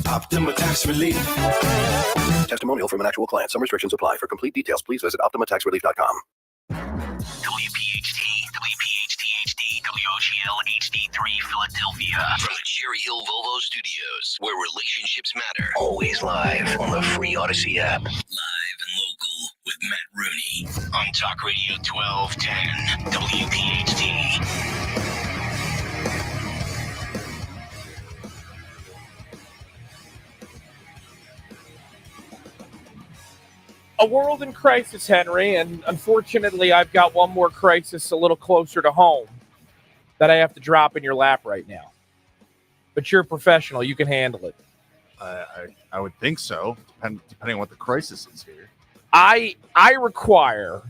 Optima Tax Relief. Testimonial from an actual client. Some restrictions apply. For complete details, please visit OptimaTaxRelief.com. WPHT, WPHT-HD, WOGL HD3 Philadelphia. From the Cherry Hill Volvo Studios, where relationships matter. Always live on the free Odyssey app. Live and local with Matt Rooney on Talk Radio 1210 WPHT. A world in crisis, Henry, and unfortunately I've got one more crisis a little closer to home that I have to drop in your lap right now. But you're a professional. You can handle it. I would think so, depending on what the crisis is here. I require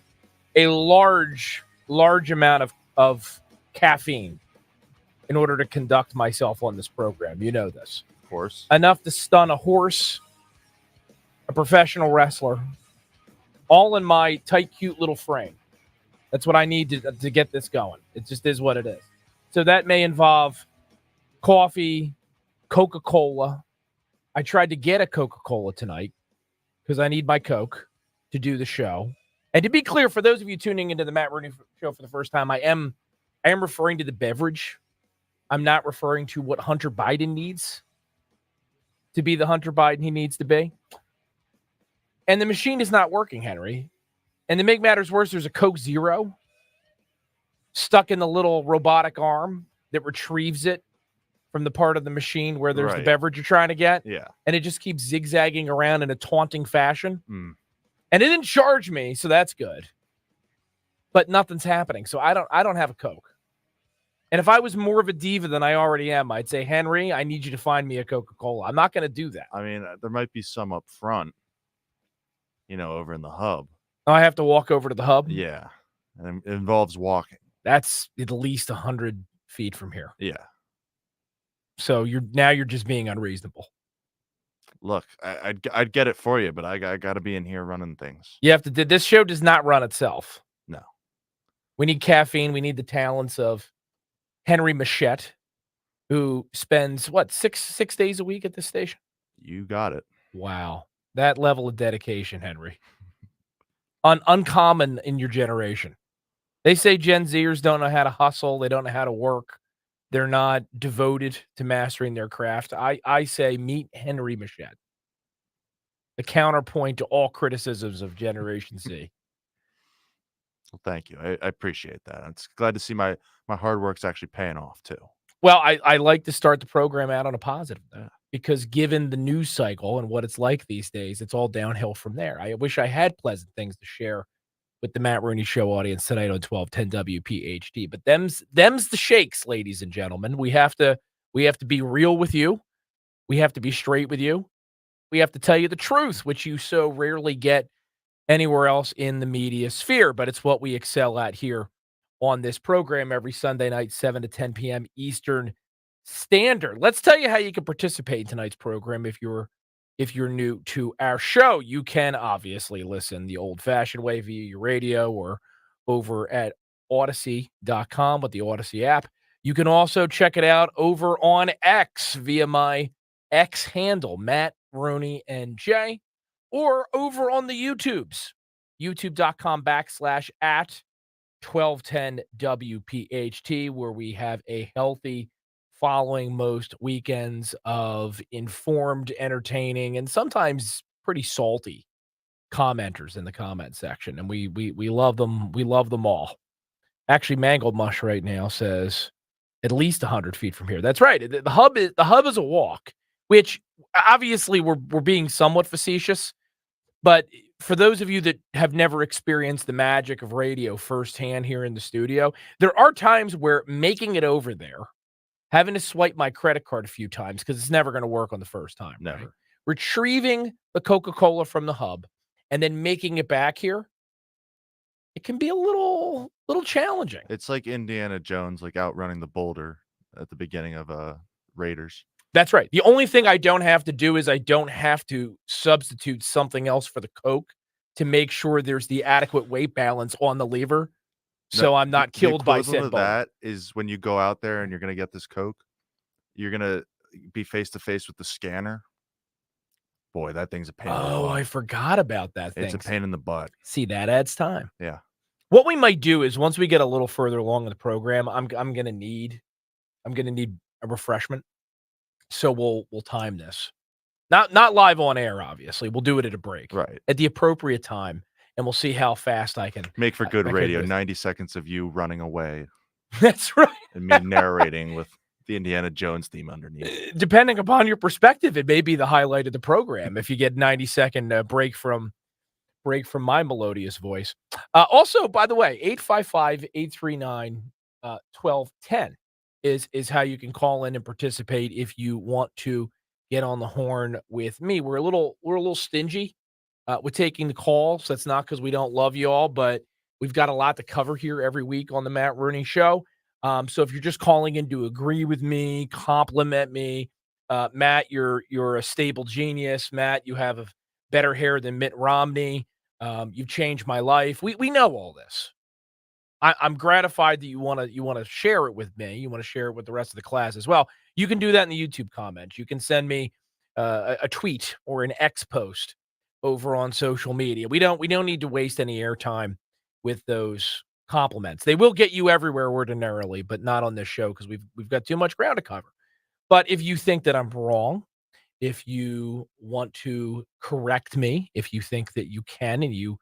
a large amount of caffeine in order to conduct myself on this program. You know this. Of course. Enough to stun a horse, a professional wrestler, all in my tight, cute little frame. That's what I need to get this going. It just is what it is. So that may involve coffee, Coca-Cola. I tried to get a Coca-Cola tonight because I need my Coke to do the show. And to be clear, for those of you tuning into the Matt Rooney Show for the first time, I am referring to the beverage. I'm not referring to what Hunter Biden needs to be the Hunter Biden he needs to be. And the machine is not working, Henry. And to make matters worse, there's a Coke Zero stuck in the little robotic arm that retrieves it from the part of the machine where there's the beverage you're trying to get. Yeah. And it just keeps zigzagging around in a taunting fashion. Mm. And it didn't charge me, so that's good. But nothing's happening. So I don't have a Coke. And if I was more of a diva than I already am, I'd say, Henry, I need you to find me a Coca-Cola. I'm not going to do that. I mean, there might be some up front, over in the hub. Oh, I have to walk over to the hub? Yeah. And it involves walking. That's at least 100 feet from here. Yeah. So you're just being unreasonable. Look, I'd get it for you, but I got to be in here running things. You have to. This show does not run itself. No. We need caffeine. We need the talents of Henry Machette, who spends, six days a week at this station? You got it. Wow. That level of dedication, Henry. Uncommon in your generation. They say Gen Zers don't know how to hustle. They don't know how to work. They're not devoted to mastering their craft. I say meet Henry Machette, the counterpoint to all criticisms of Generation Z. Well, thank you. I appreciate that. I'm glad to see my hard work's actually paying off, too. Well, I like to start the program out on a positive because given the news cycle and what it's like these days, it's all downhill from there. I wish I had pleasant things to share with the Matt Rooney Show audience tonight on 1210 WPHT. But them's the shakes, ladies and gentlemen. We have to be real with you. We have to be straight with you. We have to tell you the truth, which you so rarely get anywhere else in the media sphere. But it's what we excel at here on this program every Sunday night, 7 to 10 p.m. Eastern Standard. Let's tell you how you can participate in tonight's program if you're new to our show. You can obviously listen the old-fashioned way via your radio or over at Odyssey.com with the Odyssey app. You can also check it out over on X via my X handle, Matt Rooney NJ, or over on the YouTubes, youtube.com/@ 1210 WPHT, where we have a healthy following most weekends of informed, entertaining, and sometimes pretty salty commenters in the comment section. And we love them. We love them all. Actually, Mangled Mush right now says at least 100 feet from here. That's right. The hub is a walk, which obviously we're being somewhat facetious, but for those of you that have never experienced the magic of radio firsthand here in the studio, there are times where making it over there, having to swipe my credit card a few times because it's never going to work on the first time. Never. Right? Retrieving the Coca-Cola from the hub and then making it back here, it can be a little challenging. It's like Indiana Jones, like outrunning the boulder at the beginning of Raiders. That's right. The only thing I don't have to do is I don't have to substitute something else for the Coke to make sure there's the adequate weight balance on the lever, so I'm not killed by said boulder. That is when you go out there and you're going to get this Coke, you're going to be face to face with the scanner, Boy, that thing's a pain in the Oh, I butt. forgot about that It's a thing. pain in the butt. See, that adds time. Yeah. What we might do is once we get a little further along in the program, I'm gonna need a refreshment. So we'll time this. Not live on air, obviously. We'll do it at a break. Right. At the appropriate time, and we'll see how fast I can Make for good I can radio. do it. 90 seconds of you running away That's right. and me narrating with the Indiana Jones theme underneath. Depending upon your perspective, it may be the highlight of the program if you get 90-second break from my melodious voice. Also, by the way, 855-839-1210 is how you can call in and participate if you want to get on the horn with me. We're a little stingy with taking the calls. That's not because we don't love you all, but we've got a lot to cover here every week on the Matt Rooney Show. So if you're just calling in to agree with me, compliment me, Matt, you're a stable genius. Matt, you have a better hair than Mitt Romney. You've changed my life. We know all this. I'm gratified that you wanna share it with me. You wanna share it with the rest of the class as well. You can do that in the YouTube comments. You can send me a tweet or an X post over on social media. We don't need to waste any airtime with those compliments. They will get you everywhere ordinarily, but not on this show because we've got too much ground to cover. But if you think that I'm wrong, if you want to correct me, if you think that you can and you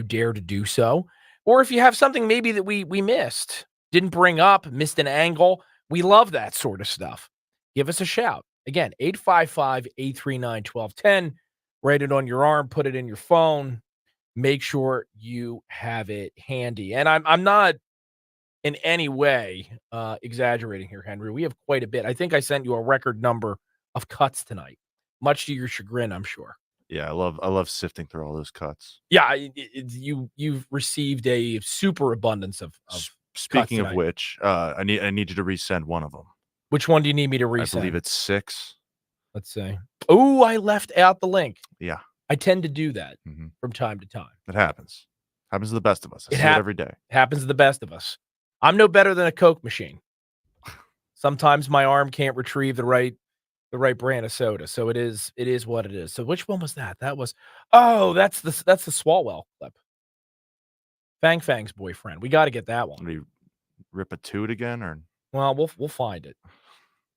dare to do so, or if you have something maybe that we missed, didn't bring up, missed an angle, we love that sort of stuff. Give us a shout. Again, 855-839-1210. Write it on your arm, put it in your phone. Make sure you have it handy. And I'm not in any way exaggerating here, Henry. We have quite a bit. I think I sent you a record number of cuts tonight, much to your chagrin, I'm sure. Yeah, I love sifting through all those cuts. Yeah, you've received a super abundance of Speaking of tonight. which, I need you to resend one of them. Which one do you need me to I resend? believe it's 6. Let's see. Oh, I left out the link. Yeah. I tend to do that Mhm. from time to time. It happens. Happens to the best of us. I It see it every day. happens to the best of us. I'm no better than a Coke machine. Sometimes my arm can't retrieve the right brand of soda. So it is what it is. So which one was that? That was that's the Swalwell clip. Fang Fang's boyfriend. We got to get that one. Did we rip a toot again or Well, we'll find it.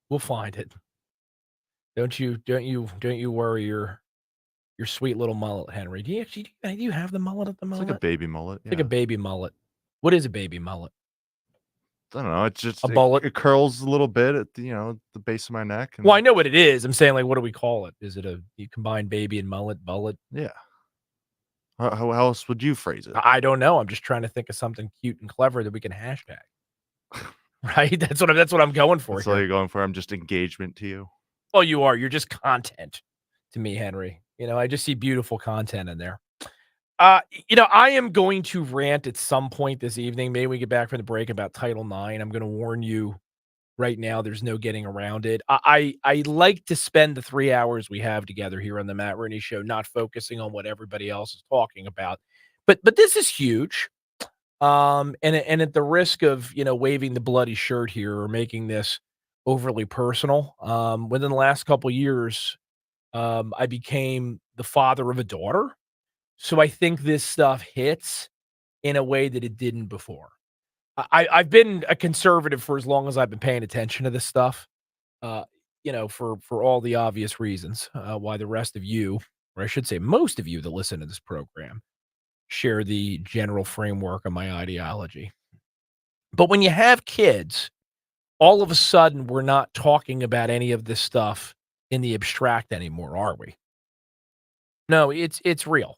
We'll find it. Don't you worry your sweet little mullet, Henry. Do you have the mullet at the it's moment? like a baby mullet? It's like a baby mullet. What is a baby mullet? I don't know. It's just A bullet? It curls a little bit at the base of my neck. And Well, I know what it is. I'm saying, like, what do we call it? Is it you combine baby and mullet? yeah. How else would you phrase it? I don't know. I'm just trying to think of something cute and clever that we can hashtag. Right? That's what I'm going for That's here. all you're going for. I'm just engagement to you. Oh, you are. You're just content to me, Henry. I just see beautiful content in there. I am going to rant at some point this evening. Maybe we get back from the break about Title IX. I'm going to warn you right now. There's no getting around it. I like to spend the 3 hours we have together here on the Matt Rooney Show, not focusing on what everybody else is talking about. But this is huge. And at the risk of waving the bloody shirt here or making this overly personal, within the last couple of years, I became the father of a daughter. So I think this stuff hits in a way that it didn't before. I've been a conservative for as long as I've been paying attention to this stuff, for all the obvious reasons why the rest of you, or I should say most of you that listen to this program, share the general framework of my ideology. But when you have kids, all of a sudden we're not talking about any of this stuff in the abstract anymore, are we? No, it's real.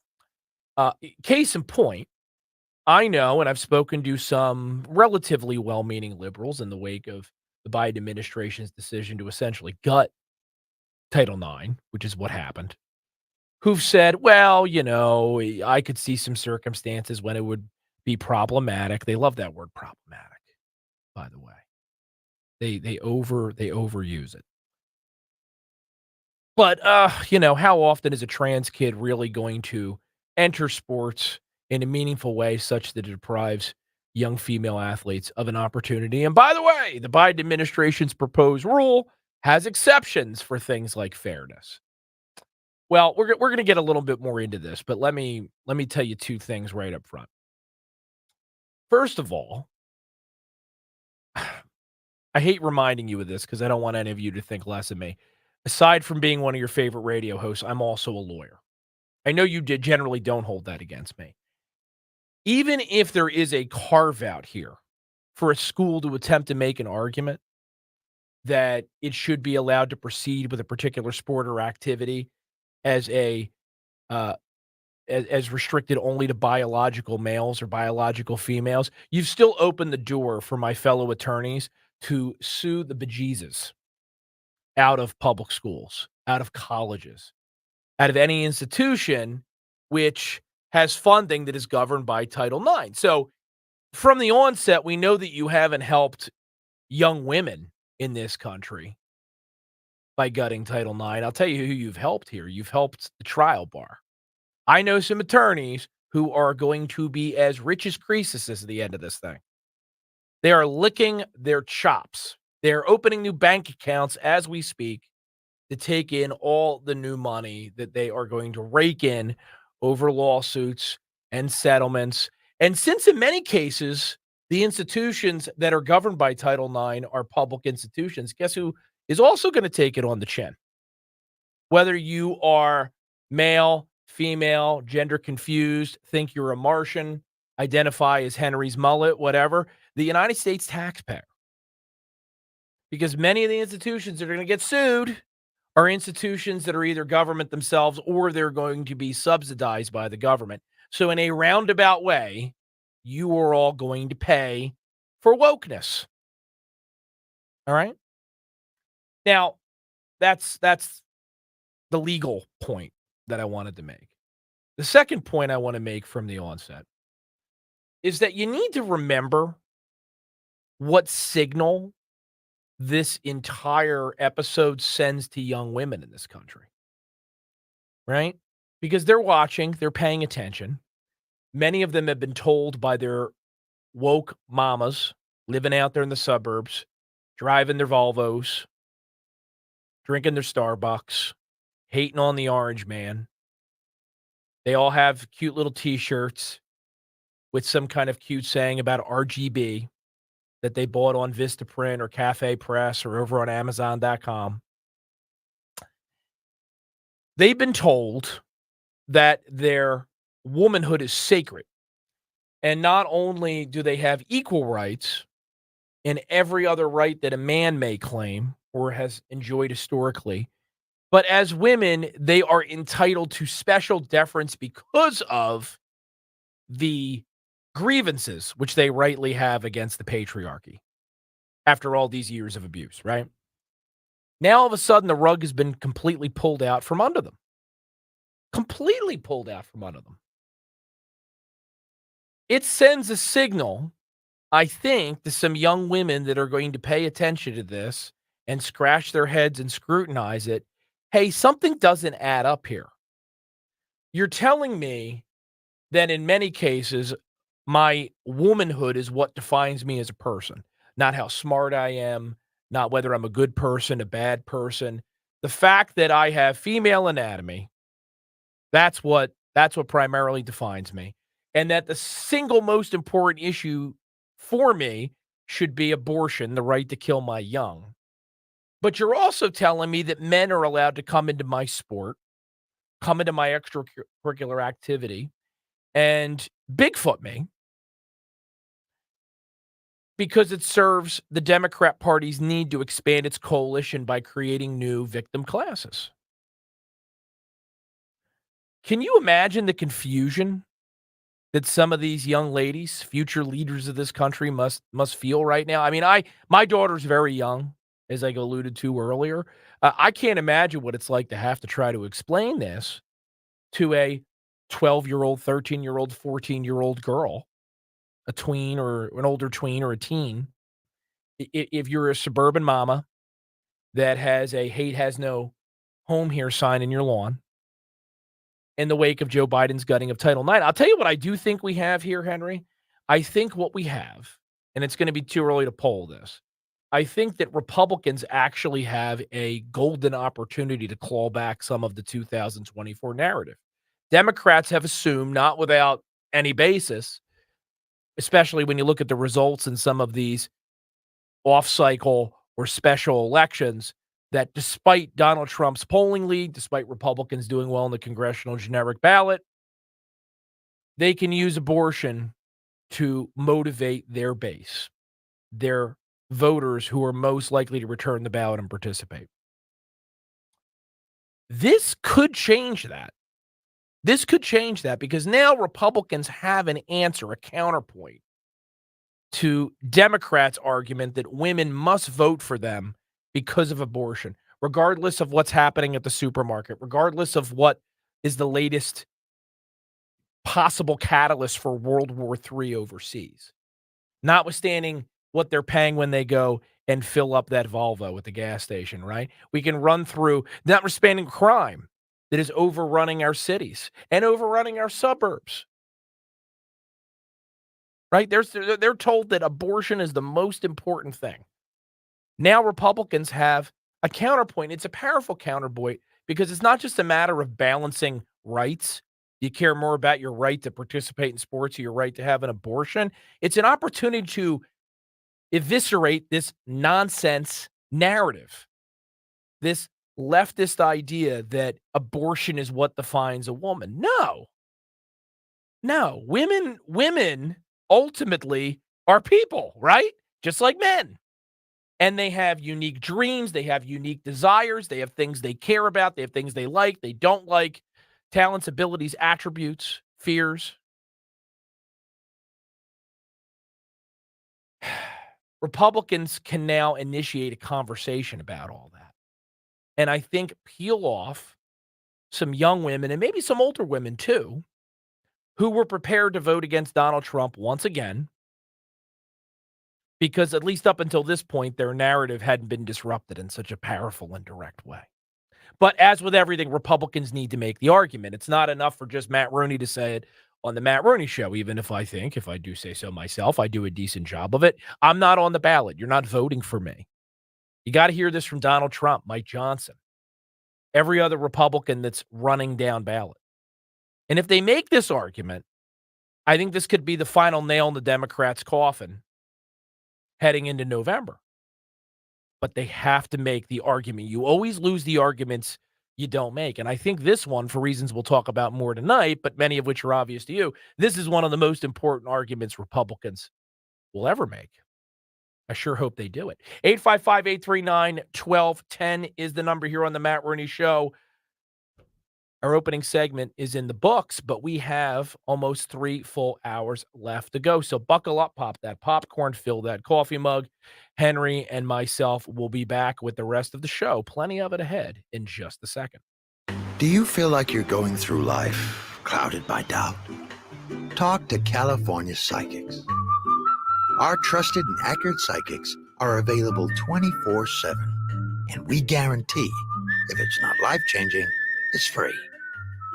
Case in point, I know, and I've spoken to some relatively well-meaning liberals in the wake of the Biden administration's decision to essentially gut Title IX, which is what happened, who've said, well, I could see some circumstances when it would be problematic. They love that word problematic, by the way. They overuse it. But how often is a trans kid really going to enter sports in a meaningful way such that it deprives young female athletes of an opportunity? And by the way, the Biden administration's proposed rule has exceptions for things like fairness. Well, we're going to get a little bit more into this, but let me tell you two things right up front. First of all, I hate reminding you of this because I don't want any of you to think less of me. Aside from being one of your favorite radio hosts, I'm also a lawyer. I know you generally don't hold that against me. Even if there is a carve-out here for a school to attempt to make an argument that it should be allowed to proceed with a particular sport or activity as uh, as restricted only to biological males or biological females, you've still opened the door for my fellow attorneys to sue the bejesus out of public schools, out of colleges, out of any institution which has funding that is governed by Title IX. So from the onset, we know that you haven't helped young women in this country by gutting Title IX. I'll tell you who you've helped here. You've helped the trial bar. I know some attorneys who are going to be as rich as Croesus at the end of this thing. They are licking their chops. They're opening new bank accounts as we speak to take in all the new money that they are going to rake in over lawsuits and settlements. And since in many cases, the institutions that are governed by Title IX are public institutions, guess who is also going to take it on the chin? Whether you are male, female, gender confused, think you're a Martian, identify as Henry's mullet, whatever, the United States taxpayer. Because many of the institutions that are going to get sued are institutions that are either government themselves or they're going to be subsidized by the government. So in a roundabout way, you are all going to pay for wokeness. All right? Now, that's the legal point that I wanted to make. The second point I want to make from the onset is that you need to remember what signal this entire episode sends to young women in this country, right? Because they're watching, they're paying attention. Many of them have been told by their woke mamas living out there in the suburbs, driving their Volvos, drinking their Starbucks, hating on the orange man. They all have cute little T-shirts with some kind of cute saying about RGB that they bought on Vistaprint or Cafe Press or over on Amazon.com. They've been told that their womanhood is sacred. And not only do they have equal rights in every other right that a man may claim or has enjoyed historically, but as women, they are entitled to special deference because of the grievances which they rightly have against the patriarchy after all these years of abuse, right? Now, all of a sudden, the rug has been completely pulled out from under them. Completely pulled out from under them. It sends a signal, I think, to some young women that are going to pay attention to this and scratch their heads and scrutinize it. Hey, something doesn't add up here. You're telling me that in many cases, my womanhood is what defines me as a person, not how smart I am, not whether I'm a good person, a bad person. The fact that I have female anatomy, that's what primarily defines me. And that the single most important issue for me should be abortion, the right to kill my young. But you're also telling me that men are allowed to come into my sport, come into my extracurricular activity, and Bigfoot me because it serves the Democrat Party's need to expand its coalition by creating new victim classes. Can you imagine the confusion that some of these young ladies, future leaders of this country, must feel right now? I mean, my daughter's very young, as I alluded to earlier. I can't imagine what it's like to have to try to explain this to a 12-year-old, 13-year-old, 14-year-old girl, a tween or an older tween or a teen. If you're a suburban mama that has a hate has no home here sign in your lawn in the wake of Joe Biden's gutting of Title IX, I'll tell you what I do think we have here, Henry. I think what we have, and it's going to be too early to poll this, I think that Republicans actually have a golden opportunity to claw back some of the 2024 narrative. Democrats have assumed, not without any basis, especially when you look at the results in some of these off-cycle or special elections, that despite Donald Trump's polling lead, despite Republicans doing well on the congressional generic ballot, they can use abortion to motivate their base, their voters who are most likely to return the ballot and participate. This could change that. This could change that because now Republicans have an answer, a counterpoint to Democrats' argument that women must vote for them because of abortion, regardless of what's happening at the supermarket, regardless of what is the latest possible catalyst for World War III overseas, notwithstanding what they're paying when they go and fill up that Volvo at the gas station, right? We can run through notwithstanding crime that is overrunning our cities and overrunning our suburbs. Right? They're told that abortion is the most important thing. Now Republicans have a counterpoint. It's a powerful counterpoint because it's not just a matter of balancing rights. You care more about your right to participate in sports or your right to have an abortion. It's an opportunity to eviscerate this nonsense narrative, this leftist idea that abortion is what defines a woman. No, women ultimately are people, right? Just like men. And they have unique dreams. They have unique desires. They have things they care about. They have things they like, they don't like, talents, abilities, attributes, fears. Republicans can now initiate a conversation about all that. And I think peel off some young women and maybe some older women too, who were prepared to vote against Donald Trump once again, because at least up until this point, their narrative hadn't been disrupted in such a powerful and direct way. But as with everything, Republicans need to make the argument. It's not enough for just Matt Rooney to say it on the Matt Rooney Show, even if I think, if I do say so myself, I do a decent job of it. I'm not on the ballot. You're not voting for me. You got to hear this from Donald Trump, Mike Johnson, every other Republican that's running down ballot. And if they make this argument, I think this could be the final nail in the Democrats' coffin heading into November. But they have to make the argument. You always lose the arguments you don't make. And I think this one, for reasons we'll talk about more tonight, but many of which are obvious to you, this is one of the most important arguments Republicans will ever make. I sure hope they do it. 855-839-1210 is the number here on the Matt Rooney Show. Our opening segment is in the books, but we have almost 3 full hours left to go. So buckle up, pop that popcorn, fill that coffee mug. Henry and myself will be back with the rest of the show. Plenty of it ahead in just a second. Do you feel like you're going through life clouded by doubt? Talk to California Psychics. Our trusted and accurate psychics are available 24/7. And we guarantee if it's not life-changing, it's free.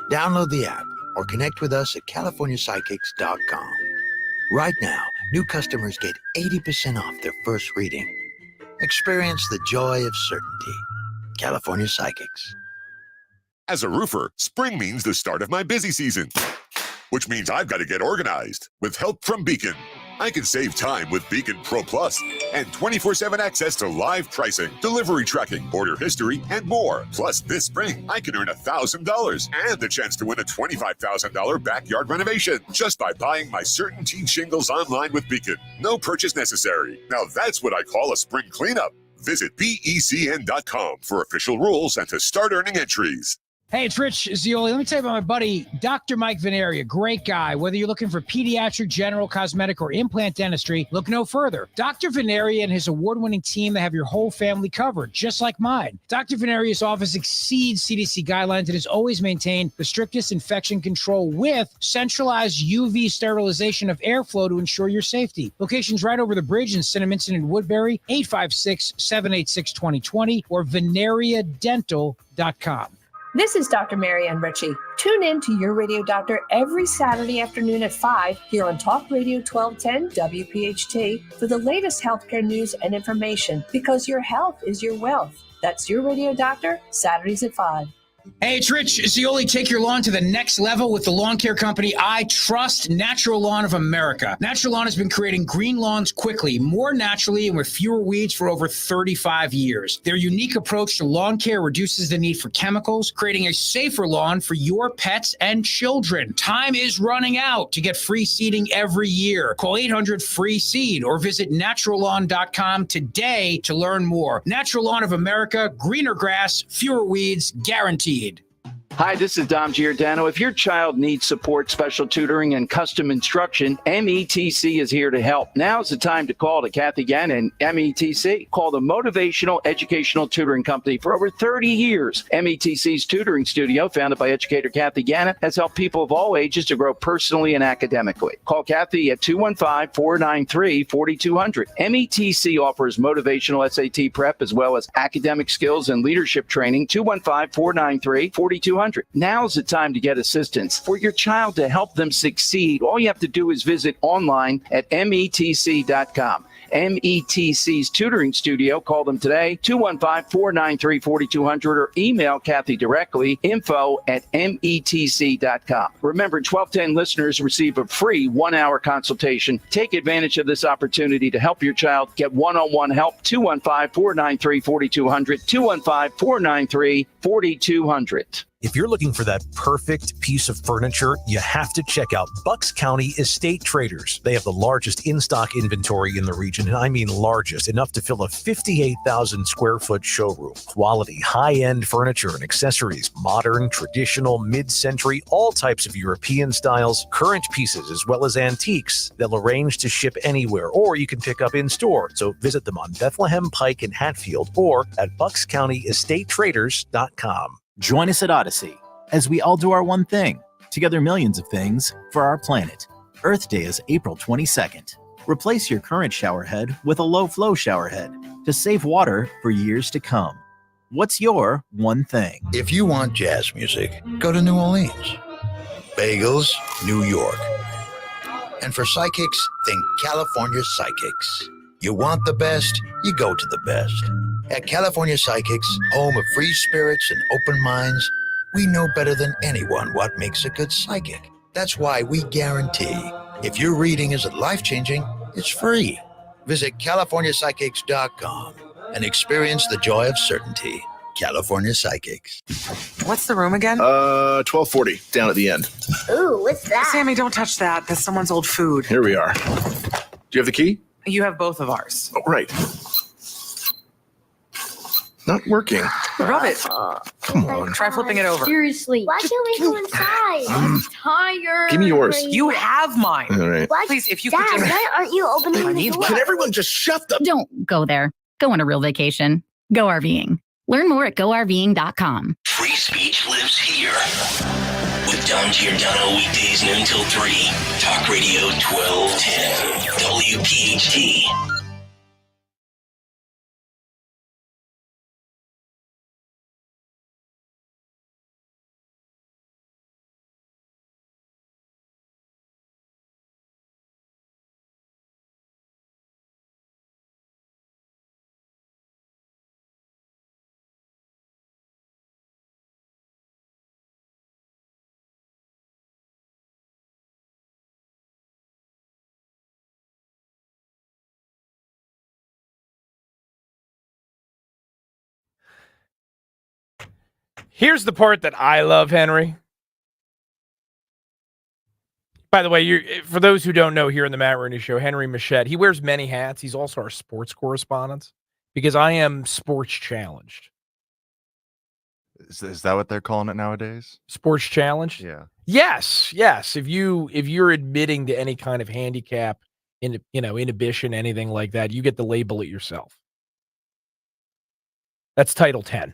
Download the app or connect with us at CaliforniaPsychics.com. Right now, new customers get 80% off their first reading. Experience the joy of certainty. California Psychics. As a roofer, spring means the start of my busy season, which means I've got to get organized. With help from Beacon, I can save time with Beacon Pro Plus and 24/7 access to live pricing, delivery tracking, order history, and more. Plus, this spring, I can earn $1,000 and the chance to win a $25,000 backyard renovation just by buying my Certainty shingles online with Beacon. No purchase necessary. Now that's what I call a spring cleanup. Visit BECN.com for official rules and to start earning entries. Hey, it's Rich Zioli. Let me tell you about my buddy, Dr. Mike Veneri, a great guy. Whether you're looking for pediatric, general, cosmetic, or implant dentistry, look no further. Dr. Veneri and his award-winning team, they have your whole family covered, just like mine. Dr. Veneri's office exceeds CDC guidelines and has always maintained the strictest infection control with centralized UV sterilization of airflow to ensure your safety. Locations right over the bridge in Cinnaminson and Woodbury, 856-786-2020 or veneriadental.com. This is Dr. Marianne Ritchie. Tune in to Your Radio Doctor every Saturday afternoon at 5 here on Talk Radio 1210 WPHT for the latest healthcare news and information, because your health is your wealth. That's Your Radio Doctor, Saturdays at 5. Hey, it's Rich Zioli. Take your lawn to the next level with the lawn care company I trust, Natural Lawn of America. Natural Lawn has been creating green lawns quickly, more naturally, and with fewer weeds for over 35 years. Their unique approach to lawn care reduces the need for chemicals, creating a safer lawn for your pets and children. Time is running out to get free seeding every year. Call 800-FREE-SEED or visit naturallawn.com today to learn more. Natural Lawn of America, greener grass, fewer weeds, guaranteed. Hi, this is Dom Giordano. If your child needs support, special tutoring, and custom instruction, METC is here to help. Now's the time to call to Kathy Gannon, METC. Call the Motivational Educational Tutoring Company for over 30 years. METC's tutoring studio, founded by educator Kathy Gannon, has helped people of all ages to grow personally and academically. Call Kathy at 215-493-4200. METC offers motivational SAT prep as well as academic skills and leadership training. 215-493-4200. Now's the time to get assistance for your child to help them succeed. All you have to do is visit online at metc.com. METC's tutoring studio. Call them today, 215-493-4200, or email Kathy directly, info@metc.com. Remember, 1210 listeners receive a free 1-hour consultation. Take advantage of this opportunity to help your child get one-on-one help. 215-493-4200, 215-493-4200. If you're looking for that perfect piece of furniture, you have to check out Bucks County Estate Traders. They have the largest in-stock inventory in the region, and I mean largest, enough to fill a 58,000 square foot showroom. Quality, high-end furniture and accessories, modern, traditional, mid-century, all types of European styles, current pieces, as well as antiques. They'll arrange to ship anywhere, or you can pick up in-store. So visit them on Bethlehem Pike in Hatfield or at buckscountyestatetraders.com. Join us at Odyssey as we all do our one thing, together millions of things for our planet. Earth Day is April 22nd. Replace your current shower head with a low-flow shower head to save water for years to come. What's your one thing? If you want jazz music, go to New Orleans. Bagels, New York. And for psychics, think California Psychics. You want the best, you go to the best. At California Psychics, home of free spirits and open minds, we know better than anyone what makes a good psychic. That's why we guarantee if your reading isn't life-changing, it's free. Visit CaliforniaPsychics.com and experience the joy of certainty. California Psychics. What's the room again? 1240, down at the end. Ooh, what's that? Sammy, don't touch that. That's someone's old food. Here we are. Do you have the key? You have both of ours. Oh, right. Not working. Rub it. Come on. Try flipping it over. Seriously. Why can't we go inside? I'm tired. Give me yours. You have mine. All right. What? Please, if you Dad, could just... why aren't you opening the door? Can everyone just shut the... Don't go there. Go on a real vacation. Go RVing. Learn more at GoRVing.com. Free speech lives here. With Dom Giordano, weekdays noon till 3. Talk Radio 1210. WPHT. Here's the part that I love, Henry. By the way, for those who don't know, here in the Matt Rooney Show, Henry Machette, he wears many hats. He's also our sports correspondent because I am sports challenged. Is that what they're calling it nowadays? Sports challenged? Yeah. Yes. If you're admitting to any kind of handicap, inhibition, anything like that, you get to label it yourself. That's Title 10.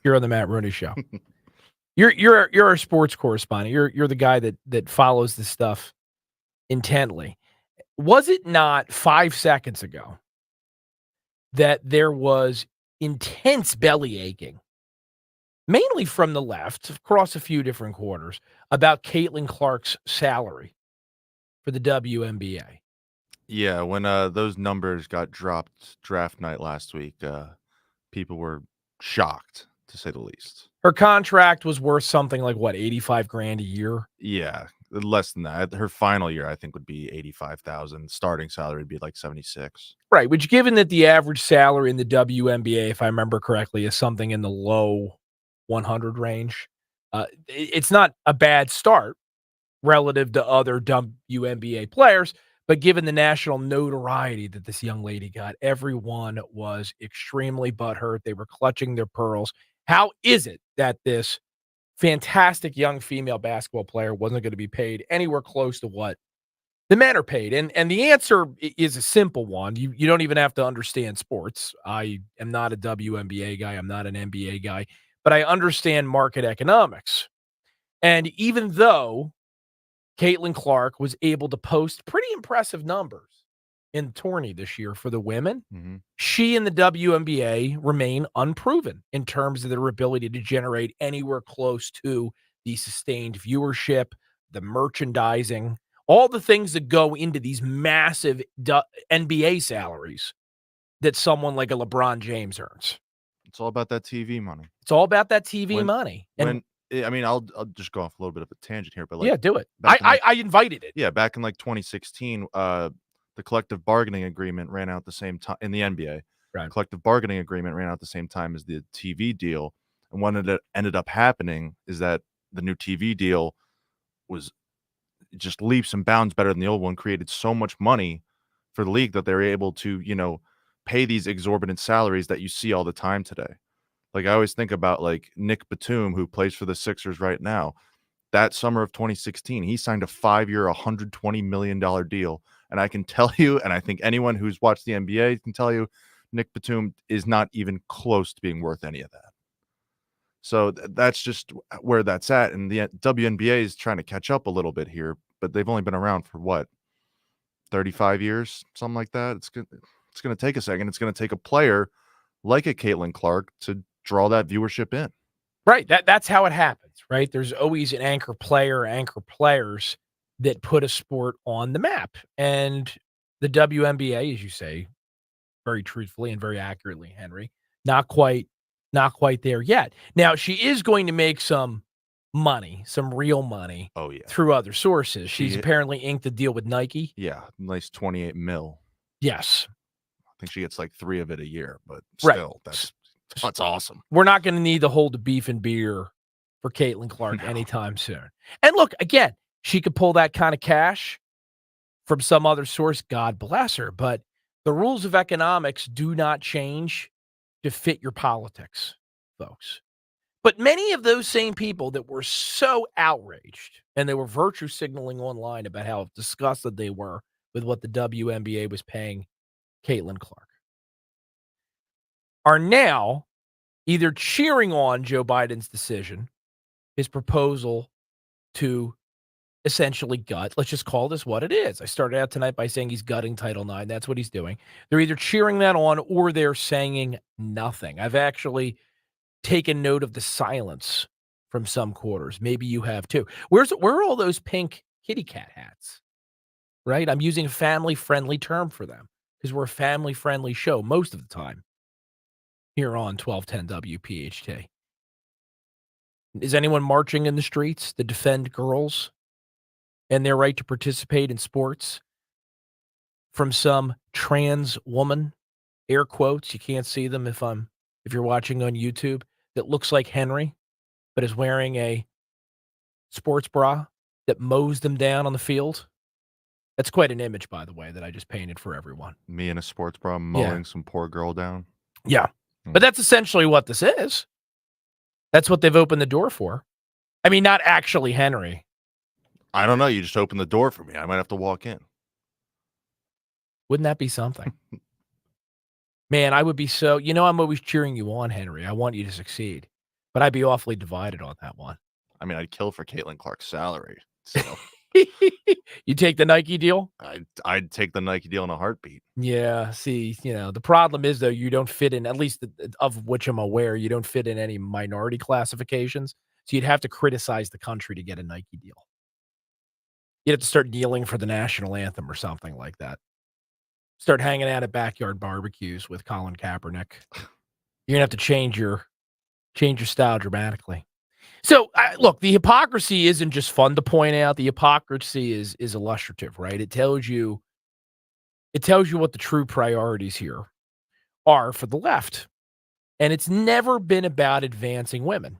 You're on the Matt Rooney Show. You're our sports correspondent. You're the guy that follows this stuff intently. Was it not 5 seconds ago that there was intense belly aching mainly from the left, across a few different quarters, about Caitlin Clark's salary for the WNBA. Yeah, when those numbers got dropped draft night last week, people were shocked, to say the least. Her contract was worth something like, what, 85 grand a year? Yeah, less than that. Her final year, I think, would be 85,000. Starting salary would be like 76. Right, which given that the average salary in the WNBA, if I remember correctly, is something in the low 100 range, it's not a bad start relative to other WNBA players. But given the national notoriety that this young lady got, everyone was extremely butthurt. They were clutching their pearls. How is it that this fantastic young female basketball player wasn't going to be paid anywhere close to what the men are paid? And the answer is a simple one. You don't even have to understand sports. I am not a WNBA guy. I'm not an NBA guy. But I understand market economics. And even though Caitlin Clark was able to post pretty impressive numbers in the tourney this year for the women, she and the WNBA remain unproven in terms of their ability to generate anywhere close to the sustained viewership, the merchandising, all the things that go into these massive NBA salaries that someone like a LeBron James earns. It's all about that TV money. It's all about that TV money. And I'll just go off a little bit of a tangent here, but yeah, do it. I invited it. Yeah, back in like 2016, the collective bargaining agreement ran out the same time in the NBA. Right. Collective bargaining agreement ran out the same time as the TV deal, and what ended up happening is that the new TV deal was just leaps and bounds better than the old one. Created so much money for the league that they're able to, pay these exorbitant salaries that you see all the time today. Like I always think about like Nick Batum, who plays for the Sixers right now. That summer of 2016, he signed a 5-year, $120 million deal. And I can tell you, and I think anyone who's watched the NBA can tell you, Nick Batum is not even close to being worth any of that. So that's just where that's at. And the WNBA is trying to catch up a little bit here, but they've only been around for what, 35 years, something like that. It's going to take a second. It's going to take a player like a Caitlin Clark to draw that viewership in. Right. That's how it happens, right? There's always an anchor player, anchor players that put a sport on the map. And the WNBA, as you say, very truthfully and very accurately, Henry, not quite there yet. Now, she is going to make some money, some real money. Oh, yeah. Through other sources. She's apparently inked a deal with Nike. Yeah. Nice 28 mil. Yes. I think she gets like 3 of it a year, but still, that's awesome. We're not going to need to hold the beef and beer for Caitlin Clark anytime soon. And look, again, she could pull that kind of cash from some other source. God bless her. But the rules of economics do not change to fit your politics, folks. But many of those same people that were so outraged and they were virtue signaling online about how disgusted they were with what the WNBA was paying Caitlin Clark are now either cheering on Joe Biden's decision, his proposal to essentially gut. Let's just call this what it is. I started out tonight by saying he's gutting Title IX. That's what he's doing. They're either cheering that on or they're saying nothing. I've actually taken note of the silence from some quarters. Maybe you have too. Where are all those pink kitty cat hats? Right? I'm using a family-friendly term for them because we're a family-friendly show most of the time here on 1210 WPHT. Is anyone marching in the streets to defend girls and their right to participate in sports from some trans woman, air quotes, you can't see them if you're watching on YouTube, that looks like Henry, but is wearing a sports bra that mows them down on the field? That's quite an image, by the way, that I just painted for everyone. Me in a sports bra mowing some poor girl down. Yeah. But that's essentially what this is. That's what they've opened the door for. I mean, not actually Henry. I don't know. You just opened the door for me. I might have to walk in. Wouldn't that be something? Man, I would be so, I'm always cheering you on, Henry. I want you to succeed. But I'd be awfully divided on that one. I mean, I'd kill for Caitlin Clark's salary. So You take the Nike deal? I'd take the Nike deal in a heartbeat. Yeah. See, the problem is, though, you don't fit in, at least of which I'm aware, you don't fit in any minority classifications. So you'd have to criticize the country to get a Nike deal. You'd have to start kneeling for the national anthem or something like that. Start hanging out at backyard barbecues with Colin Kaepernick. You're gonna have to change your style dramatically. So, look, the hypocrisy isn't just fun to point out. The hypocrisy is illustrative, right? It tells you what the true priorities here are for the left. And it's never been about advancing women.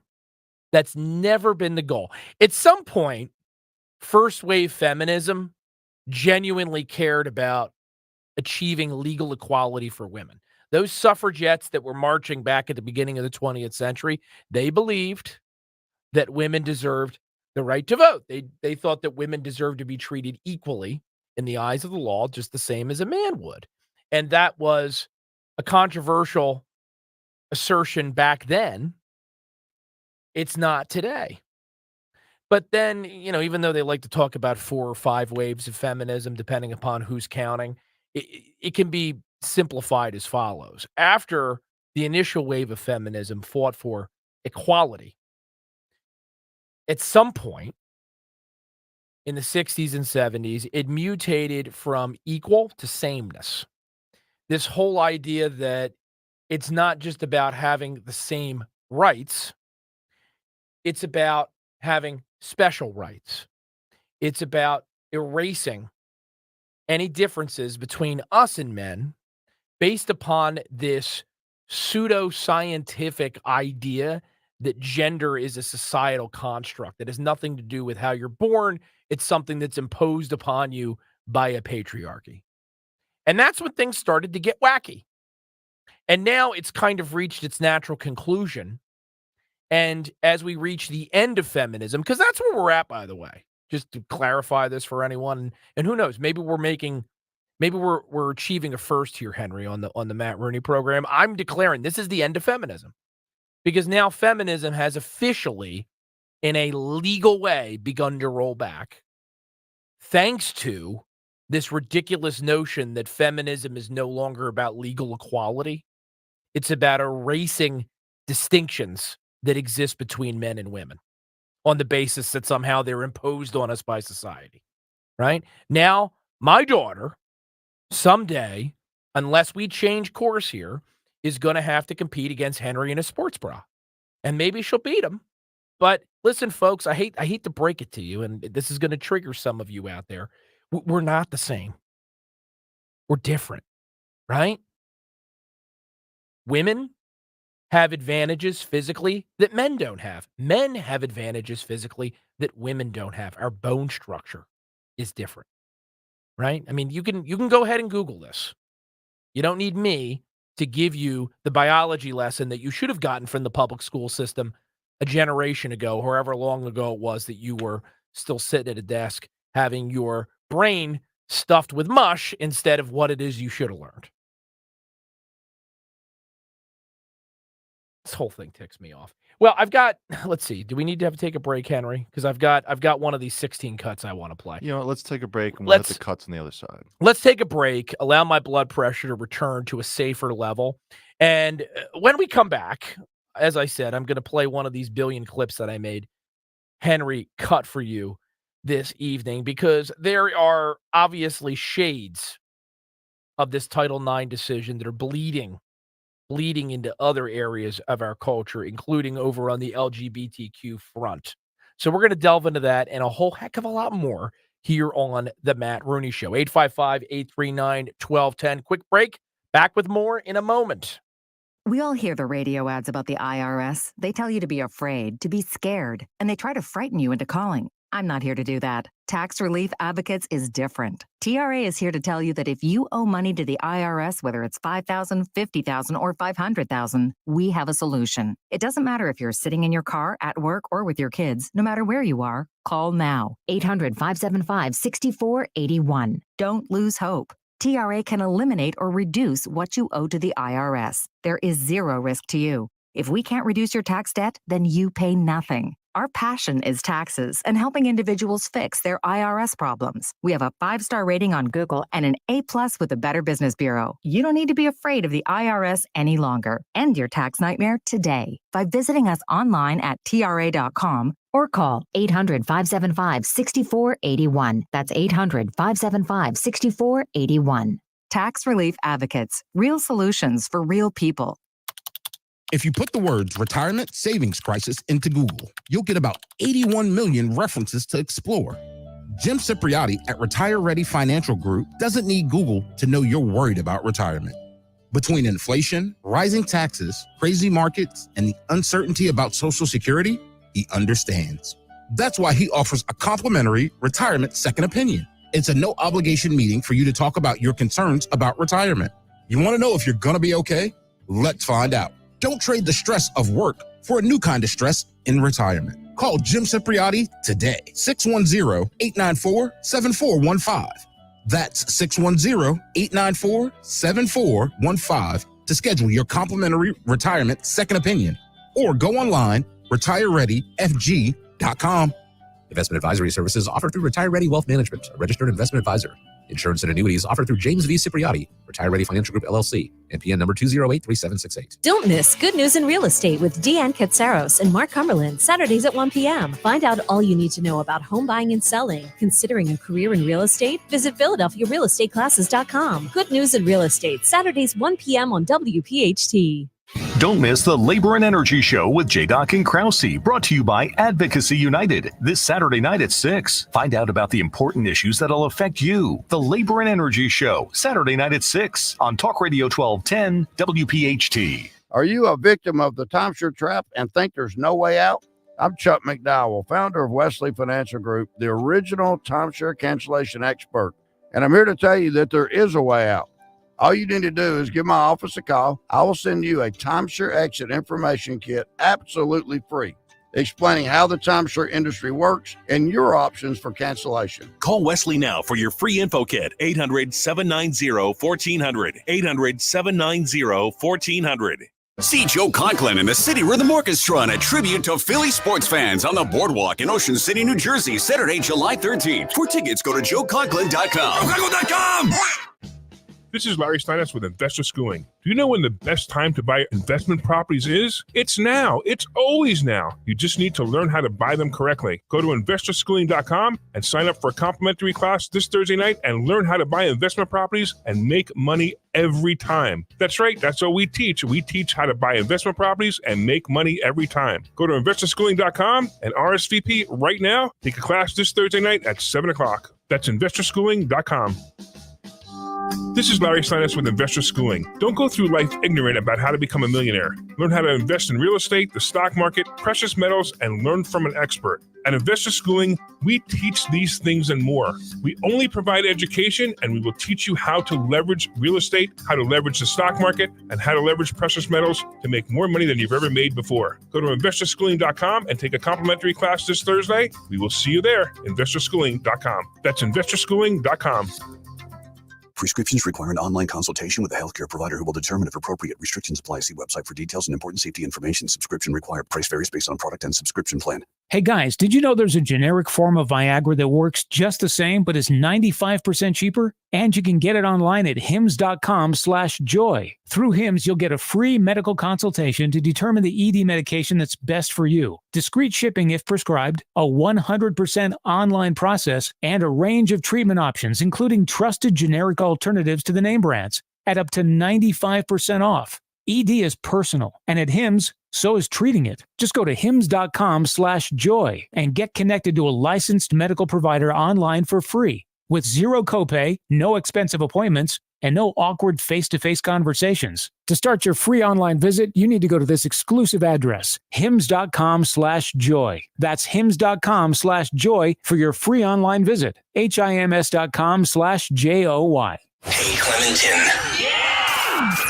That's never been the goal. At some point, first wave feminism genuinely cared about achieving legal equality for women. Those suffragettes that were marching back at the beginning of the 20th century, they believed that women deserved the right to vote. They thought that women deserved to be treated equally in the eyes of the law, just the same as a man would. And that was a controversial assertion back then. It's not today. But then, even though they like to talk about 4 or 5 waves of feminism, depending upon who's counting, it can be simplified as follows. After the initial wave of feminism fought for equality, at some point in the 60s and 70s, it mutated from equal to sameness. This whole idea that it's not just about having the same rights, it's about having special rights. It's about erasing any differences between us and men based upon this pseudo-scientific idea that gender is a societal construct that has nothing to do with how you're born. It's something that's imposed upon you by a patriarchy. And that's when things started to get wacky. And now it's kind of reached its natural conclusion. And as we reach the end of feminism, because that's where we're at, by the way, just to clarify this for anyone, and who knows, maybe we're achieving a first here, Henry, on the Matt Rooney program. I'm declaring this is the end of feminism, because now feminism has officially, in a legal way, begun to roll back, thanks to this ridiculous notion that feminism is no longer about legal equality. It's about erasing distinctions that exist between men and women on the basis that somehow they're imposed on us by society, right? Now, my daughter, someday, unless we change course here, is going to have to compete against Henry in a sports bra. And maybe she'll beat him. But listen, folks, I hate to break it to you, and this is going to trigger some of you out there. We're not the same. We're different, right? Women have advantages physically that men don't have. Men have advantages physically that women don't have. Our bone structure is different, right? I mean, you can go ahead and Google this. You don't need me to give you the biology lesson that you should have gotten from the public school system a generation ago, however long ago it was that you were still sitting at a desk having your brain stuffed with mush instead of what it is you should have learned. This whole thing ticks me off. Well, let's see. Do we need to take a break, Henry? Because I've got one of these 16 cuts I want to play. Let's take a break and we'll hit the cuts on the other side. Let's take a break, allow my blood pressure to return to a safer level. And when we come back, as I said, I'm going to play one of these billion clips that I made Henry cut for you this evening, because there are obviously shades of this Title IX decision that are bleeding into other areas of our culture, including over on the LGBTQ front. So we're going to delve into that and a whole heck of a lot more here on the Matt Rooney Show. 855-839-1210. Quick break. Back with more in a moment. We all hear the radio ads about the IRS. They tell you to be afraid, to be scared, and they try to frighten you into calling. I'm not here to do that. Tax Relief Advocates is different. TRA is here to tell you that if you owe money to the IRS, whether it's $5,000, $50,000, or $500,000, we have a solution. It doesn't matter if you're sitting in your car, at work, or with your kids. No matter where you are, call now. 800-575-6481. Don't lose hope. TRA can eliminate or reduce what you owe to the IRS. There is zero risk to you. If we can't reduce your tax debt, then you pay nothing. Our passion is taxes and helping individuals fix their IRS problems. We have a 5-star rating on Google and an A+ with the Better Business Bureau. You don't need to be afraid of the IRS any longer. End your tax nightmare today by visiting us online at TRA.com or call 800-575-6481. That's 800-575-6481. Tax Relief Advocates. Real solutions for real people. If you put the words retirement savings crisis into Google, you'll get about 81 million references to explore. Jim Cipriotti at Retire Ready Financial Group doesn't need Google to know you're worried about retirement. Between inflation, rising taxes, crazy markets, and the uncertainty about Social Security, he understands. That's why he offers a complimentary retirement second opinion. It's a no-obligation meeting for you to talk about your concerns about retirement. You want to know if you're going to be okay? Let's find out. Don't trade the stress of work for a new kind of stress in retirement. Call Jim Cipriotti today, 610-894-7415. That's 610-894-7415 to schedule your complimentary retirement second opinion. Or go online, retirereadyfg.com. Investment advisory services offered through Retire Ready Wealth Management, a registered investment advisor. Insurance and annuities offered through James V. Cipriotti, Retire Ready Financial Group, LLC, NPN number 2083768. Don't miss Good News in Real Estate with Deanne Katsaros and Mark Cumberland, Saturdays at 1 p.m. Find out all you need to know about home buying and selling. Considering a career in real estate? Visit PhiladelphiaRealEstateClasses.com. Good News in Real Estate, Saturdays 1 p.m. on WPHT. Don't miss the Labor and Energy Show with J-Doc and Krause, brought to you by Advocacy United, this Saturday night at 6. Find out about the important issues that'll affect you. The Labor and Energy Show, Saturday night at 6 on Talk Radio 1210 WPHT. Are you a victim of the timeshare trap and think there's no way out? I'm Chuck McDowell, founder of Wesley Financial Group, the original timeshare cancellation expert, and I'm here to tell you that there is a way out. All you need to do is give my office a call. I will send you a timeshare exit information kit absolutely free, explaining how the timeshare industry works and your options for cancellation. Call Wesley now for your free info kit, 800-790-1400, 800-790-1400. See Joe Conklin and the City Rhythm Orchestra on a tribute to Philly sports fans on the Boardwalk in Ocean City, New Jersey, Saturday, July 13th. For tickets, go to joeconklin.com. JoeConklin.com! This is Larry Steinitz with Investor Schooling. Do you know when the best time to buy investment properties is? It's now. It's always now. You just need to learn how to buy them correctly. Go to investorschooling.com and sign up for a complimentary class this Thursday night and learn how to buy investment properties and make money every time. That's right. That's what we teach. We teach how to buy investment properties and make money every time. Go to investorschooling.com and RSVP right now. Take a class this Thursday night at 7 o'clock. That's investorschooling.com. This is Larry Steinitz with Investor Schooling. Don't go through life ignorant about how to become a millionaire. Learn how to invest in real estate, the stock market, precious metals, and learn from an expert. At Investor Schooling, we teach these things and more. We only provide education, and we will teach you how to leverage real estate, how to leverage the stock market, and how to leverage precious metals to make more money than you've ever made before. Go to investorschooling.com and take a complimentary class this Thursday. We will see you there, investorschooling.com. That's investorschooling.com. Prescriptions require an online consultation with a healthcare provider who will determine if appropriate. Restrictions apply. See website for details and important safety information. Subscription required. Price varies based on product and subscription plan. Hey guys, did you know there's a generic form of Viagra that works just the same but is 95% cheaper? And you can get it online at hims.com/joy. Through Hims, you'll get a free medical consultation to determine the ED medication that's best for you. Discreet shipping if prescribed, a 100% online process, and a range of treatment options, including trusted generic alternatives to the name brands, at up to 95% off. ED is personal, and at Hims, so is treating it. Just go to hims.com/joy and get connected to a licensed medical provider online for free with zero copay, no expensive appointments, and no awkward face-to-face conversations. To start your free online visit, you need to go to this exclusive address, hims.com/joy. That's hims.com/joy for your free online visit. HIMS.com/JOY. Hey, Clementon.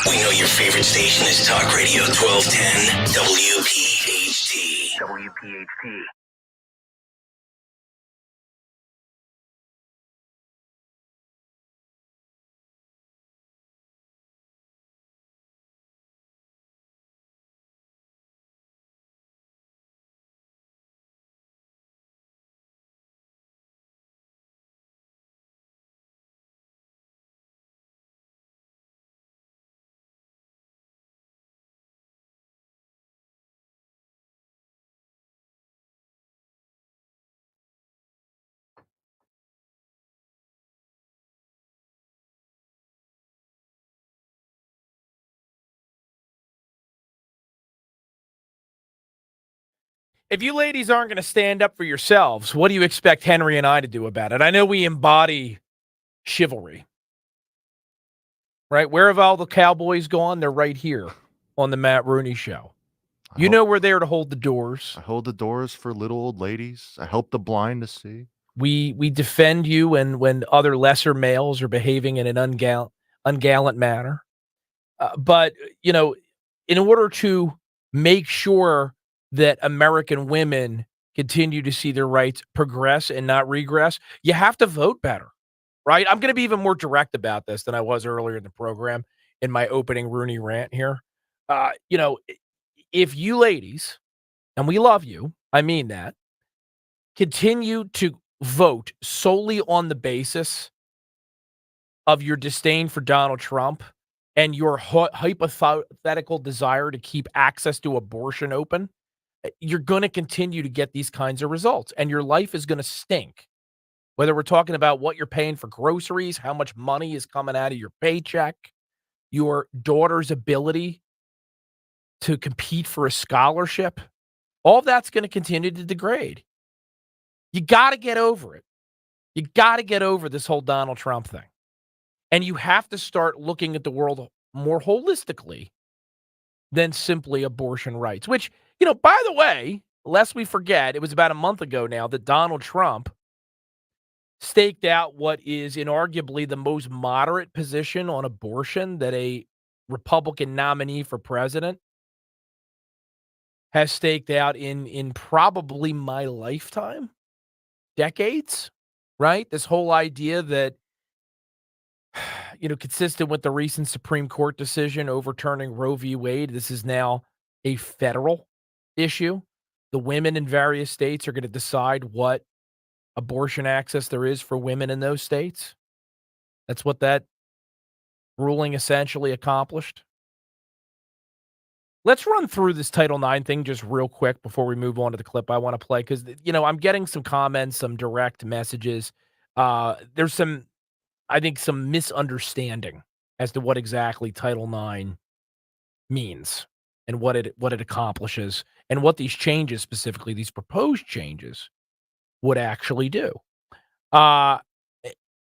We know your favorite station is Talk Radio 1210 WPHT. WPHT. if you ladies aren't going to stand up for yourselves, what do you expect Henry and I to do about it? I know we embody chivalry, right? Where have all the cowboys gone? They're right here on the Matt Rooney Show. You know we're there to hold the doors. I hold the doors for little old ladies. I help the blind to see. We defend you when other lesser males are behaving in an ungallant manner. But, in order to make sure that American women continue to see their rights progress and not regress, you have to vote better, right? I'm going to be even more direct about this than I was earlier in the program in my opening Rooney rant here. If you ladies, and we love you, I mean that, continue to vote solely on the basis of your disdain for Donald Trump and your hypothetical desire to keep access to abortion open, you're going to continue to get these kinds of results, and your life is going to stink. Whether we're talking about what you're paying for groceries, how much money is coming out of your paycheck, your daughter's ability to compete for a scholarship, all that's going to continue to degrade. You got to get over it. You got to get over this whole Donald Trump thing. And you have to start looking at the world more holistically than simply abortion rights, which, by the way, lest we forget, it was about a month ago now that Donald Trump staked out what is inarguably the most moderate position on abortion that a Republican nominee for president has staked out in probably my lifetime, decades, right? This whole idea that, consistent with the recent Supreme Court decision overturning Roe v. Wade, this is now a federal issue. The women in various states are going to decide what abortion access there is for women in those states. That's what that ruling essentially accomplished. Let's run through this Title IX thing just real quick before we move on to the clip I want to play, because, I'm getting some comments, some direct messages. There's some misunderstanding as to what exactly Title IX means and what it accomplishes and what these changes, specifically these proposed changes, would actually do.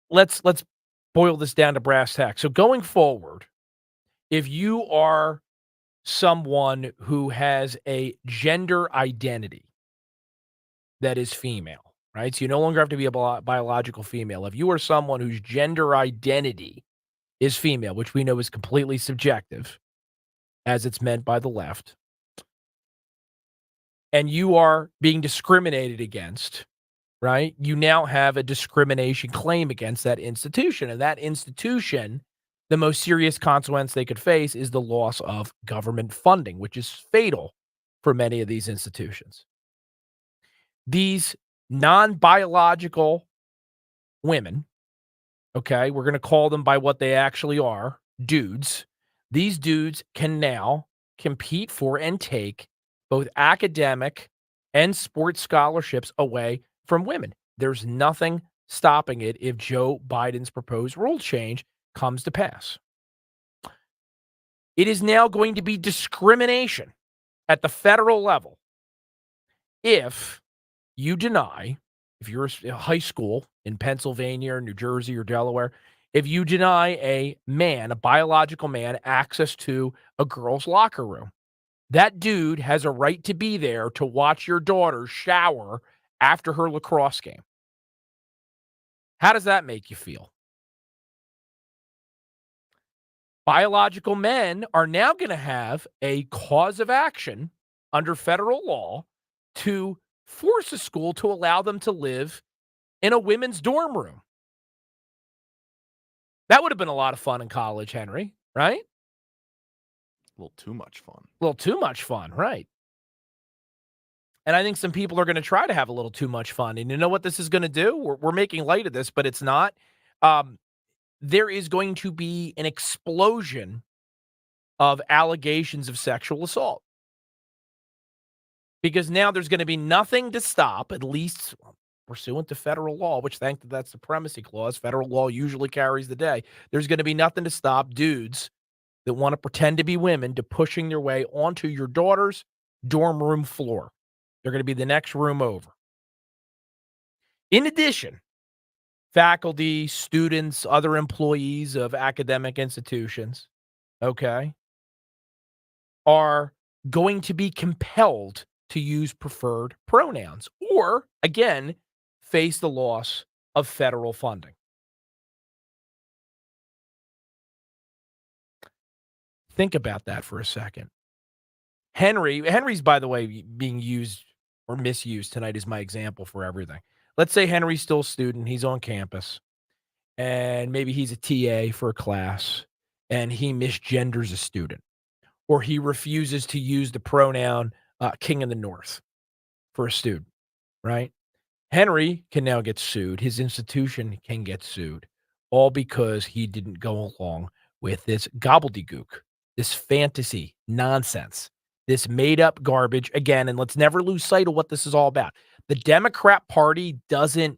Let's boil this down to brass tacks. So going forward, if you are someone who has a gender identity that is female, right? So you no longer have to be a biological female. If you are someone whose gender identity is female, which we know is completely subjective, as it's meant by the left, and you are being discriminated against, right? You now have a discrimination claim against that institution. And that institution, the most serious consequence they could face is the loss of government funding, which is fatal for many of these institutions. These non-biological women, okay, we're going to call them by what they actually are, dudes. These dudes can now compete for and take both academic and sports scholarships away from women. There's nothing stopping it if Joe Biden's proposed rule change comes to pass. It is now going to be discrimination at the federal level if you deny, if you're a high school in Pennsylvania or New Jersey or Delaware, if you deny a man, a biological man, access to a girl's locker room. That dude has a right to be there to watch your daughter shower after her lacrosse game. How does that make you feel? Biological men are now going to have a cause of action under federal law to force a school to allow them to live in a women's dorm room. That would have been a lot of fun in college, Henry, right? A little too much fun. A little too much fun, right? And I think some people are going to try to have a little too much fun. And you know what this is going to do? We're making light of this, but it's not. There is going to be an explosion of allegations of sexual assault. Because now there's going to be nothing to stop, at least pursuant to federal law, which thank that supremacy clause, federal law usually carries the day. There's going to be nothing to stop dudes that want to pretend to be women to pushing their way onto your daughter's dorm room floor. They're going to be the next room over. In addition, faculty, students, other employees of academic institutions, okay, are going to be compelled to use preferred pronouns or, again, face the loss of federal funding. Think about that for a second. Henry's, by the way, being used or misused tonight is my example for everything. Let's say Henry's still a student. He's on campus, and maybe he's a TA for a class, and he misgenders a student, or he refuses to use the pronoun King of the North for a student, right? Henry can now get sued. His institution can get sued, all because he didn't go along with this gobbledygook, this fantasy nonsense, this made-up garbage. Again, and let's never lose sight of what this is all about. The Democrat Party doesn't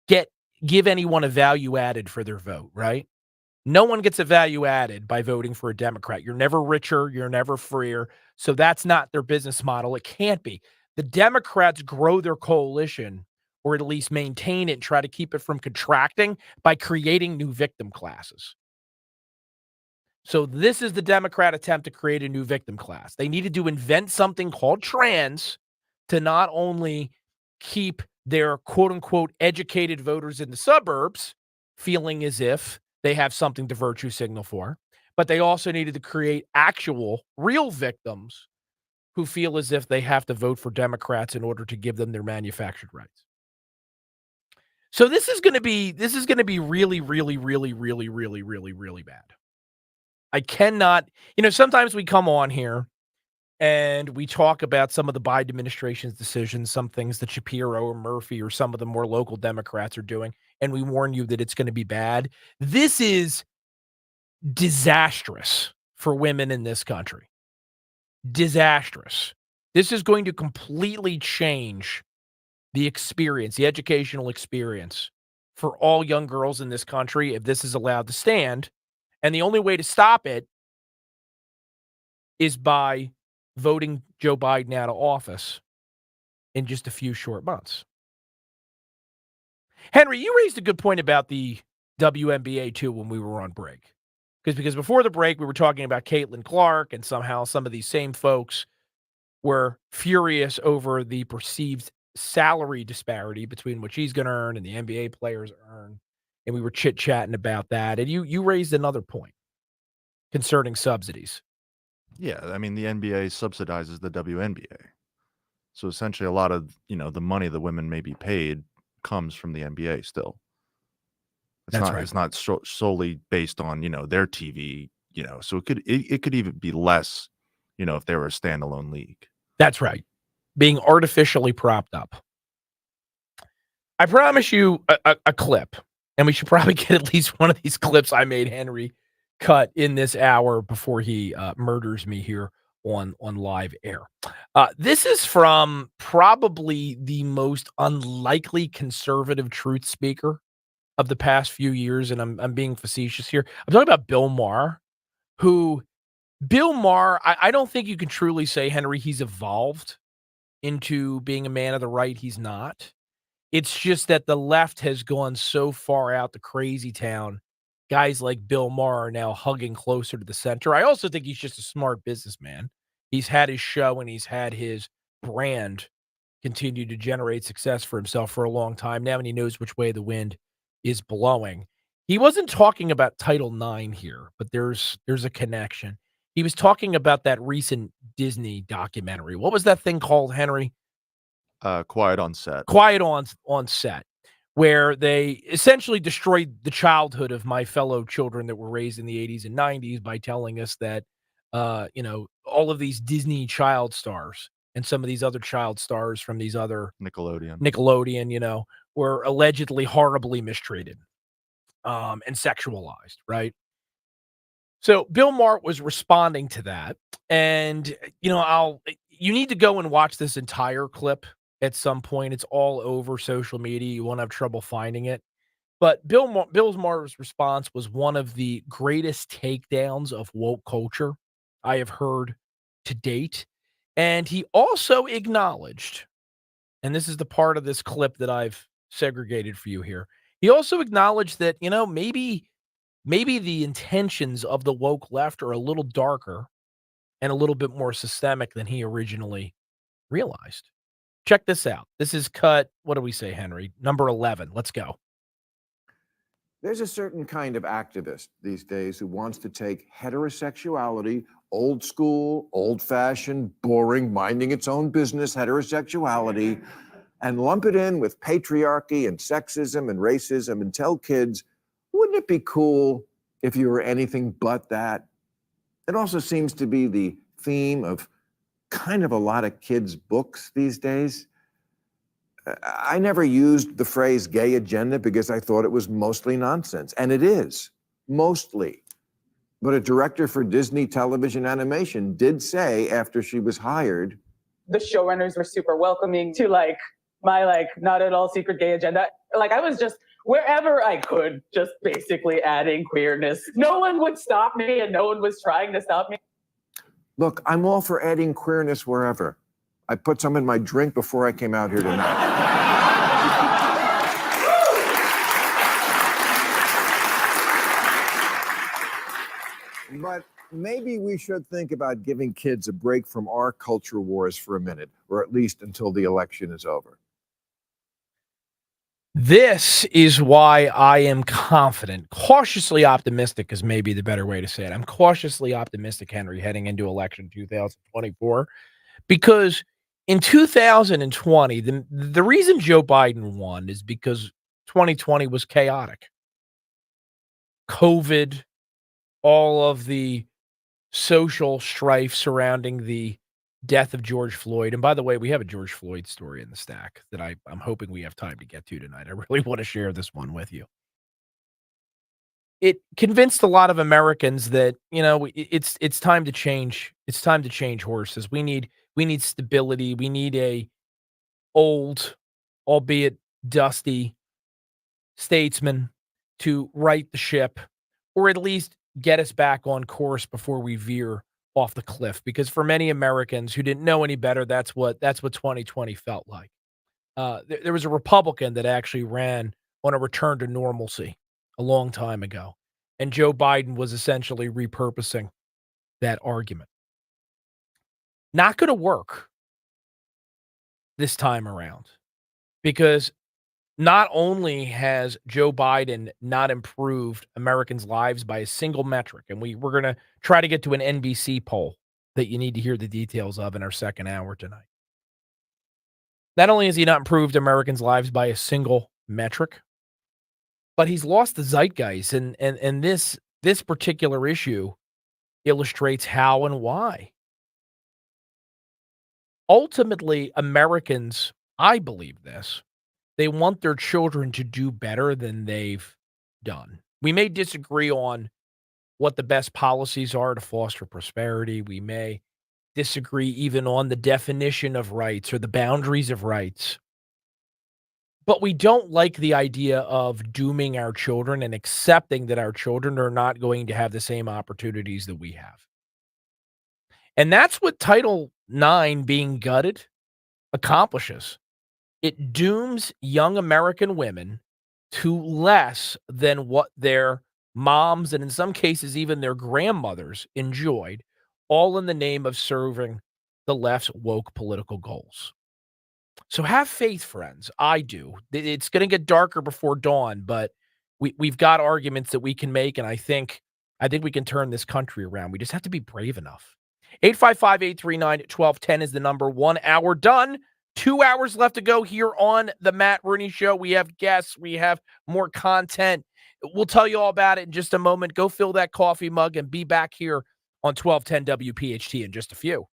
give anyone a value added for their vote, right? No one gets a value added by voting for a Democrat. You're never richer. You're never freer. So that's not their business model. It can't be. The Democrats grow their coalition, or at least maintain it and try to keep it from contracting by creating new victim classes. So this is the Democrat attempt to create a new victim class. They needed to invent something called trans to not only keep their quote-unquote educated voters in the suburbs feeling as if they have something to virtue signal for, but they also needed to create actual, real victims who feel as if they have to vote for Democrats in order to give them their manufactured rights. So this is going to be really, really, really, really, really, really, really bad. I cannot, sometimes we come on here and we talk about some of the Biden administration's decisions, some things that Shapiro or Murphy or some of the more local Democrats are doing, and we warn you that it's going to be bad. This is disastrous for women in this country. Disastrous. This is going to completely change the experience, the educational experience for all young girls in this country if this is allowed to stand. And the only way to stop it is by voting Joe Biden out of office in just a few short months. Henry, you raised a good point about the WNBA too when we were on break. Because before the break, we were talking about Caitlin Clark, and somehow some of these same folks were furious over the perceived salary disparity between what she's going to earn and the NBA players earn. And we were chit-chatting about that. And you raised another point concerning subsidies. Yeah, I mean, the NBA subsidizes the WNBA. So essentially a lot of, the money that women may be paid comes from the NBA still. It's not solely based on, their TV, so it could even be less, if they were a standalone league. That's right. Being artificially propped up. I promise you a clip, and we should probably get at least one of these clips I made Henry cut in this hour before he murders me here on live air. This is from probably the most unlikely conservative truth speaker of the past few years, and I'm being facetious here. I'm talking about Bill Maher, I don't think you can truly say, Henry, he's evolved into being a man of the right. He's not. It's just that the left has gone so far out the crazy town. Guys like Bill Maher are now hugging closer to the center. I also think he's just a smart businessman. He's had his show and he's had his brand continue to generate success for himself for a long time now, and he knows which way the wind is blowing. He wasn't talking about Title IX here, but there's a connection. He was talking about that recent Disney documentary. What was that thing called, Henry? Quiet on Set. Quiet on Set, where they essentially destroyed the childhood of my fellow children that were raised in the 80s and 90s by telling us that, all of these Disney child stars and some of these other child stars from these other Nickelodeon, were allegedly horribly mistreated and sexualized, right? So Bill Maher was responding to that. And, you need to go and watch this entire clip at some point. It's all over social media. You won't have trouble finding it. But Bill Maher's response was one of the greatest takedowns of woke culture I have heard to date. And he also acknowledged, and this is the part of this clip that I've segregated for you here. He also acknowledged that, maybe the intentions of the woke left are a little darker and a little bit more systemic than he originally realized. Check this out. This is cut, what do we say, Henry? Number 11. Let's go. There's a certain kind of activist these days who wants to take heterosexuality, old school, old fashioned, boring, minding its own business heterosexuality, and lump it in with patriarchy and sexism and racism and tell kids, wouldn't it be cool if you were anything but that? It also seems to be the theme of kind of a lot of kids' books these days. I never used the phrase gay agenda because I thought it was mostly nonsense. And it is, mostly. But a director for Disney television animation did say after she was hired, the showrunners were super welcoming to my not at all secret gay agenda. I was just wherever I could, just basically adding queerness. No one would stop me and no one was trying to stop me. look, I'm all for adding queerness wherever. I put some in my drink before I came out here tonight. But maybe we should think about giving kids a break from our culture wars for a minute, or at least until the election is over. This is why I am confident, cautiously optimistic is maybe the better way to say it. I'm cautiously optimistic, Henry, heading into election 2024, because in 2020, the reason Joe Biden won is because 2020 was chaotic. COVID, all of the social strife surrounding the death of George Floyd. And by the way, we have a George Floyd story in the stack that I'm hoping we have time to get to tonight. I really want to share this one with you. It convinced a lot of Americans that, it's time to change. It's time to change horses. We need stability. We need a old, albeit dusty, statesman to right the ship, or at least get us back on course before we veer off the cliff. Because for many Americans who didn't know any better, that's what 2020 felt like. There was a Republican that actually ran on a return to normalcy a long time ago, and Joe Biden was essentially repurposing that argument. Not going to work this time around, because not only has Joe Biden not improved Americans' lives by a single metric, and we're going to try to get to an NBC poll that you need to hear the details of in our second hour tonight. Not only has he not improved Americans' lives by a single metric, but he's lost the zeitgeist, and this particular issue illustrates how and why. Ultimately, Americans, I believe this, they want their children to do better than they've done. We may disagree on what the best policies are to foster prosperity. We may disagree even on the definition of rights or the boundaries of rights. But we don't like the idea of dooming our children and accepting that our children are not going to have the same opportunities that we have. And that's what Title IX being gutted accomplishes. It dooms young American women to less than what their moms and in some cases even their grandmothers enjoyed, all in the name of serving the left's woke political goals. So have faith, friends. I do. It's going to get darker before dawn, but we've got arguments that we can make, and I think we can turn this country around. We just have to be brave enough. 855-839-1210 is the number. 1 hour done. 2 hours left to go here on the Matt Rooney Show. We have guests. We have more content. We'll tell you all about it in just a moment. Go fill that coffee mug and be back here on 1210 WPHT in just a few.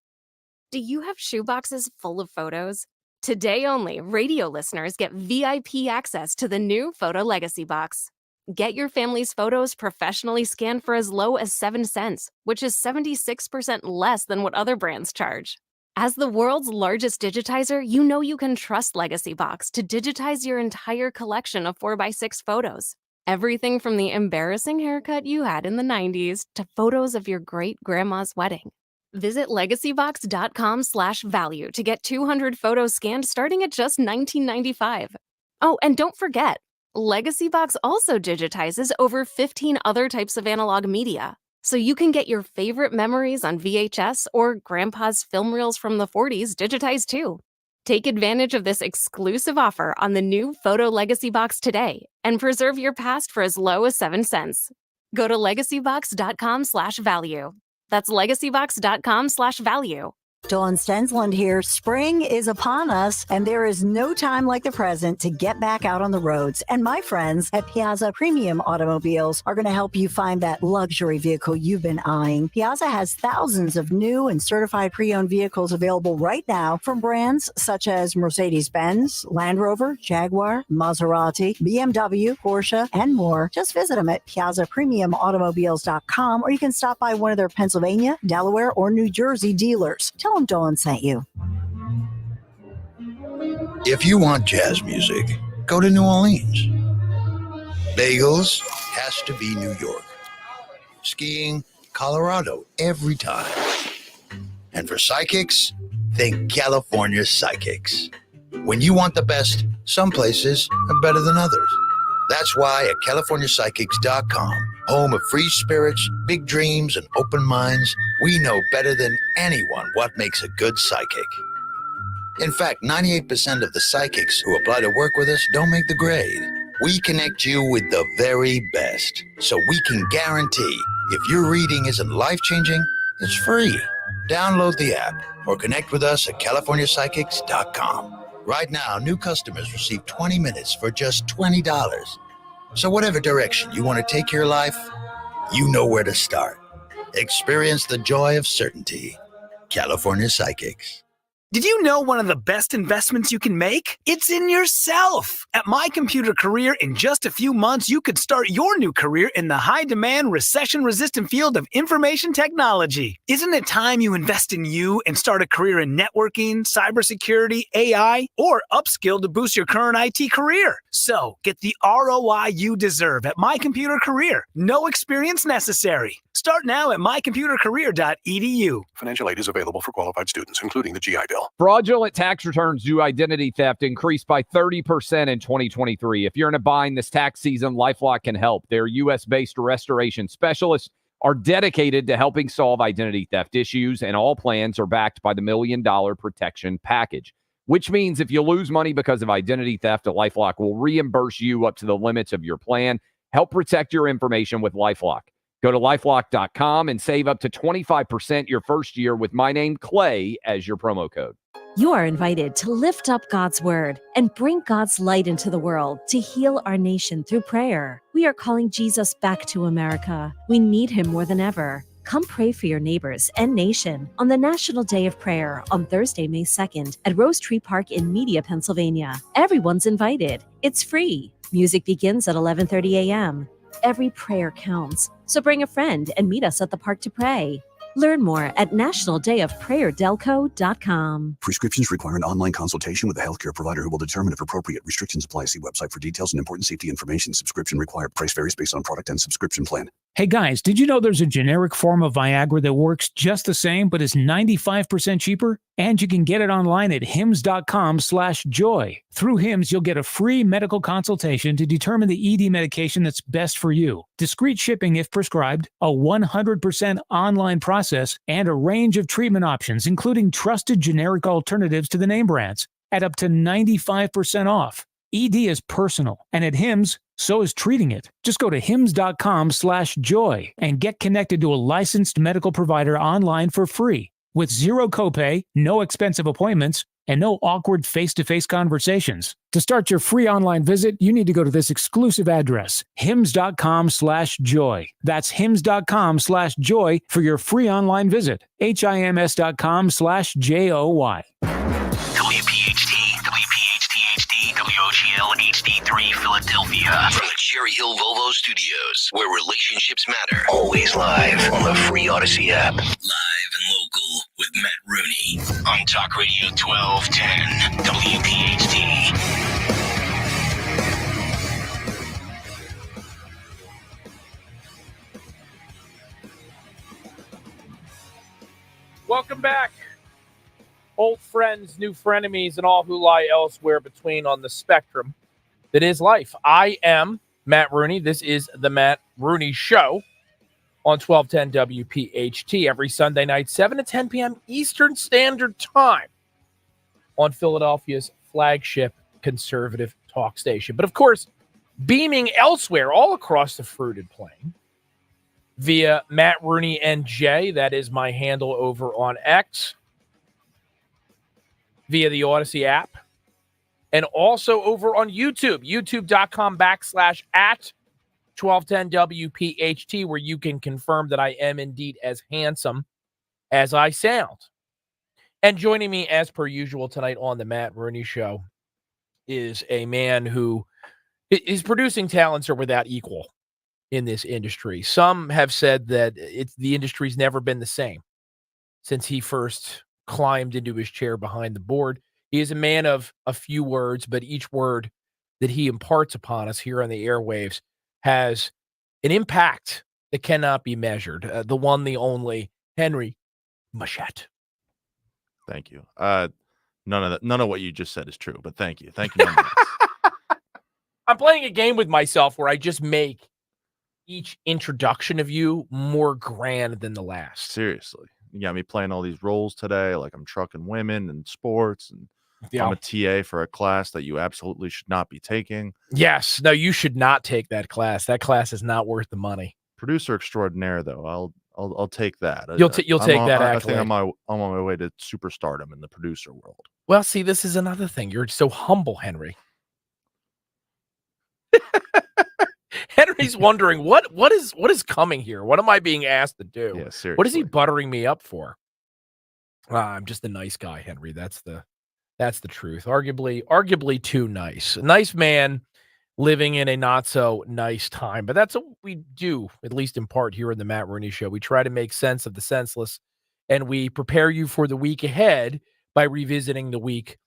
Do you have shoeboxes full of photos? Today only, radio listeners get VIP access to the new Photo Legacy Box. Get your family's photos professionally scanned for as low as 7 cents, which is 76% less than what other brands charge. As the world's largest digitizer, you know you can trust Legacy Box to digitize your entire collection of 4x6 photos. Everything from the embarrassing haircut you had in the 90s to photos of your great-grandma's wedding. Visit legacybox.com/value to get 200 photos scanned starting at just $19.95. Oh, and don't forget, LegacyBox also digitizes over 15 other types of analog media, so you can get your favorite memories on VHS or Grandpa's film reels from the 40s digitized too. Take advantage of this exclusive offer on the new Photo Legacy Box today and preserve your past for as low as 7 cents. Go to legacybox.com/value. That's legacybox.com/value. Dawn Stensland here. Spring is upon us, and there is no time like the present to get back out on the roads. And my friends at Piazza Premium Automobiles are going to help you find that luxury vehicle you've been eyeing. Piazza has thousands of new and certified pre-owned vehicles available right now from brands such as Mercedes-Benz, Land Rover, Jaguar, Maserati, BMW, Porsche, and more. Just visit them at piazzapremiumautomobiles.com, or you can stop by one of their Pennsylvania, Delaware, or New Jersey dealers. Tell them Dawn sent you. If you want jazz music, go to New Orleans. Bagels has to be New York. Skiing, Colorado, every time. And for psychics, think California Psychics. When you want the best, some places are better than others. That's why at CaliforniaPsychics.com, home of free spirits, big dreams, and open minds, we know better than anyone what makes a good psychic. In fact, 98% of the psychics who apply to work with us don't make the grade. We connect you with the very best, so we can guarantee if your reading isn't life-changing, it's free. Download the app or connect with us at CaliforniaPsychics.com. Right now, new customers receive 20 minutes for just $20. So whatever direction you want to take your life, you know where to start. Experience the joy of certainty. California Psychics. Did you know one of the best investments you can make? It's in yourself. At My Computer Career, in just a few months, you could start your new career in the high-demand, recession-resistant field of information technology. Isn't it time you invest in you and start a career in networking, cybersecurity, AI, or upskill to boost your current IT career? So, get the ROI you deserve at My Computer Career. No experience necessary. Start now at mycomputercareer.edu. Financial aid is available for qualified students, including the GI Bill. Fraudulent tax returns due to identity theft increased by 30% in 2023. If you're in a bind this tax season, LifeLock can help. Their U.S.-based restoration specialists are dedicated to helping solve identity theft issues, and all plans are backed by the $1 Million Protection Package, which means if you lose money because of identity theft, LifeLock will reimburse you up to the limits of your plan. Help protect your information with LifeLock. Go to LifeLock.com and save up to 25% your first year with my name, Clay, as your promo code. You are invited to lift up God's word and bring God's light into the world to heal our nation through prayer. We are calling Jesus back to America. We need him more than ever. Come pray for your neighbors and nation on the National Day of Prayer on Thursday, May 2nd at Rose Tree Park in Media, Pennsylvania. Everyone's invited. It's free. Music begins at 11:30 a.m. Every prayer counts, so bring a friend and meet us at the park to pray. Learn more at nationaldayofprayerdelco.com. Prescriptions require an online consultation with a healthcare provider who will determine if appropriate. Restrictions apply. See website for details and important safety information. Subscription required. Price varies based on product and subscription plan. Hey guys, did you know there's a generic form of Viagra that works just the same but is 95% cheaper? And you can get it online at hims.com/joy. Through Hims, you'll get a free medical consultation to determine the ED medication that's best for you. Discreet shipping if prescribed, a 100% online process, and a range of treatment options, including trusted generic alternatives to the name brands, at up to 95% off. ED is personal, and at Hims, so is treating it. Just go to hims.com/joy and get connected to a licensed medical provider online for free, with zero copay, no expensive appointments, and no awkward face-to-face conversations. To start your free online visit, you need to go to this exclusive address, hims.com/joy. That's hims.com/joy for your free online visit. hims.com/joy. WPHT, WOGL HD3 Philadelphia. From the Cherry Hill Volvo Studios, where relationships matter. Always live on the free Odyssey app. Live and local with Matt Rooney on Talk Radio 1210 WPHT. Welcome back. Old friends, new frenemies, and all who lie elsewhere between on the spectrum that is life. I am Matt Rooney. This is the Matt Rooney Show on 1210 WPHT every Sunday night, 7 to 10 p.m. Eastern Standard Time on Philadelphia's flagship conservative talk station. But, of course, beaming elsewhere all across the fruited plain via Matt Rooney NJ. That is my handle over on X. Via the Odyssey app. And also over on YouTube, youtube.com/@1210WPHT, where you can confirm that I am indeed as handsome as I sound. And joining me as per usual tonight on the Matt Rooney Show is a man who his producing talents are without equal in this industry. Some have said that the industry's never been the same since he first climbed into his chair behind the board. He is a man of a few words, but each word that he imparts upon us here on the airwaves has an impact that cannot be measured. The one, the only, Henry Machette. Thank you. None of what you just said is true, but thank you. Thank you. Nonetheless. I'm playing a game with myself where I just make each introduction of you more grand than the last. Seriously. You got me playing all these roles today, like I'm trucking women and sports, and I'm a TA for a class that you absolutely should not be taking. Yes. No, you should not take that class. That class is not worth the money. Producer extraordinaire, though. I'll take that. You'll take that I accolade. think I'm on my way to superstardom in the producer world. Well, see, this is another thing. You're so humble, Henry. Henry's wondering what is coming here. What am I being asked to do? Yeah, seriously. What is he buttering me up for? I'm just a nice guy, Henry. That's the truth. Arguably too nice. A nice man living in a not so nice time. But that's what we do, at least in part here in the Matt Rooney Show. We try to make sense of the senseless, and we prepare you for the week ahead by revisiting the week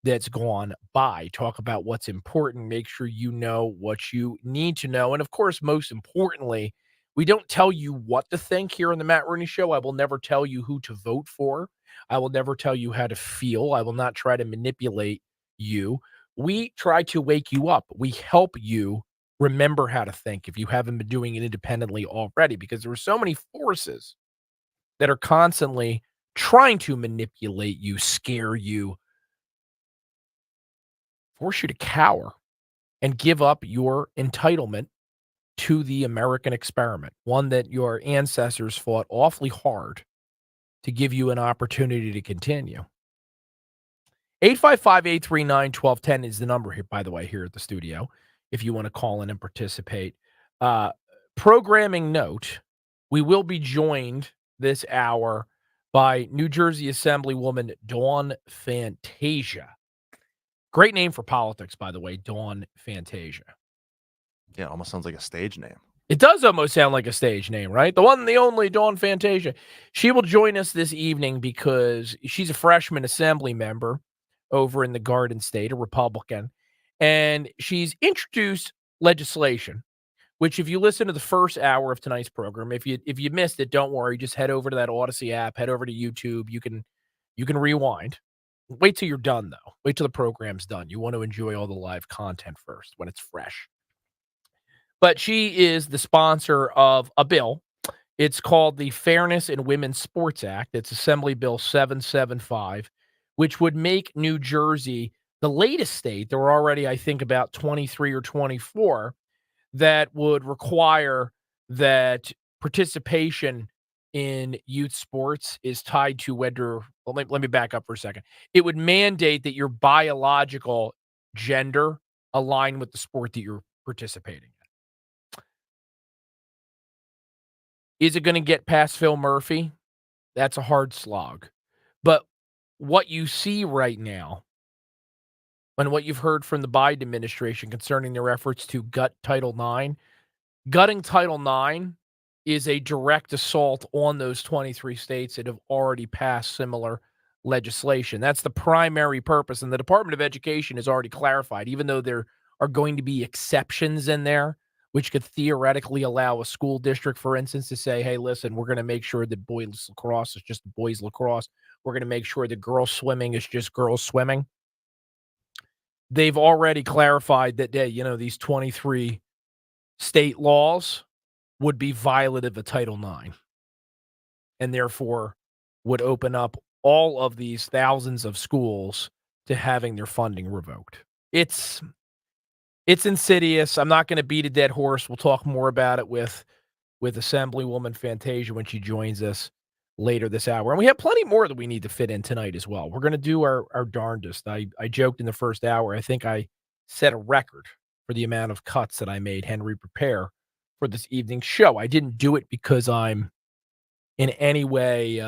that's gone by. Talk about what's important. Make sure you know what you need to know. And of course, most importantly, we don't tell you what to think here on the Matt Rooney Show. I will never tell you who to vote for. I will never tell you how to feel. I will not try to manipulate you. We try to wake you up. We help you remember how to think if you haven't been doing it independently already, because there are so many forces that are constantly trying to manipulate you, scare you, force you to cower and give up your entitlement to the American experiment, one that your ancestors fought awfully hard to give you an opportunity to continue. 855-839-1210 is the number here, by the way, here at the studio, if you want to call in and participate. Programming note, we will be joined this hour by New Jersey Assemblywoman Dawn Fantasia. Great name for politics, by the way, Dawn Fantasia. Yeah, almost sounds like a stage name. It does almost sound like a stage name, right? The one, the only Dawn Fantasia. She will join us this evening because she's a freshman assembly member over in the Garden State, a Republican, and she's introduced legislation, which if you listen to the first hour of tonight's program, if you missed it, don't worry, just head over to that Odyssey app, head over to YouTube. You can rewind. Wait till you're done, though. Wait till the program's done. You want to enjoy all the live content first when it's fresh. But she is the sponsor of a bill. It's called the Fairness in Women's Sports Act. It's Assembly Bill 775, which would make New Jersey the latest state. There were already, I think, about 23 or 24 that would require that participation in youth sports is tied to whether, well, let me back up for a second. It would mandate that your biological gender align with the sport that you're participating in. Is it going to get past Phil Murphy? That's a hard slog. But what you see right now and what you've heard from the Biden administration concerning their efforts to gut Title IX, gutting Title IX is a direct assault on those 23 states that have already passed similar legislation. That's the primary purpose. And the Department of Education has already clarified, even though there are going to be exceptions in there, which could theoretically allow a school district, for instance, to say, hey, listen, we're going to make sure that boys lacrosse is just boys lacrosse. We're going to make sure that girls swimming is just girls swimming. They've already clarified that, these 23 state laws would be violative of Title IX and therefore would open up all of these thousands of schools to having their funding revoked. It's insidious. I'm not going to beat a dead horse. We'll talk more about it with Assemblywoman Fantasia when she joins us later this hour. And we have plenty more that we need to fit in tonight as well. We're going to do our darndest. I joked in the first hour. I think I set a record for the amount of cuts that I made Henry prepare for this evening's show. I didn't do it because I'm in any way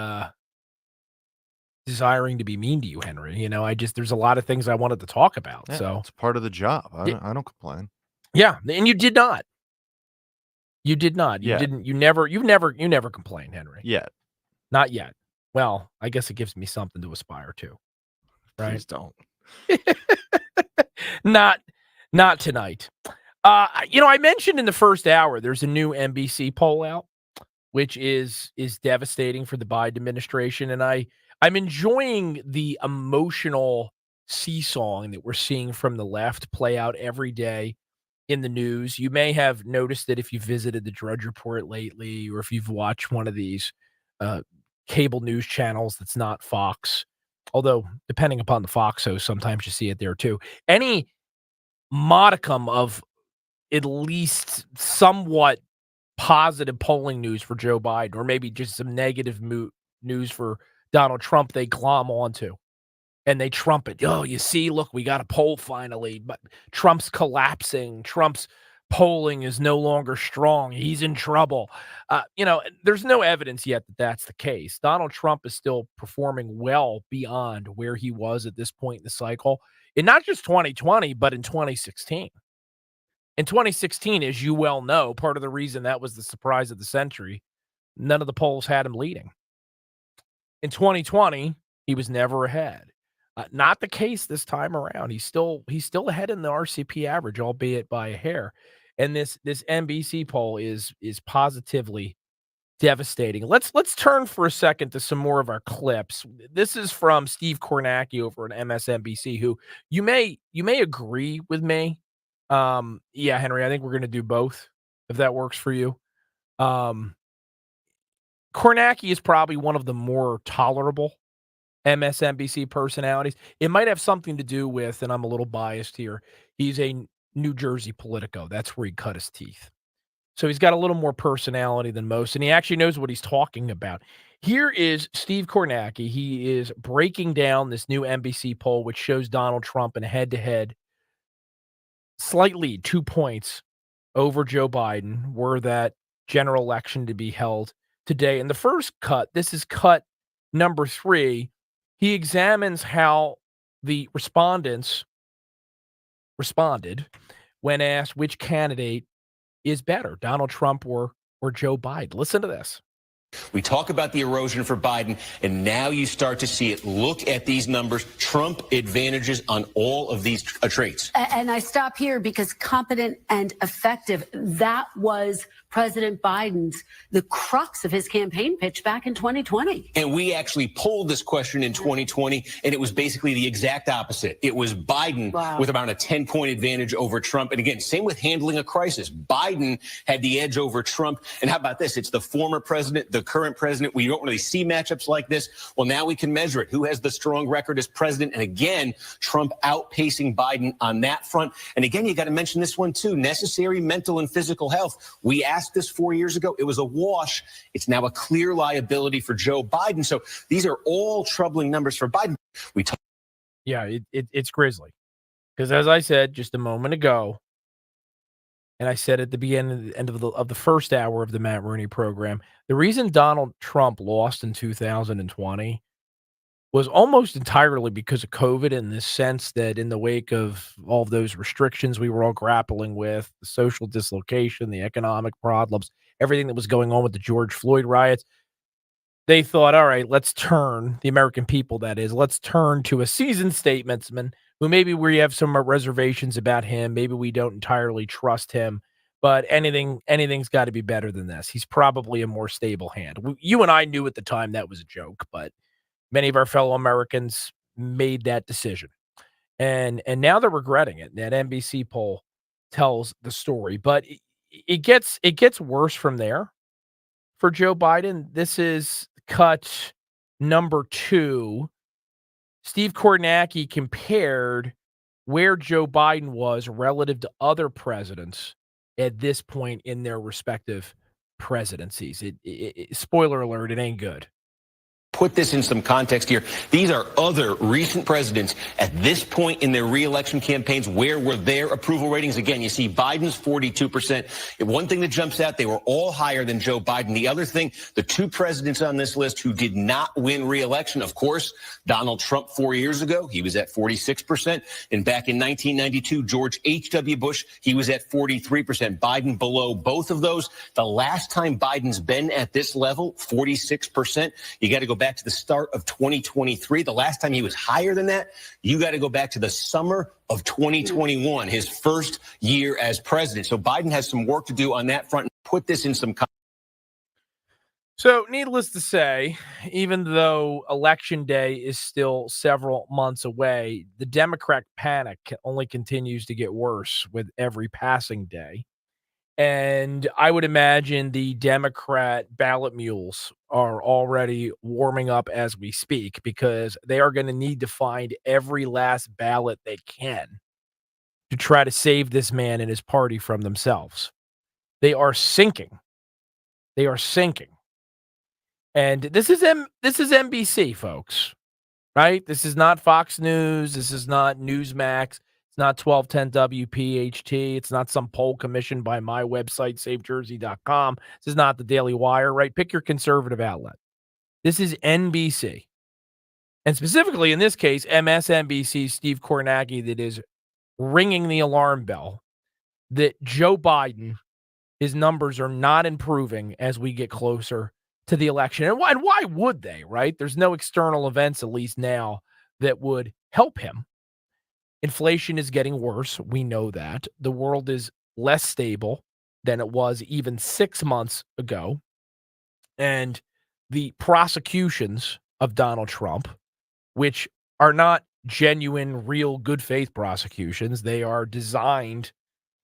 desiring to be mean to you, Henry. There's a lot of things I wanted to talk about. Yeah, so it's part of the job. I don't complain. Yeah, and you did not. You did not. You Yeah. didn't. You never complained, Henry. Yet. Not yet. Well, I guess it gives me something to aspire to. Right? Please don't. Not tonight. I mentioned in the first hour there's a new NBC poll out, which is devastating for the Biden administration, and I'm enjoying the emotional seesawing that we're seeing from the left play out every day in the news. You may have noticed that if you visited the Drudge Report lately, or if you've watched one of these cable news channels that's not Fox, although depending upon the Fox host, sometimes you see it there too. Any modicum of at least somewhat positive polling news for Joe Biden, or maybe just some negative news for Donald Trump, they glom onto and they trumpet. Oh, you see, look, we got a poll finally, but Trump's collapsing. Trump's polling is no longer strong. He's in trouble. There's no evidence yet that that's the case. Donald Trump is still performing well beyond where he was at this point in the cycle, in not just 2020, but in 2016. In 2016, as you well know, part of the reason that was the surprise of the century, none of the polls had him leading. In 2020, he was never ahead. Not the case this time around. He's still ahead in the RCP average, albeit by a hair. And this NBC poll is positively devastating. Let's turn for a second to some more of our clips. This is from Steve Kornacki over at MSNBC, who you may agree with me. Yeah, Henry, I think we're going to do both, if that works for you. Kornacki is probably one of the more tolerable MSNBC personalities. It might have something to do with, and I'm a little biased here, he's a New Jersey Politico. That's where he cut his teeth. So he's got a little more personality than most, and he actually knows what he's talking about. Here is Steve Kornacki. He is breaking down this new NBC poll, which shows Donald Trump in a head-to-head slight lead, 2 points over Joe Biden, were that general election to be held today. In the first cut, this is cut number 3, he examines how the respondents responded when asked which candidate is better, Donald Trump or Joe Biden. Listen to this. We talk about the erosion for Biden, and now you start to see it. Look at these numbers. Trump advantages on all of these traits. And I stop here because competent and effective, that was President Biden's, the crux of his campaign pitch back in 2020. And we actually polled this question in 2020, and it was basically the exact opposite. It was Biden with about a 10-point advantage over Trump. And again, same with handling a crisis. Biden had the edge over Trump. And how about this? It's the former president, the current president. We don't really see matchups like this. Well, now we can measure it. Who has the strong record as president? And again, Trump outpacing Biden on that front. And again, you got to mention this one too, necessary mental and physical health. We asked this 4 years ago. It was a wash. It's now a clear liability for Joe Biden. So these are all troubling numbers for Biden. It's grisly. Because as I said just a moment ago, and I said at the beginning, end of the first hour of the Matt Rooney program, the reason Donald Trump lost in 2020 was almost entirely because of COVID, in the sense that in the wake of all of those restrictions we were all grappling with, the social dislocation, the economic problems, everything that was going on with the George Floyd riots, they thought, all right, let's turn, the American people that is, let's turn to a seasoned statesman who maybe we have some reservations about him, maybe we don't entirely trust him, but anything's got to be better than this. He's probably a more stable hand. You and I knew at the time that was a joke, but many of our fellow Americans made that decision. And now they're regretting it. That NBC poll tells the story, but it gets worse from there for Joe Biden. This is cut number 2. Steve Kornacki compared where Joe Biden was relative to other presidents at this point in their respective presidencies. Spoiler alert, it ain't good. Put this in some context here. These are other recent presidents at this point in their reelection campaigns. Where were their approval ratings? Again, you see Biden's 42%. One thing that jumps out, they were all higher than Joe Biden. The other thing, the 2 presidents on this list who did not win reelection, of course, Donald Trump 4 years ago, he was at 46%. And back in 1992, George H.W. Bush, he was at 43%. Biden below both of those. The last time Biden's been at this level, 46%, you got to go back to the start of 2023. The last time he was higher than that, you got to go back to the summer of 2021, his first year as president. So Biden has some work to do on that front. Put this in some context. So needless to say, even though election day is still several months away, the Democrat panic only continues to get worse with every passing day. And I would imagine the Democrat ballot mules are already warming up as we speak, because they are going to need to find every last ballot they can to try to save this man and his party from themselves. They are sinking. They are sinking. And this is NBC, folks, right? This is not Fox News. This is not Newsmax. It's not 1210 WPHT. It's not some poll commissioned by my website, SaveJersey.com. This is not the Daily Wire, right? Pick your conservative outlet. This is NBC. And specifically in this case, MSNBC's Steve Kornacki, that is ringing the alarm bell that Joe Biden, his numbers are not improving as we get closer to the election. And why would they, right? There's no external events, at least now, that would help him. Inflation is getting worse. We know that. The world is less stable than it was even 6 months ago. And the prosecutions of Donald Trump, which are not genuine, real, good faith prosecutions, they are designed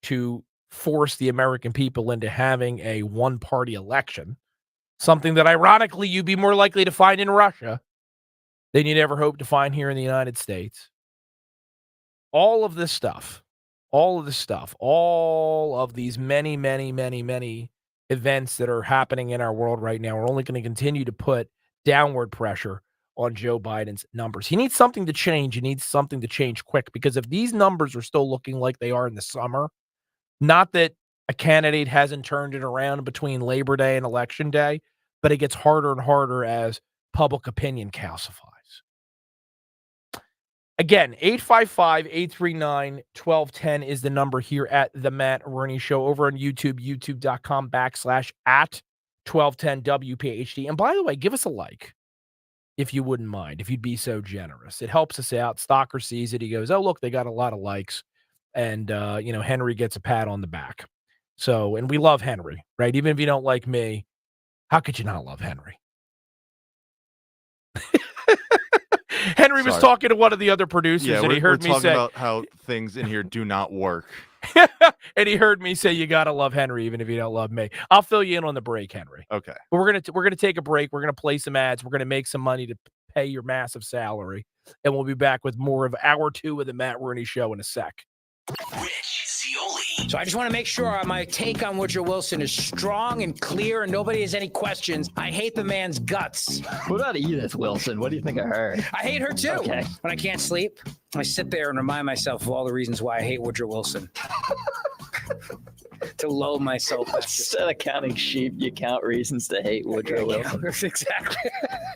to force the American people into having a one-party election, something that ironically you'd be more likely to find in Russia than you'd ever hope to find here in the United States. All of this stuff, all of these many, many, many, many events that are happening in our world right now are only going to continue to put downward pressure on Joe Biden's numbers. He needs something to change. He needs something to change quick, because if these numbers are still looking like they are in the summer, not that a candidate hasn't turned it around between Labor Day and Election Day, but it gets harder and harder as public opinion calcifies. Again, 855-839-1210 is the number here at The Matt Rooney Show, over on YouTube, youtube.com/@1210WPHD. And by the way, give us a like if you wouldn't mind, if you'd be so generous. It helps us out. Stalker sees it. He goes, oh, look, they got a lot of likes. And, Henry gets a pat on the back. So, and we love Henry, right? Even if you don't like me, how could you not love Henry? Henry was talking to one of the other producers, and he heard me say about how things in here do not work. And he heard me say, you got to love Henry, even if you don't love me. I'll fill you in on the break, Henry. Okay. But we're going to take a break. We're going to play some ads. We're going to make some money to pay your massive salary. And we'll be back with more of Hour 2 of the Matt Rooney Show in a sec. Rich Scioli. So I just want to make sure my take on Woodrow Wilson is strong and clear and nobody has any questions. I hate the man's guts. What about Edith Wilson? What do you think of her? I hate her too. Okay. When I can't sleep, I sit there and remind myself of all the reasons why I hate Woodrow Wilson. To lull myself. Instead of counting sheep, you count reasons to hate Woodrow Wilson. Exactly.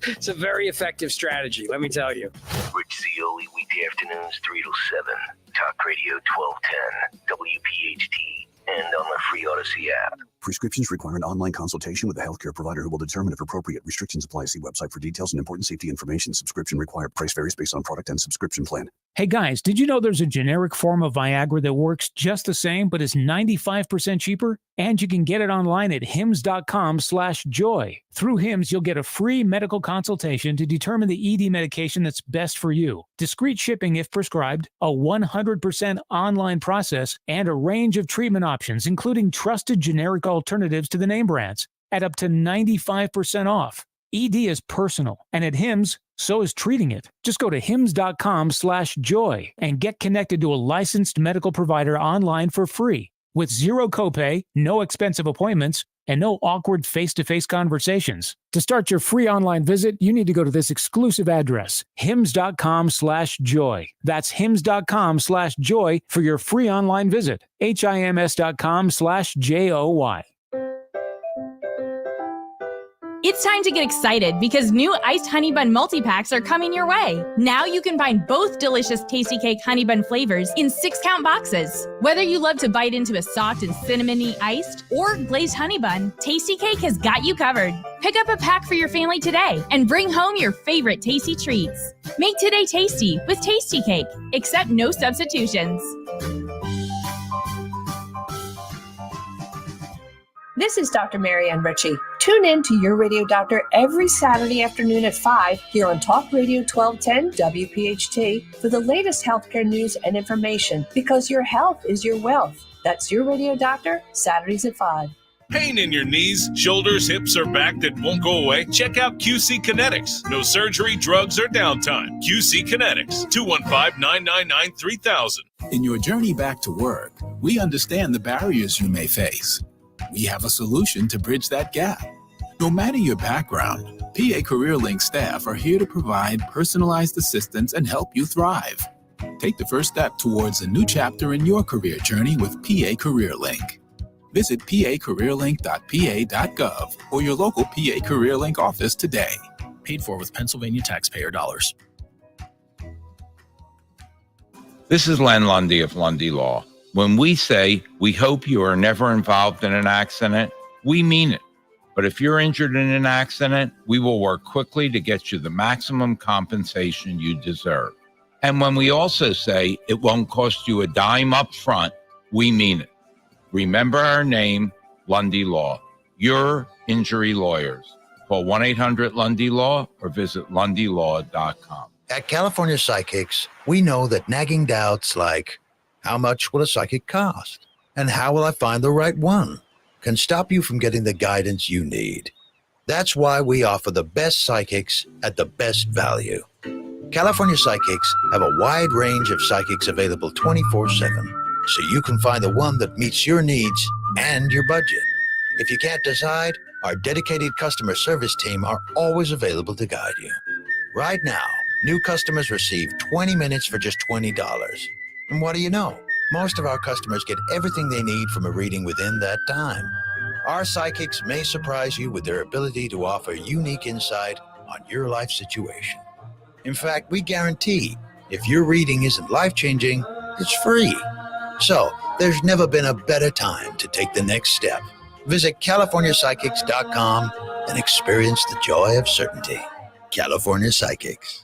It's a very effective strategy, let me tell you. Rich Scioli, weekday afternoons 3 to 7. Talk Radio 1210, WPHT, and on the free Odyssey app. Prescriptions require an online consultation with a healthcare provider who will determine if appropriate. Restrictions apply. See website for details and important safety information. Subscription required. Price varies based on product and subscription plan. Hey guys, did you know there's a generic form of Viagra that works just the same but is 95% cheaper? And you can get it online at hims.com/joy. Through Hims, you'll get a free medical consultation to determine the ED medication that's best for you, discreet shipping if prescribed, a 100% online process, and a range of treatment options, including trusted generic alternatives to the name brands, at up to 95% off. ED is personal, and at Hims, so is treating it. Just go to hims.com/joy and get connected to a licensed medical provider online for free with zero copay, no expensive appointments, and no awkward face-to-face conversations. To start your free online visit, you need to go to this exclusive address, hims.com/joy. That's hims.com/joy for your free online visit. hims.com/joy. It's time to get excited because new iced honey bun multi-packs are coming your way. Now you can find both delicious Tasty Cake honey bun flavors in 6-count boxes. Whether you love to bite into a soft and cinnamony iced or glazed honey bun, Tasty Cake has got you covered. Pick up a pack for your family today and bring home your favorite tasty treats. Make today tasty with Tasty Cake, except no substitutions. This is Dr. Marianne Ritchie. Tune in to Your Radio Doctor every Saturday afternoon at 5 here on Talk Radio 1210 WPHT for the latest healthcare news and information, because your health is your wealth. That's Your Radio Doctor, Saturdays at 5. Pain in your knees, shoulders, hips, or back that won't go away? Check out QC Kinetics. No surgery, drugs, or downtime. QC Kinetics, 215-999-3000. In your journey back to work, we understand the barriers you may face. We have a solution to bridge that gap. No matter your background, PA CareerLink staff are here to provide personalized assistance and help you thrive. Take the first step towards a new chapter in your career journey with PA CareerLink. Visit pacareerlink.pa.gov or your local PA CareerLink office today. Paid for with Pennsylvania taxpayer dollars. This is Len Lundy of Lundy Law. When we say we hope you are never involved in an accident, we mean it. But if you're injured in an accident, we will work quickly to get you the maximum compensation you deserve. And when we also say it won't cost you a dime up front, we mean it. Remember our name, Lundy Law. Your injury lawyers. Call 1-800-LUNDY-LAW or visit lundylaw.com. At California Psychics, we know that nagging doubts like, how much will a psychic cost? And how will I find the right one? Can stop you from getting the guidance you need. That's why we offer the best psychics at the best value. California Psychics have a wide range of psychics available 24/7, so you can find the one that meets your needs and your budget. If you can't decide, our dedicated customer service team are always available to guide you. Right now, new customers receive 20 minutes for just $20. And what do you know? Most of our customers get everything they need from a reading within that time. Our psychics may surprise you with their ability to offer unique insight on your life situation. In fact, we guarantee if your reading isn't life-changing, it's free. So there's never been a better time to take the next step. Visit CaliforniaPsychics.com and experience the joy of certainty. California Psychics.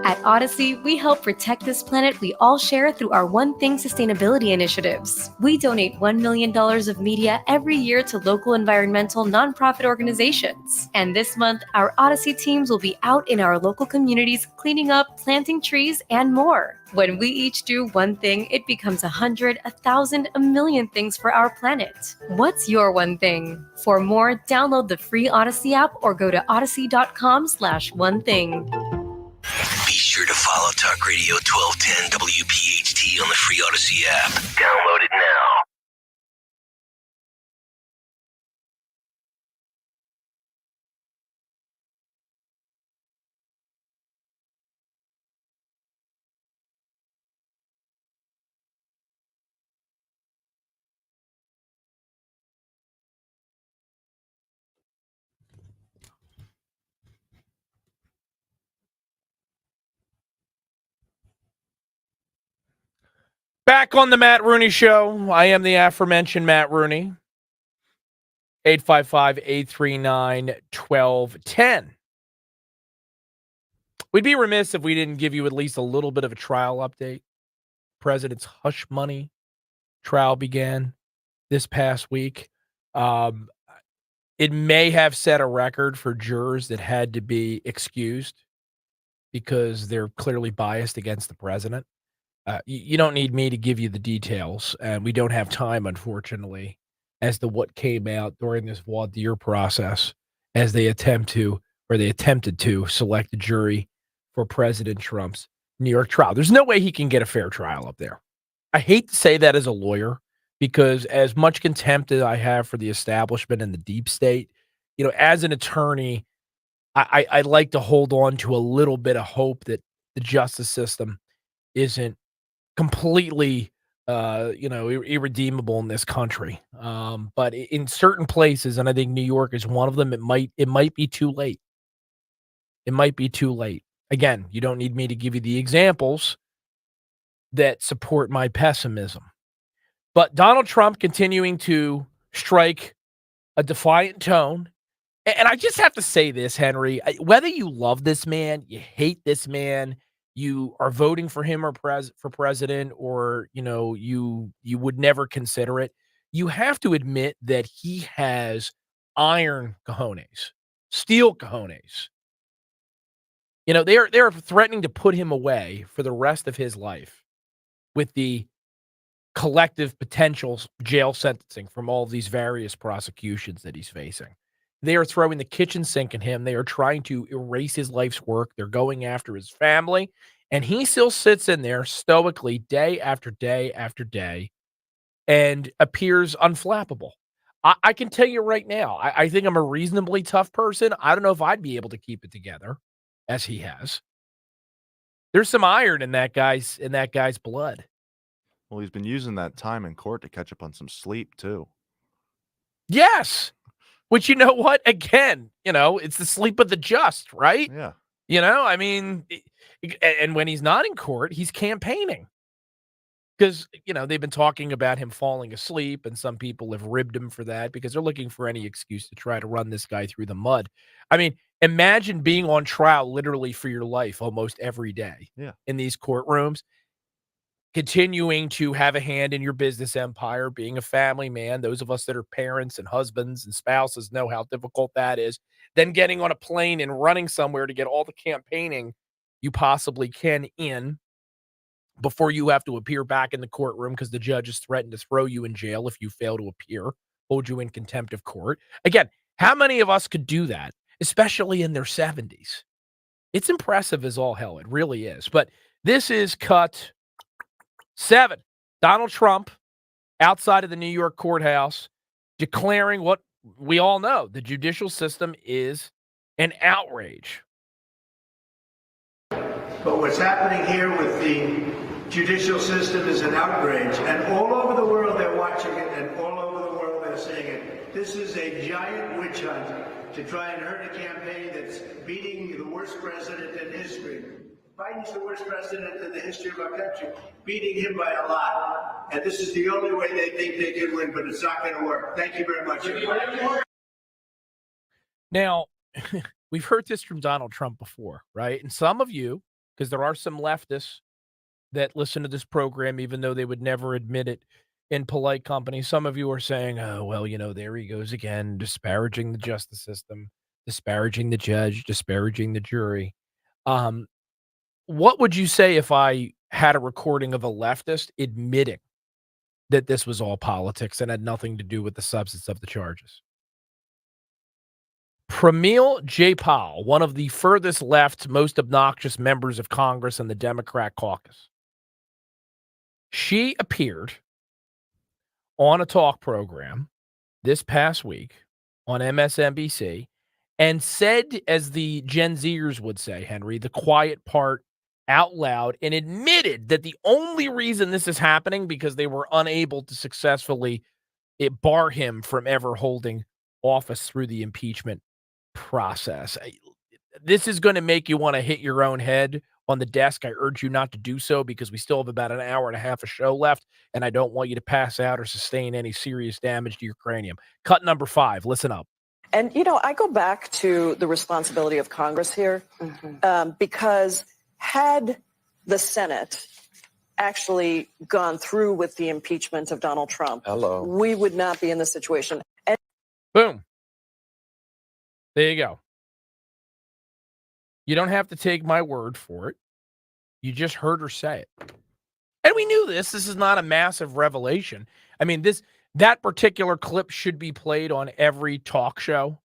At Odyssey, we help protect this planet we all share through our One Thing sustainability initiatives. We donate $1 million of media every year to local environmental nonprofit organizations. And this month, our Odyssey teams will be out in our local communities cleaning up, planting trees, and more. When we each do one thing, it becomes 100, 1,000, a million things for our planet. What's your one thing? For more, download the free Odyssey app or go to odyssey.com/onething. Be sure to follow Talk Radio 1210 WPHT on the free Odyssey app. Download it now. Back on the Matt Rooney Show. I am the aforementioned Matt Rooney. 855-839-1210. We'd be remiss if we didn't give you at least a little bit of a trial update. President's hush money trial began this past week. It may have set a record for jurors that had to be excused because they're clearly biased against the president. You don't need me to give you the details, and we don't have time, unfortunately, as to what came out during this voir dire process as they attempted to select a jury for President Trump's New York trial. There's no way he can get a fair trial up there. I hate to say that as a lawyer, because as much contempt as I have for the establishment and the deep state, as an attorney, I like to hold on to a little bit of hope that the justice system isn't completely, irredeemable in this country. But in certain places, and I think New York is one of them, it might be too late. It might be too late. Again, you don't need me to give you the examples that support my pessimism. But Donald Trump continuing to strike a defiant tone. And I just have to say this, Henry, whether you love this man, you hate this man, you are voting for him or for president, or, you would never consider it, you have to admit that he has iron cojones, steel cojones. They're threatening to put him away for the rest of his life with the collective potential jail sentencing from all of these various prosecutions that he's facing. They are throwing the kitchen sink at him. They are trying to erase his life's work. They're going after his family. And he still sits in there stoically day after day after day and appears unflappable. I can tell you right now, I think I'm a reasonably tough person. I don't know if I'd be able to keep it together as he has. There's some iron in that guy's blood. Well, he's been using that time in court to catch up on some sleep, too. Yes. Which, you know what? Again, it's the sleep of the just, right? Yeah. And when he's not in court, he's campaigning. Because, they've been talking about him falling asleep, and some people have ribbed him for that because they're looking for any excuse to try to run this guy through the mud. Imagine being on trial literally for your life almost every day in these courtrooms, continuing to have a hand in your business empire, being a family man. Those of us that are parents and husbands and spouses know how difficult that is. Then getting on a plane and running somewhere to get all the campaigning you possibly can in before you have to appear back in the courtroom because the judge has threatened to throw you in jail if you fail to appear, hold you in contempt of court. Again, how many of us could do that, especially in their 70s? It's impressive as all hell. It really is. But this is cut 7. Donald Trump outside of the New York courthouse declaring what we all know: the judicial system is an outrage. But what's happening here with the judicial system is an outrage. And all over the world they're watching it, and all over the world they're saying it. This is a giant witch hunt to try and hurt a campaign that's beating the worst president in history. Biden's the worst president in the history of our country, beating him by a lot. And this is the only way they think they can win, but it's not going to work. Thank you very much. Now, we've heard this from Donald Trump before, right? And some of you, because there are some leftists that listen to this program, even though they would never admit it in polite company, some of you are saying, oh, well, there he goes again, disparaging the justice system, disparaging the judge, disparaging the jury. What would you say if I had a recording of a leftist admitting that this was all politics and had nothing to do with the substance of the charges? Pramil Jayapal, one of the furthest left, most obnoxious members of Congress in the Democrat caucus. She appeared on a talk program this past week on MSNBC and said, as the Gen Zers would say, Henry, the quiet part out loud, and admitted that the only reason this is happening because they were unable to successfully bar him from ever holding office through the impeachment process. This is going to make you want to hit your own head on the desk. I urge you not to do so because we still have about an hour and a half of show left, and I don't want you to pass out or sustain any serious damage to your cranium. Cut number 5. Listen up. And, I go back to the responsibility of Congress here, because had the Senate actually gone through with the impeachment of Donald Trump, we would not be in this situation. And boom. There you go. You don't have to take my word for it. You just heard her say it. And we knew this. This is not a massive revelation. I mean, that particular clip should be played on every talk show,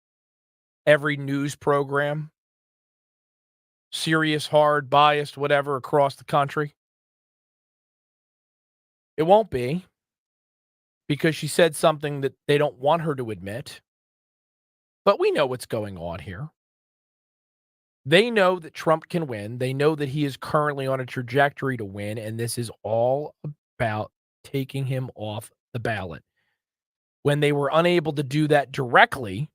every news program, serious, hard, biased, whatever, across the country. It won't be, because she said something that they don't want her to admit. But we know what's going on here. They know that Trump can win. They know that he is currently on a trajectory to win, and this is all about taking him off the ballot. When they were unable to do that directly,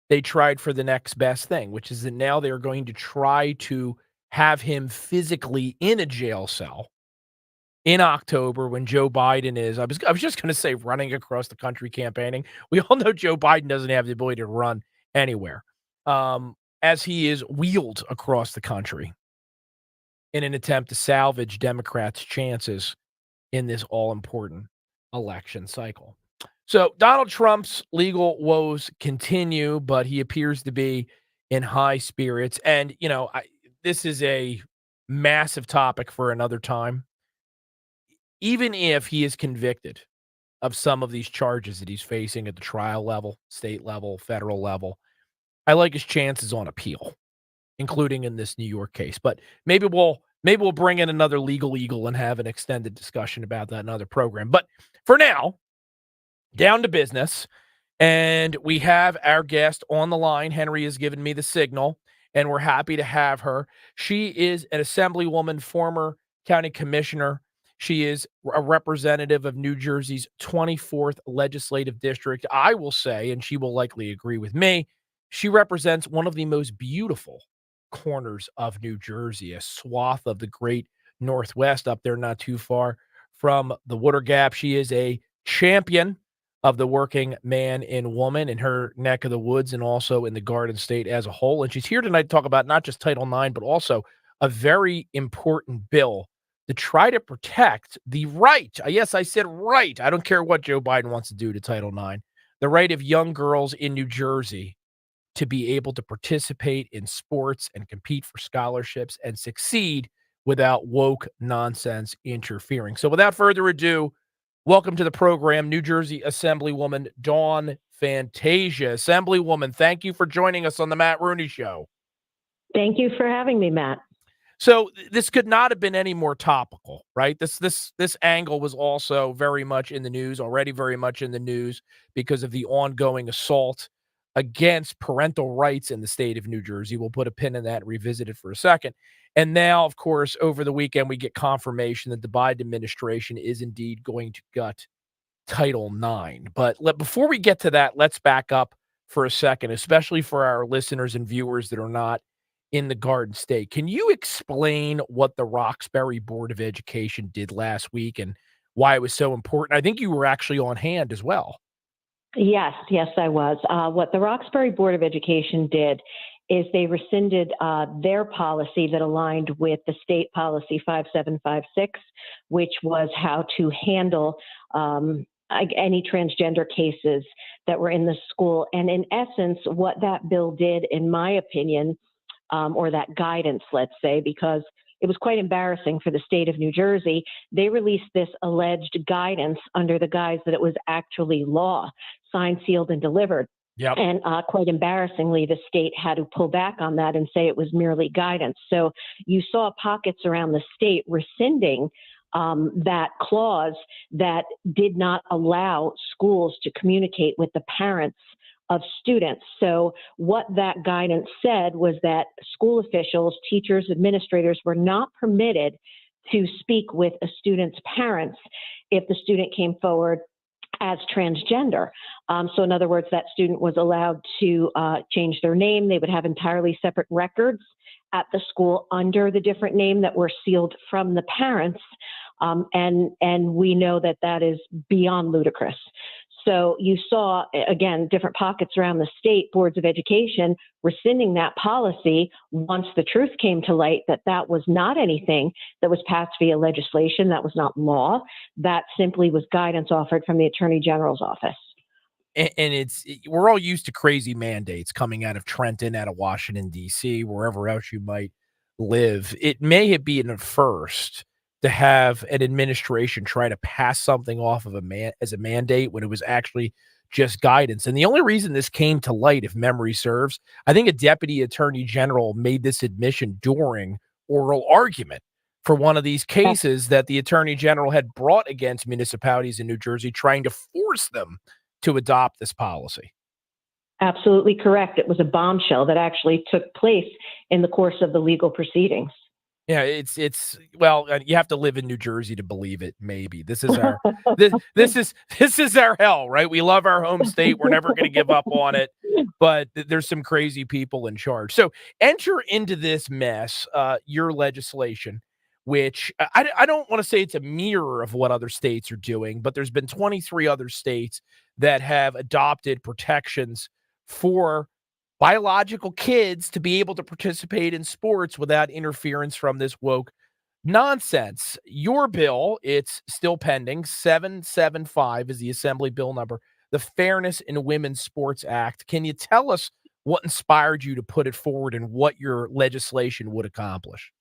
they tried for the next best thing, which is that now they're going to try to have him physically in a jail cell in October when Joe Biden is, I was just going to say, running across the country campaigning. We all know Joe Biden doesn't have the ability to run anywhere, as he is wheeled across the country in an attempt to salvage Democrats' chances in this all-important election cycle. So Donald Trump's legal woes continue, but he appears to be in high spirits. And, this is a massive topic for another time. Even if he is convicted of some of these charges that he's facing at the trial level, state level, federal level, I like his chances on appeal, including in this New York case. But maybe we'll bring in another legal eagle and have an extended discussion about that in another program. But for now, down to business. And we have our guest on the line. Henry has given me the signal, and we're happy to have her. She is an assemblywoman, former county commissioner. She is a representative of New Jersey's 24th legislative district. I will say, and she will likely agree with me, she represents one of the most beautiful corners of New Jersey, a swath of the great Northwest up there, not too far from the Water Gap. She is a champion of the working man and woman in her neck of the woods and also in the Garden State as a whole. And she's here tonight to talk about not just Title IX, but also a very important bill to try to protect the right. Yes, I said right. I don't care what Joe Biden wants to do to Title IX. The right of young girls in New Jersey to be able to participate in sports and compete for scholarships and succeed without woke nonsense interfering. So without further ado, welcome to the program, New Jersey Assemblywoman Dawn Fantasia. Assemblywoman, thank you for joining us on the Matt Rooney Show. Thank you for having me, Matt. So this could not have been any more topical, right? This angle was also very much in the news, already very much in the news because of the ongoing assault against parental rights in the state of New Jersey. We'll put a pin in that and revisit it for a second. And now, of course, over the weekend, we get confirmation that the Biden administration is indeed going to gut Title IX. But before we get to that, let's back up for a second, especially for our listeners and viewers that are not in the Garden State. Can you explain what the Roxbury Board of Education did last week and why it was so important? I think you were actually on hand as well. Yes, I was. What the Roxbury Board of Education did is they rescinded their policy that aligned with the state policy 5756, which was how to handle any transgender cases that were in the school. And in essence, what that bill did, in my opinion, or that guidance, let's say, because it was quite embarrassing for the state of New Jersey. They released this alleged guidance under the guise that it was actually law, signed, sealed, and delivered. Yep. And quite embarrassingly, the state had to pull back on that and say it was merely guidance. So you saw pockets around the state rescinding that clause that did not allow schools to communicate with the parents of students. So what that guidance said was that school officials, teachers, administrators were not permitted to speak with a student's parents if the student came forward as transgender. So in other words, that student was allowed to change their name. They would have entirely separate records at the school under the different name that were sealed from the parents. And we know that that is beyond ludicrous. So you saw, again, different pockets around the state boards of education rescinding that policy once the truth came to light that that was not anything that was passed via legislation, that was not law, that simply was guidance offered from the Attorney General's office. And we're all used to crazy mandates coming out of Trenton, out of Washington, D.C., wherever else you might live. It may be a first to have an administration try to pass something off of as a mandate when it was actually just guidance. And the only reason this came to light, if memory serves, I think a deputy attorney general made this admission during oral argument for one of these cases that the attorney general had brought against municipalities in New Jersey, trying to force them to adopt this policy. Absolutely correct. It was a bombshell that actually took place in the course of the legal proceedings. Yeah, well, you have to live in New Jersey to believe it. Maybe this is our this is our hell, right? We love our home state. We're never going to give up on it, but there's some crazy people in charge. So enter into this mess, your legislation, which I don't want to say it's a mirror of what other states are doing, but there's been 23 other states that have adopted protections for biological kids to be able to participate in sports without interference from this woke nonsense. Your bill, it's still pending. 775 is the Assembly bill number, the Fairness in Women's Sports Act. Can you tell us what inspired you to put it forward and what your legislation would accomplish?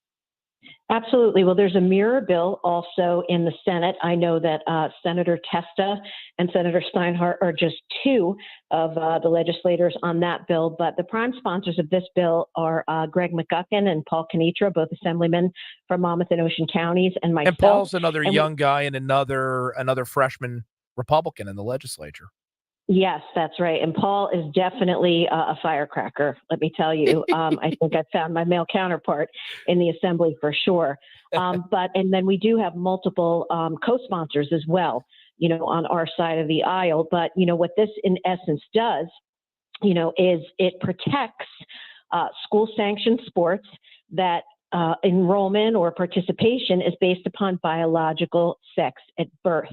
Absolutely. Well, there's a mirror bill also in the Senate. I know that Senator Testa and Senator Steinhardt are just two of the legislators on that bill, but the prime sponsors of this bill are Greg McGuckin and Paul Kenitra, both assemblymen from Monmouth and Ocean counties, and myself. And Paul's another young guy and another freshman Republican in the legislature. Yes, that's right. And Paul is definitely a firecracker, let me tell you. I think I found my male counterpart in the assembly for sure. And then we do have multiple co-sponsors as well, on our side of the aisle. But, what this in essence does, is it protects school-sanctioned sports that enrollment or participation is based upon biological sex at birth.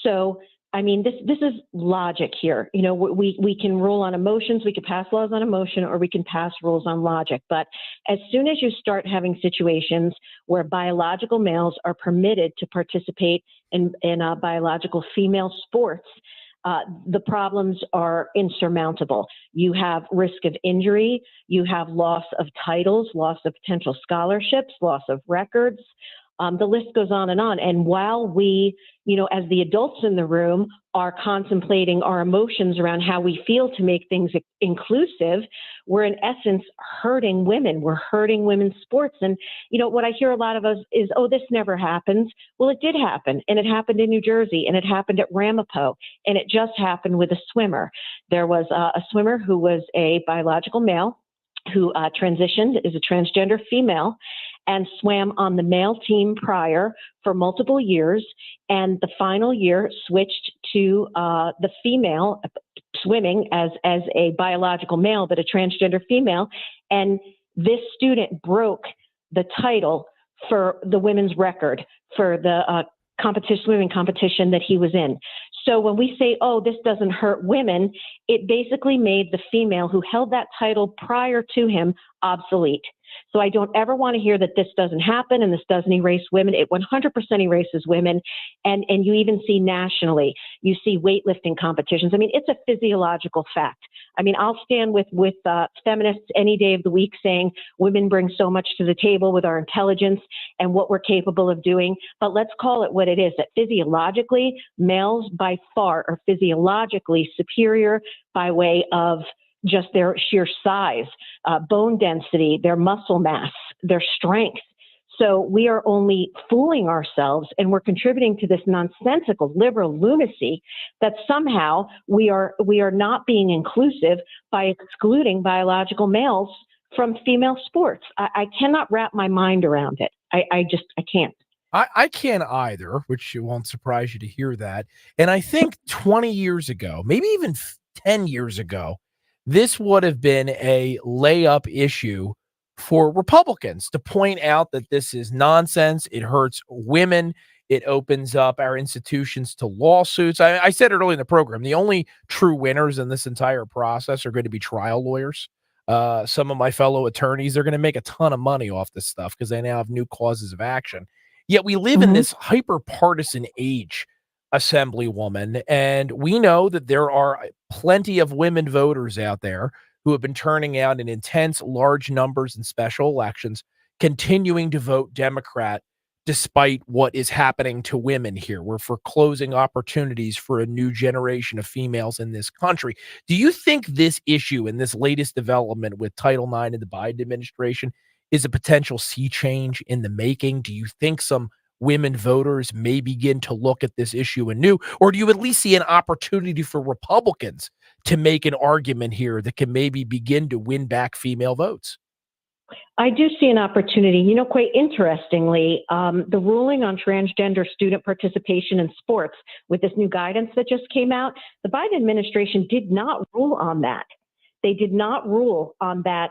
So, this is logic here. We can rule on emotions, we can pass laws on emotion, or we can pass rules on logic. But as soon as you start having situations where biological males are permitted to participate in biological female sports, the problems are insurmountable. You have risk of injury, you have loss of titles, loss of potential scholarships, loss of records. The list goes on. And while we, as the adults in the room are contemplating our emotions around how we feel to make things inclusive, we're in essence hurting women. We're hurting women's sports. And, what I hear a lot of us is, oh, this never happens. Well, it did happen. And it happened in New Jersey, and it happened at Ramapo, and it just happened with a swimmer. There was a swimmer who was a biological male who transitioned, is a transgender female, and swam on the male team prior for multiple years, and the final year switched to the female swimming as a biological male, but a transgender female. And this student broke the title for the women's record for the swimming competition that he was in. So when we say, oh, this doesn't hurt women, it basically made the female who held that title prior to him obsolete. So I don't ever want to hear that this doesn't happen and this doesn't erase women. It 100% erases women. And you even see nationally, you see weightlifting competitions. It's a physiological fact. I'll stand with feminists any day of the week saying women bring so much to the table with our intelligence and what we're capable of doing. But let's call it what it is, that physiologically, males by far are physiologically superior by way of just their sheer size, bone density, their muscle mass, their strength. So we are only fooling ourselves, and we're contributing to this nonsensical liberal lunacy that somehow we are not being inclusive by excluding biological males from female sports. I cannot wrap my mind around it. I can't. I can't either, which it won't surprise you to hear that. And I think 20 years ago, maybe even 10 years ago, this would have been a layup issue for Republicans to point out that this is nonsense. It hurts women. It opens up our institutions to lawsuits. I said it early in the program. The only true winners in this entire process are going to be trial lawyers. Some of my fellow attorneys are going to make a ton of money off this stuff because they now have new causes of action. Yet we live in this hyper-partisan age, Assemblywoman, and we know that there are plenty of women voters out there who have been turning out in intense, large numbers in special elections, continuing to vote Democrat despite what is happening to women here. We're foreclosing opportunities for a new generation of females in this country. Do you think this issue and this latest development with Title IX in the Biden administration is a potential sea change in the making? Do you think some women voters may begin to look at this issue anew? Or do you at least see an opportunity for Republicans to make an argument here that can maybe begin to win back female votes? I do see an opportunity. You know, quite interestingly, the ruling on transgender student participation in sports with this new guidance that just came out, the Biden administration did not rule on that. They did not rule on that.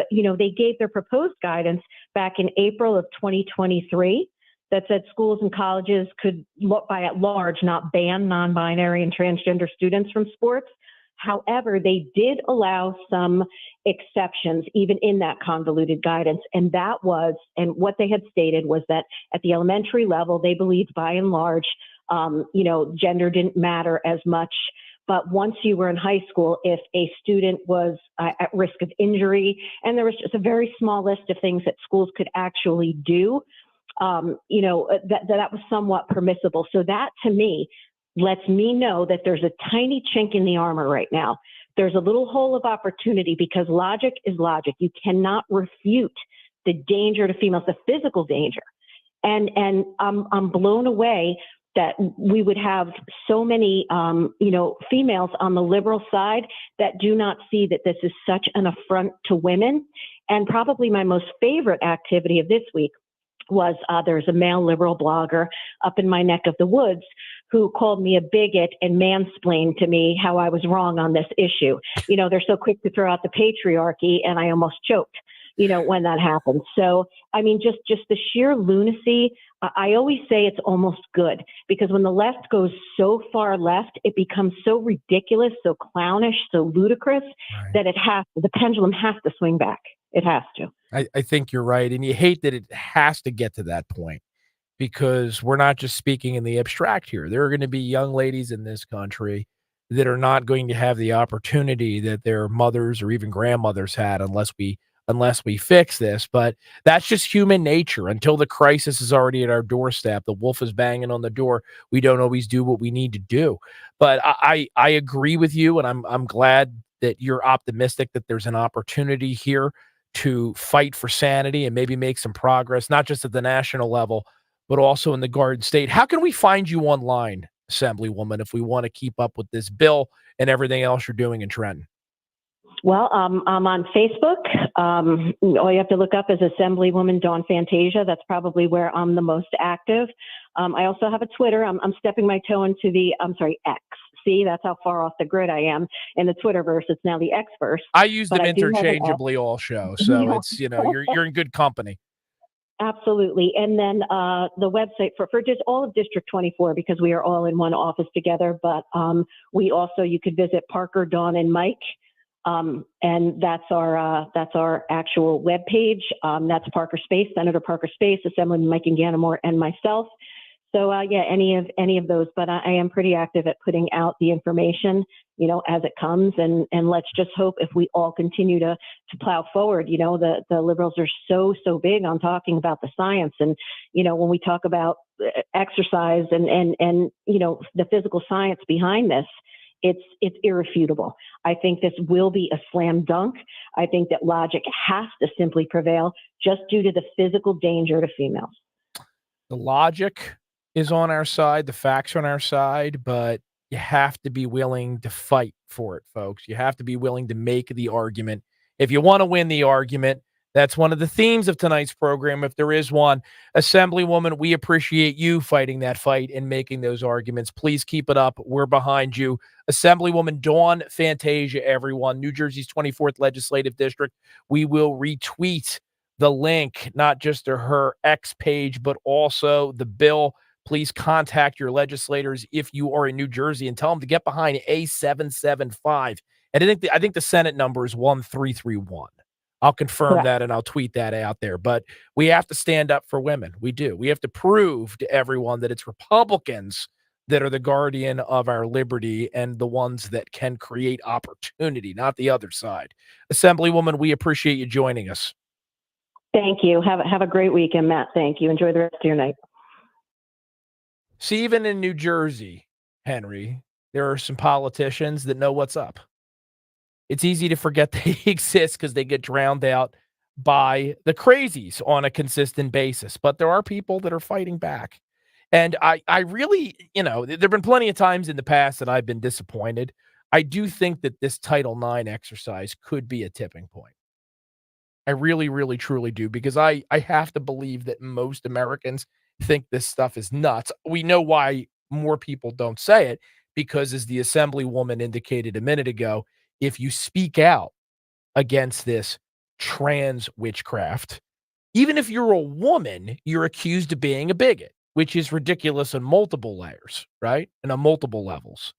They gave their proposed guidance back in April of 2023 that said schools and colleges could, by at large, not ban non-binary and transgender students from sports. However, they did allow some exceptions even in that convoluted guidance. And what they had stated was that at the elementary level, they believed by and large, gender didn't matter as much. But once you were in high school, if a student was at risk of injury, and there was just a very small list of things that schools could actually do, that was somewhat permissible. So that, to me, lets me know that there's a tiny chink in the armor right now. There's a little hole of opportunity because logic is logic. You cannot refute the danger to females, the physical danger. And I'm blown away that we would have so many, females on the liberal side that do not see that this is such an affront to women. And probably my most favorite activity of this week was there's a male liberal blogger up in my neck of the woods who called me a bigot and mansplained to me how I was wrong on this issue. You know, they're so quick to throw out the patriarchy, and I almost choked, when that happens. So, I mean, just the sheer lunacy. I always say it's almost good because when the left goes so far left, it becomes so ridiculous, so clownish, so ludicrous that the pendulum has to swing back. It has to. I think you're right. And you hate that it has to get to that point because we're not just speaking in the abstract here. There are going to be young ladies in this country that are not going to have the opportunity that their mothers or even grandmothers had unless we fix this. But that's just human nature. Until the crisis is already at our doorstep, the wolf is banging on the door, we don't always do what we need to do. But I agree with you, and I'm glad that you're optimistic that there's an opportunity here to fight for sanity and maybe make some progress, not just at the national level, but also in the Garden State. How can we find you online, Assemblywoman, if we want to keep up with this bill and everything else you're doing in Trenton? Well, I'm on Facebook. All you have to look up is Assemblywoman Dawn Fantasia. That's probably where I'm the most active. I also have a Twitter. I'm stepping my toe into X. See, that's how far off the grid I am in the Twitterverse. It's now the Xverse. I use them interchangeably all show, so it's you're in good company. Absolutely. And then the website for just all of District 24, because we are all in one office together. But you could visit Parker, Dawn, and Mike. And that's our actual webpage. That's Parker Space, Senator Parker Space, Assemblyman Mike and Ganamore, and myself. So any of those, but I am pretty active at putting out the information, as it comes, and let's just hope if we all continue to plow forward. The liberals are so big on talking about the science, and when we talk about exercise and the physical science behind this, it's irrefutable. I think this will be a slam dunk. I think that logic has to simply prevail just due to the physical danger to females. The logic is on our side, the facts are on our side, but you have to be willing to fight for it, folks. You have to be willing to make the argument. If you want to win the argument, That's one of the themes of tonight's program, if there is one. Assemblywoman, we appreciate you fighting that fight and making those arguments. Please keep it up. We're behind you. Assemblywoman Dawn Fantasia, everyone, New Jersey's 24th Legislative District. We will retweet the link, not just to her X page, but also the bill. Please contact your legislators if you are in New Jersey and tell them to get behind A775. And I think the Senate number is 1331. I'll confirm that and I'll tweet that out there. But we have to stand up for women. We do. We have to prove to everyone that it's Republicans that are the guardian of our liberty and the ones that can create opportunity, not the other side. Assemblywoman, we appreciate you joining us. Thank you. Have a great weekend, Matt. Thank you. Enjoy the rest of your night. See, even in New Jersey, Henry, there are some politicians that know what's up. It's easy to forget they exist because they get drowned out by the crazies on a consistent basis. But there are people that are fighting back. And I really, there have been plenty of times in the past that I've been disappointed. I do think that this Title IX exercise could be a tipping point. I really, really, truly do, because I have to believe that most Americans think this stuff is nuts. We know why more people don't say it, because as the Assemblywoman indicated a minute ago, if you speak out against this trans witchcraft, even if you're a woman, you're accused of being a bigot, which is ridiculous on multiple layers, right? And on multiple levels.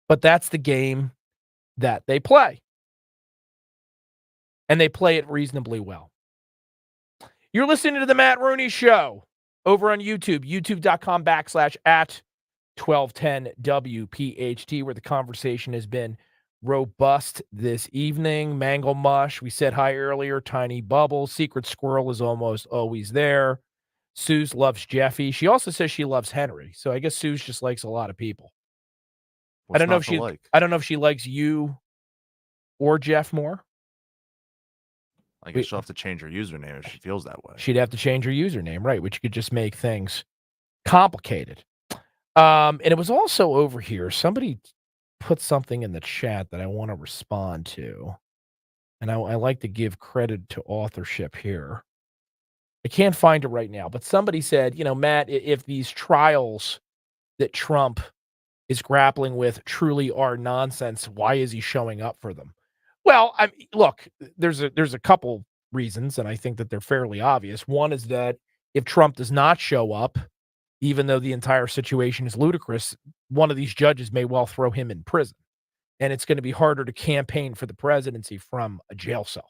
But that's the game that they play. And they play it reasonably well. You're listening to the Matt Rooney Show over on YouTube, youtube.com/@1210WPHT, where the conversation has been robust this evening. Mangle Mush, we said hi earlier. Tiny Bubble, Secret Squirrel is almost always there. Suze loves Jeffy. She also says she loves Henry. So I guess Suze just likes a lot of people. I don't know if she likes you or Jeff more. I guess she'll have to change her username if she feels that way. She'd have to change her username, right? Which could just make things complicated. And it was also over here. Somebody put something in the chat that I want to respond to. And I like to give credit to authorship here. I can't find it right now, but somebody said, Matt, if these trials that Trump is grappling with truly are nonsense, why is he showing up for them? Well, look, there's a couple reasons, and I think that they're fairly obvious. One is that if Trump does not show up, even though the entire situation is ludicrous, one of these judges may well throw him in prison. And it's going to be harder to campaign for the presidency from a jail cell.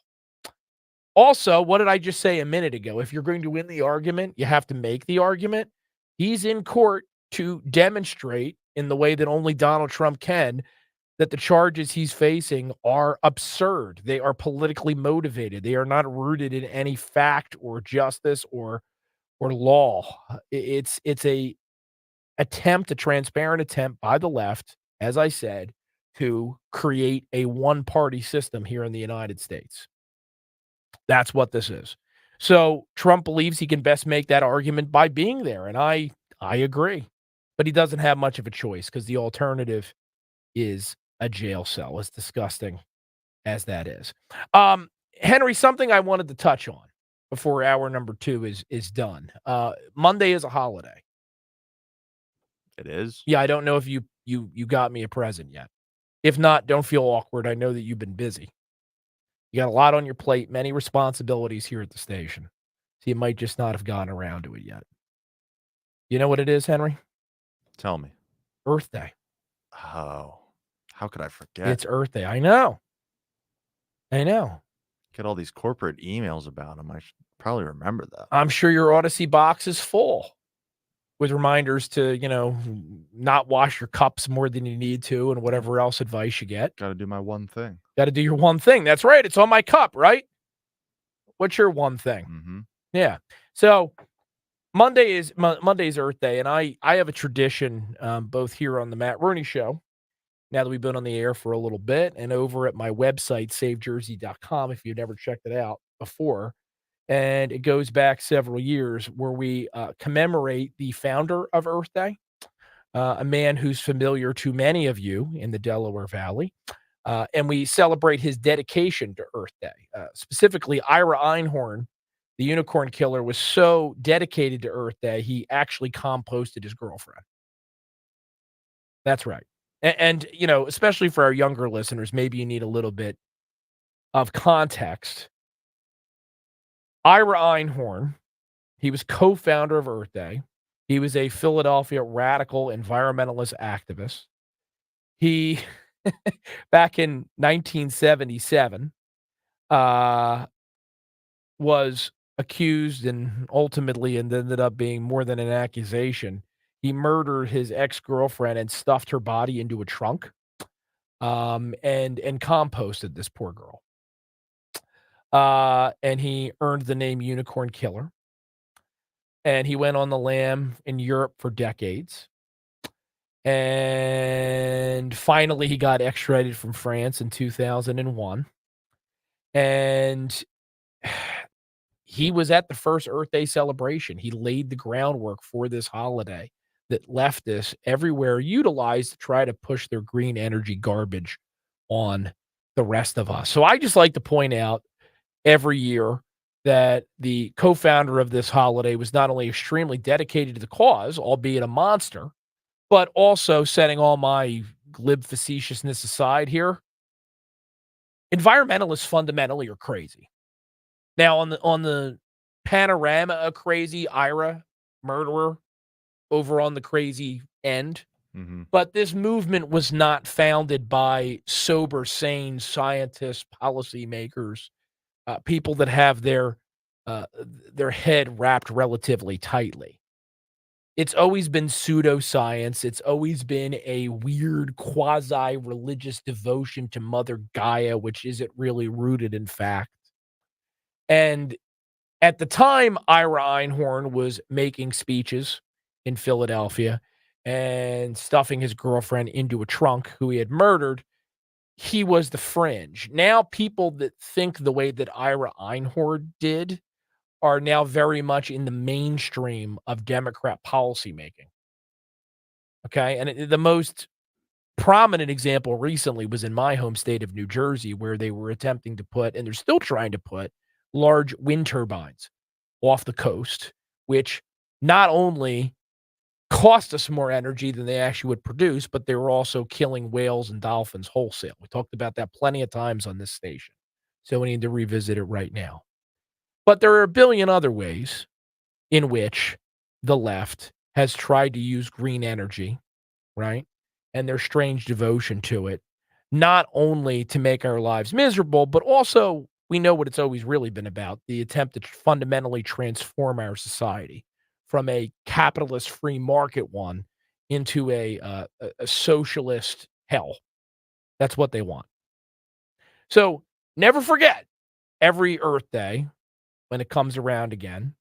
Also, what did I just say a minute ago? If you're going to win the argument, you have to make the argument. He's in court to demonstrate, in the way that only Donald Trump can, that the charges he's facing are absurd. They are politically motivated. They are not rooted in any fact or justice or law. It's a transparent attempt by the left, as I said, to create a one-party system here in the United States. That's what this is. So Trump believes he can best make that argument by being there, and I agree. But he doesn't have much of a choice, because the alternative is a jail cell, as disgusting as that is. Henry, something I wanted to touch on before hour number 2 is done. Monday is a holiday. It is? Yeah, I don't know if you got me a present yet. If not, don't feel awkward. I know that you've been busy. You got a lot on your plate, many responsibilities here at the station. So you might just not have gotten around to it yet. You know what it is, Henry? Tell me. Earth Day. Oh, how could I forget? It's Earth Day. I know. Get all these corporate emails about them. I should probably remember that. I'm sure your Odyssey box is full with reminders to, not wash your cups more than you need to, and whatever else advice you get. Got to do my one thing. Got to do your one thing. That's right. It's on my cup, right? What's your one thing? Mm-hmm. Yeah. So Monday's Earth Day, and I have a tradition, both here on the Matt Rooney Show, now that we've been on the air for a little bit, and over at my website, savejersey.com, if you've never checked it out before. And it goes back several years, where we commemorate the founder of Earth Day, a man who's familiar to many of you in the Delaware Valley, And we celebrate his dedication to Earth Day. Specifically, Ira Einhorn, the unicorn killer, was so dedicated to Earth Day, he actually composted his girlfriend. That's right. And, especially for our younger listeners, maybe you need a little bit of context. Ira Einhorn, he was co-founder of Earth Day. He was a Philadelphia radical environmentalist activist. He, back in 1977, was accused and ultimately ended up being more than an accusation. He murdered his ex-girlfriend and stuffed her body into a trunk, and composted this poor girl. And he earned the name Unicorn Killer. And he went on the lam in Europe for decades. And finally, he got extradited from France in 2001. And he was at the first Earth Day celebration. He laid the groundwork for this holiday that leftists everywhere utilize to try to push their green energy garbage on the rest of us. So I just like to point out every year that the co-founder of this holiday was not only extremely dedicated to the cause, albeit a monster, but also, setting all my glib facetiousness aside here, environmentalists fundamentally are crazy. Now, on the panorama of crazy, Ira, murderer, over on the crazy end. Mm-hmm. But this movement was not founded by sober, sane scientists, policymakers, people that have their head wrapped relatively tightly. It's always been pseudoscience. It's always been a weird quasi-religious devotion to Mother Gaia, which isn't really rooted in fact. And at the time, Ira Einhorn was making speeches in Philadelphia and stuffing his girlfriend into a trunk who he had murdered. He was the fringe. Now, people that think the way that Ira Einhorn did are now very much in the mainstream of Democrat policymaking. Okay. And the most prominent example recently was in my home state of New Jersey, where they were attempting to put, and they're still trying to put, large wind turbines off the coast, which not only cost us more energy than they actually would produce, but they were also killing whales and dolphins wholesale. We talked about that plenty of times on this station, so we need to revisit it right now. But there are a billion other ways in which the left has tried to use green energy, right? And their strange devotion to it, not only to make our lives miserable, but also we know what it's always really been about, the attempt to fundamentally transform our society from a capitalist free market one into a socialist hell. That's what they want. So never forget, every Earth Day, when it comes around again,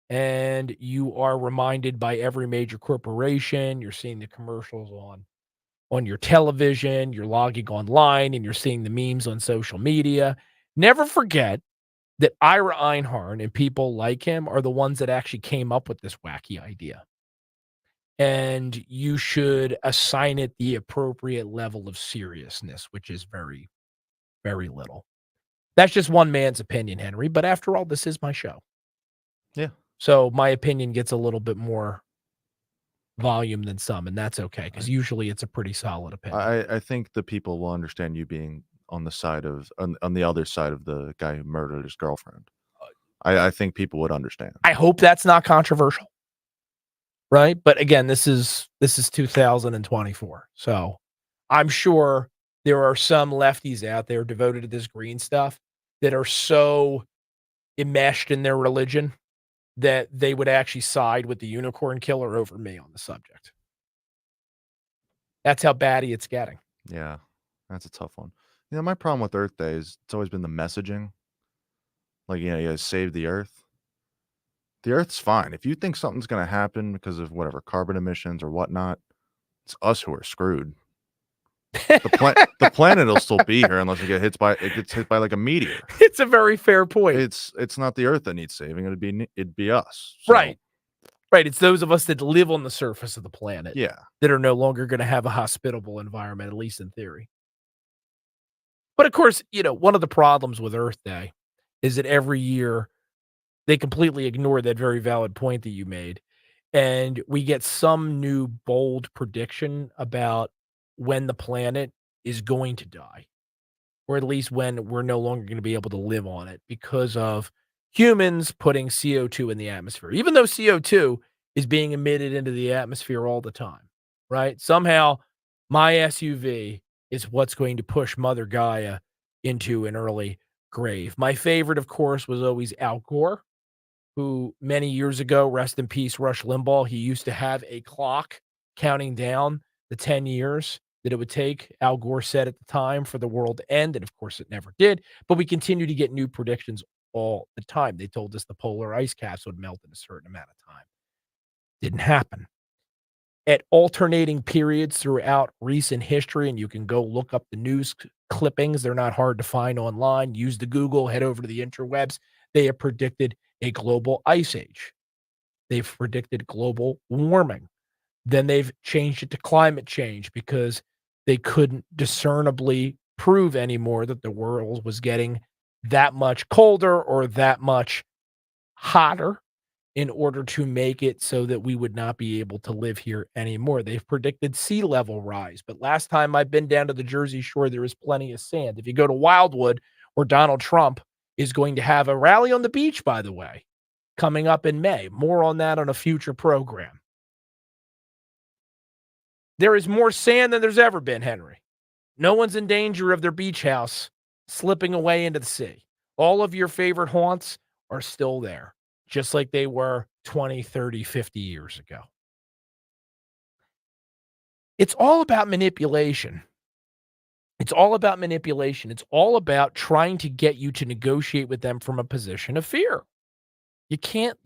and you are reminded by every major corporation, you're seeing the commercials on your television, you're logging online, and you're seeing the memes on social media. Never forget that Ira Einhorn and people like him are the ones that actually came up with this wacky idea. And you should assign it the appropriate level of seriousness, which is very, very little. That's just one man's opinion, Henry. But after all, this is my show. Yeah. So my opinion gets a little bit more volume than some, and that's okay, because usually it's a pretty solid opinion. I think the people will understand you being on the side of on the other side of the guy who murdered his girlfriend. I think people would understand. I hope that's not controversial, right? But again, this is 2024, so I'm sure there are some lefties out there devoted to this green stuff that are so enmeshed in their religion that they would actually side with the unicorn killer over me on the subject. That's how batty it's getting. Yeah, that's a tough one. My problem with Earth Day is it's always been the messaging. Like, you guys save the Earth. The Earth's fine. If you think something's going to happen because of whatever carbon emissions or whatnot, it's us who are screwed. The planet will still be here unless it gets hit by like a meteor. It's a very fair point. It's not the Earth that needs saving. It'd be us. So, Right. It's those of us that live on the surface of the planet. Yeah. That are no longer going to have a hospitable environment, at least in theory. But of course, one of the problems with Earth Day is that every year they completely ignore that very valid point that you made. And we get some new bold prediction about when the planet is going to die, or at least when we're no longer going to be able to live on it because of humans putting CO2 in the atmosphere, even though CO2 is being emitted into the atmosphere all the time, right? Somehow my SUV is what's going to push Mother Gaia into an early grave. My favorite, of course, was always Al Gore, who many years ago, rest in peace, Rush Limbaugh, he used to have a clock counting down the 10 years that it would take, Al Gore said at the time, for the world to end. And of course, it never did. But we continue to get new predictions all the time. They told us the polar ice caps would melt in a certain amount of time. Didn't happen. At alternating periods throughout recent history, and you can go look up the news clippings. They're not hard to find online. Use the Google, head over to the interwebs. They have predicted a global ice age. They've predicted global warming. Then they've changed it to climate change because they couldn't discernibly prove anymore that the world was getting that much colder or that much hotter in order to make it so that we would not be able to live here anymore. They've predicted sea level rise, but last time I've been down to the Jersey Shore, there is plenty of sand. If you go to Wildwood, where Donald Trump is going to have a rally on the beach, by the way, coming up in May. More on that on a future program. There is more sand than there's ever been, Henry. No one's in danger of their beach house slipping away into the sea. All of your favorite haunts are still there, just like they were 20, 30, 50 years ago. It's all about manipulation. It's all about manipulation. It's all about trying to get you to negotiate with them from a position of fear. You can't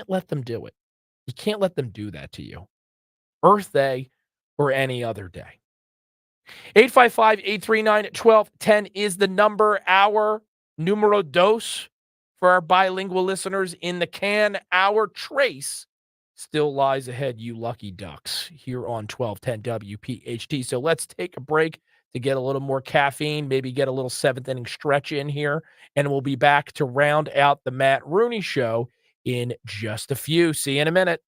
let them do it. You can't let them do that to you. Earth Day or any other day. 855-839-1210 is the number. Our numero dos for our bilingual listeners in the can. Our trace still lies ahead, you lucky ducks, here on 1210 WPHT. So let's take a break to get a little more caffeine, maybe get a little seventh inning stretch in here, and we'll be back to round out the Matt Rooney Show in just a few. See you in a minute.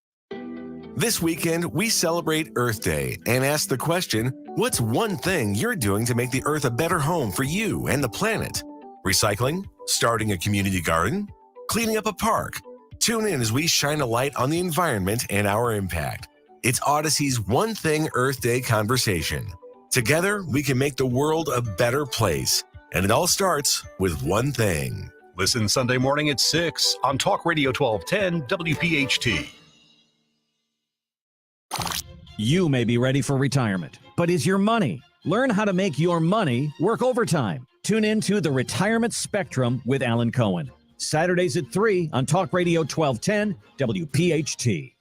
This weekend, we celebrate Earth Day and ask the question, what's one thing you're doing to make the Earth a better home for you and the planet? Recycling? Starting a community garden? Cleaning up a park? Tune in as we shine a light on the environment and our impact. It's Odyssey's One Thing Earth Day conversation. Together, we can make the world a better place. And it all starts with one thing. Listen Sunday morning at 6 on Talk Radio 1210 WPHT. You may be ready for retirement, but is your money? Learn how to make your money work overtime. Tune in to The Retirement Spectrum with Alan Cohen. Saturdays at 3 on Talk Radio 1210 WPHT.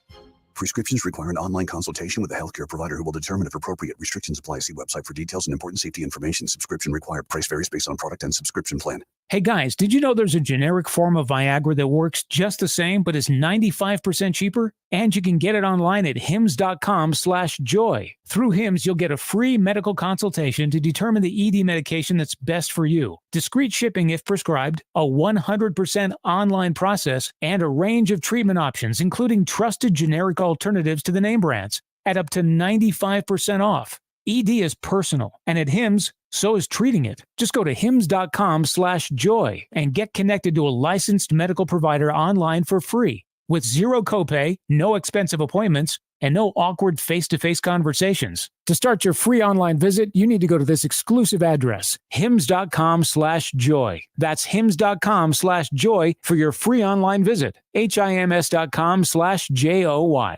Prescriptions require an online consultation with a healthcare provider who will determine if appropriate. Restrictions apply. See website for details and important safety information. Subscription required. Price varies based on product and subscription plan. Hey guys, did you know there's a generic form of Viagra that works just the same but is 95% cheaper? And you can get it online at hims.com/joy. Through Hims, you'll get a free medical consultation to determine the ED medication that's best for you. Discreet shipping if prescribed, a 100% online process, and a range of treatment options, including trusted generic alternatives to the name brands, at up to 95% off. ED is personal, and at Hims, so is treating it. Just go to hims.com/joy and get connected to a licensed medical provider online for free with zero copay, no expensive appointments, and no awkward face-to-face conversations. To start your free online visit, you need to go to this exclusive address, hims.com/joy. That's hims.com/joy for your free online visit. hims.com/joy.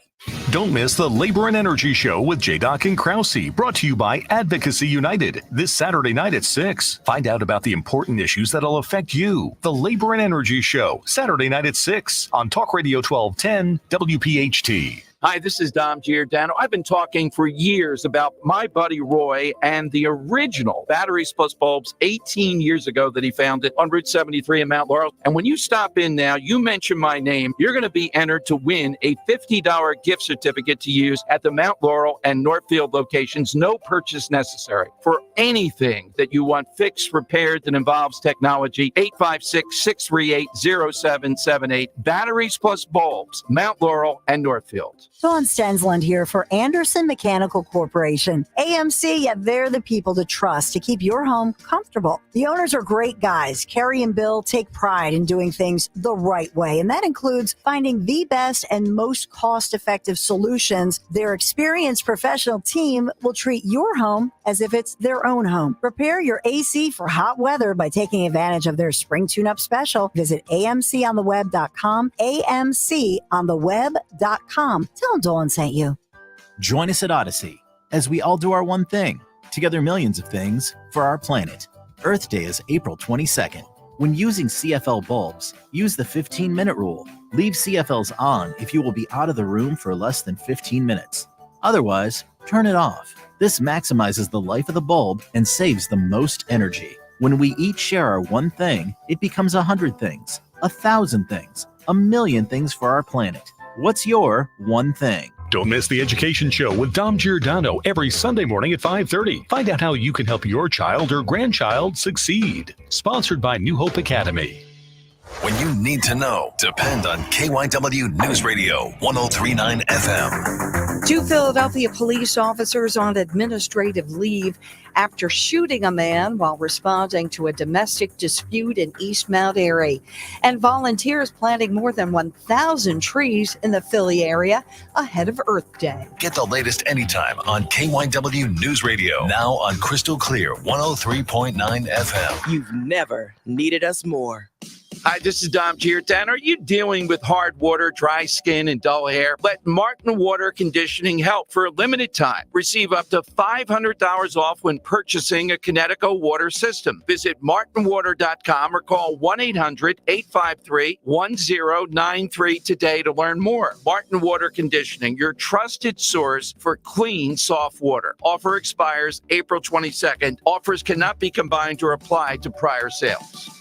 Don't miss the Labor and Energy Show with J-Doc and Krause, brought to you by Advocacy United, this Saturday night at 6. Find out about the important issues that'll affect you. The Labor and Energy Show, Saturday night at 6 on Talk Radio 1210 WPHT. Hi, this is Dom Giordano. I've been talking for years about my buddy Roy and the original Batteries Plus Bulbs 18 years ago that he founded on Route 73 in Mount Laurel. And when you stop in now, you mention my name, you're going to be entered to win a $50 gift certificate to use at the Mount Laurel and Northfield locations. No purchase necessary. For anything that you want fixed, repaired that involves technology, 856-638-0778. Batteries Plus Bulbs, Mount Laurel and Northfield. Dawn Stensland here for Anderson Mechanical Corporation. AMC, yeah, they're the people to trust to keep your home comfortable. The owners are great guys. Kerry and Bill take pride in doing things the right way, and that includes finding the best and most cost-effective solutions. Their experienced professional team will treat your home as if it's their own home. Prepare your AC for hot weather by taking advantage of their spring tune-up special. Visit amcontheweb.com, amcontheweb.com. Tell them Dolan sent you. Join us at Odyssey as we all do our one thing, together millions of things for our planet. Earth Day is April 22nd. When using CFL bulbs, use the 15-minute rule. Leave CFLs on if you will be out of the room for less than 15 minutes. Otherwise, turn it off. This maximizes the life of the bulb and saves the most energy. When we each share our one thing, it becomes 100 things, 1,000 things, 1,000,000 things for our planet. What's your one thing? Don't miss The Education Show with Dom Giordano every Sunday morning at 5:30. Find out how you can help your child or grandchild succeed. Sponsored by New Hope Academy. When you need to know, depend on KYW News Radio 1039 FM. Two Philadelphia police officers on administrative leave after shooting a man while responding to a domestic dispute in East Mount Airy. And volunteers planting more than 1,000 trees in the Philly area ahead of Earth Day. Get the latest anytime on KYW News Radio. Now on Crystal Clear 103.9 FM. You've never needed us more. Hi, this is Dom Giordano. Are you dealing with hard water, dry skin, and dull hair? Let Martin Water Conditioning help for a limited time. Receive up to $500 off when purchasing a Connecticut water system. Visit martinwater.com or call 1-800-853-1093 today to learn more. Martin Water Conditioning, your trusted source for clean, soft water. Offer expires April 22nd. Offers cannot be combined or applied to prior sales.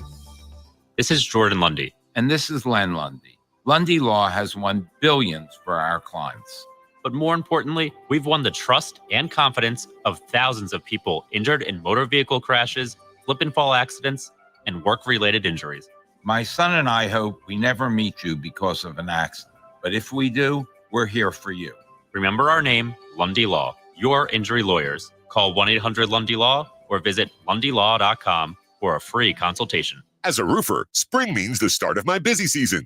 This is Jordan Lundy. And this is Len Lundy. Lundy Law has won billions for our clients. But more importantly, we've won the trust and confidence of thousands of people injured in motor vehicle crashes, slip and fall accidents, and work-related injuries. My son and I hope we never meet you because of an accident. But if we do, we're here for you. Remember our name, Lundy Law, your injury lawyers. Call 1-800-LUNDY-LAW or visit lundylaw.com for a free consultation. As a roofer, spring means the start of my busy season,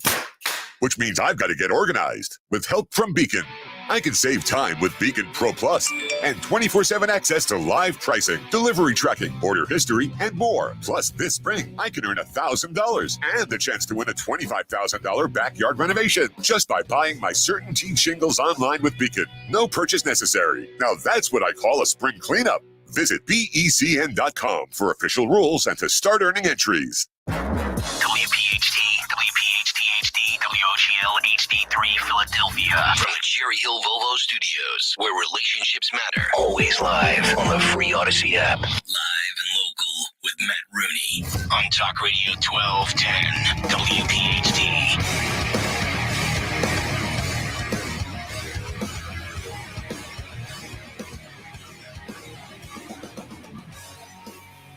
which means I've got to get organized. With help from Beacon, I can save time with Beacon Pro Plus and 24/7 access to live pricing, delivery tracking, order history, and more. Plus, this spring, I can earn $1,000 and the chance to win a $25,000 backyard renovation just by buying my CertainTeed shingles online with Beacon. No purchase necessary. Now that's what I call a spring cleanup. Visit BECN.com for official rules and to start earning entries. WPHT, WPHT-HD, WOGL HD3 Philadelphia. From the Cherry Hill Volvo Studios, where relationships matter. Always live on the free Odyssey app. Live and local with Matt Rooney on Talk Radio 1210 WPHT.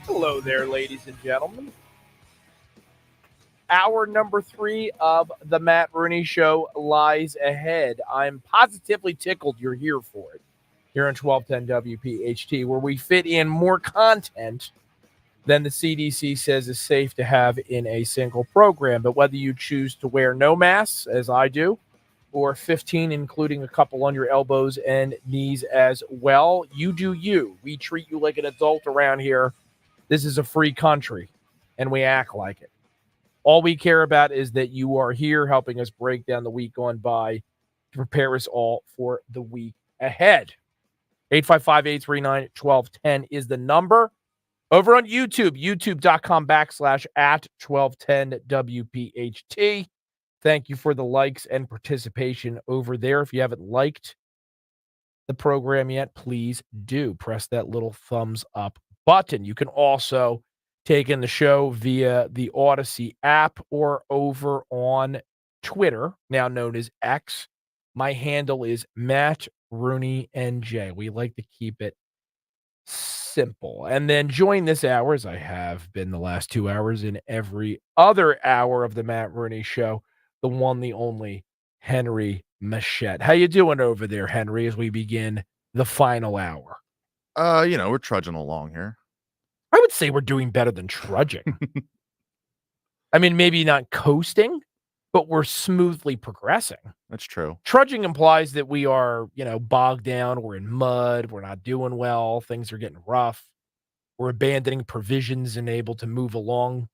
Hello there, ladies and gentlemen. Hour number 3 of the Matt Rooney Show lies ahead. I'm positively tickled you're here for it. Here on 1210 WPHT, where we fit in more content than the CDC says is safe to have in a single program. But whether you choose to wear no masks, as I do, or 15, including a couple on your elbows and knees as well, you do you. We treat you like an adult around here. This is a free country, and we act like it. All we care about is that you are here helping us break down the week gone by to prepare us all for the week ahead. 855-839-1210 is the number. Over on YouTube, youtube.com/@1210WPHT. Thank you for the likes and participation over there. If you haven't liked the program yet, please do press that little thumbs up button. You can also take in the show via the Odyssey app or over on Twitter, now known as X. My handle is Matt Rooney NJ. We like to keep it simple. And then join this hour, as I have been the last 2 hours, in every other hour of the Matt Rooney Show, the one, the only, Henry Machette. How you doing over there, Henry, as we begin the final hour? We're trudging along here. I would say we're doing better than trudging. I mean, maybe not coasting, but we're smoothly progressing. That's true. Trudging implies that we are, bogged down. We're in mud. We're not doing well. Things are getting rough. We're abandoning provisions and able to move along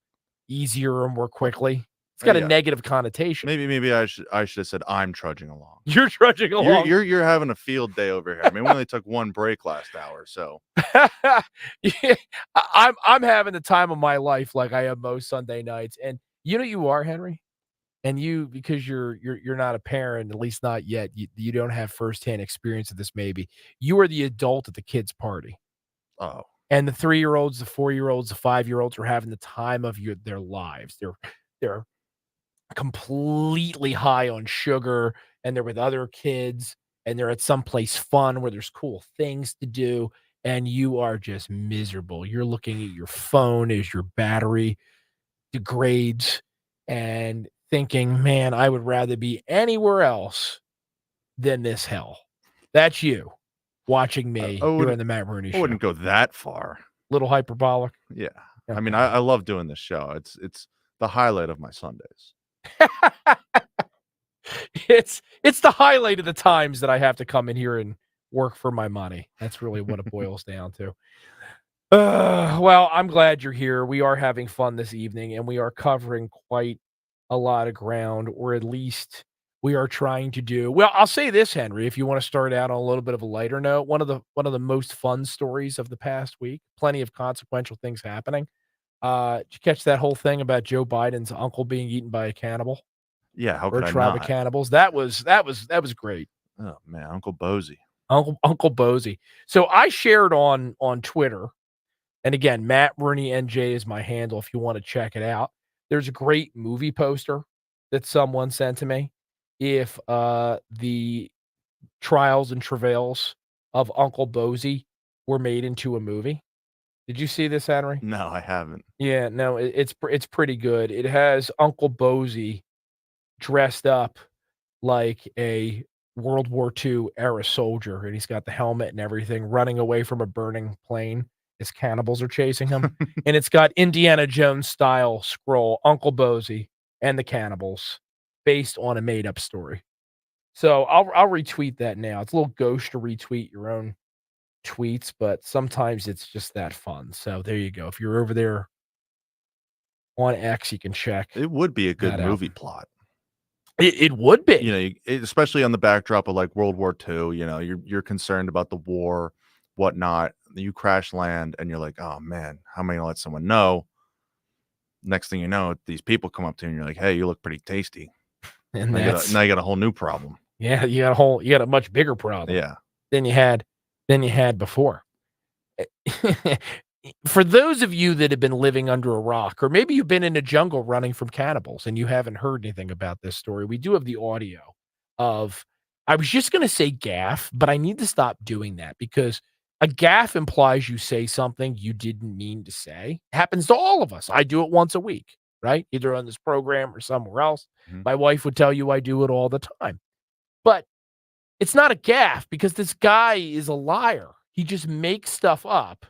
easier or more quickly. It's got a negative connotation. Maybe I should have said I'm trudging along. You're trudging along. You're having a field day over here. I mean, we only took one break last hour, so Yeah, I'm having the time of my life like I have most Sunday nights. And you are, Henry. And you, because you're not a parent, at least not yet. You don't have firsthand experience of this. Maybe you are the adult at the kids' party. Oh. And the 3-year-olds, the 4-year-olds, the 5-year-olds are having the time of their lives. They're completely high on sugar, and they're with other kids, and they're at some place fun where there's cool things to do, and you are just miserable. You're looking at your phone as your battery degrades and thinking, man, I would rather be anywhere else than this hell. That's you watching me during the Matt Rooney Show. I wouldn't go that far. Little hyperbolic. Yeah. I mean, I love doing this show. It's the highlight of my Sundays. It's the highlight of the times that I have to come in here and work for my money. That's really what it boils down to. Well, I'm glad you're here. We are having fun this evening, and we are covering quite a lot of ground, or at least we are trying to do. Well, I'll say this, Henry, if you want to start out on a little bit of a lighter note, one of the most fun stories of the past week, plenty of consequential things happening. Did you catch that whole thing about Joe Biden's uncle being eaten by a cannibal? Yeah, how Or could a I tribe not? of cannibals? That was great. Oh man, Uncle Bozy. Uncle Bozy. So I shared on Twitter, and again, Matt Rooney NJ is my handle if you want to check it out. There's a great movie poster that someone sent to me. If the trials and travails of Uncle Bozy were made into a movie. Did you see this, Henry? No, I haven't. Yeah, no, it's pretty good. It has Uncle Bozy dressed up like a World War II era soldier, and he's got the helmet and everything, running away from a burning plane as cannibals are chasing him. And it's got Indiana Jones style scroll, Uncle Bozy and the cannibals, based on a made up story. So I'll retweet that now. It's a little gauche to retweet your own tweets, but sometimes it's just that fun. So there you go. If you're over there on X, you can check. It would be a good that out. movie plot. It would be. You know, especially on the backdrop of like World War II. You know, you're concerned about the war, whatnot. You crash land, and you're like, oh man, how am I gonna let someone know? Next thing you know, these people come up to you, and you're like, hey, you look pretty tasty. And now you got a whole new problem. Yeah, you got a much bigger problem. Yeah. Than you had before. For those of you that have been living under a rock, or maybe you've been in a jungle running from cannibals and you haven't heard anything about this story, we do have the audio of, I was just going to say gaffe, but I need to stop doing that because a gaffe implies you say something you didn't mean to say. It happens to all of us. I do it once a week, right? Either on this program or somewhere else. Mm-hmm. My wife would tell you I do it all the time. But it's not a gaffe because this guy is a liar. He just makes stuff up.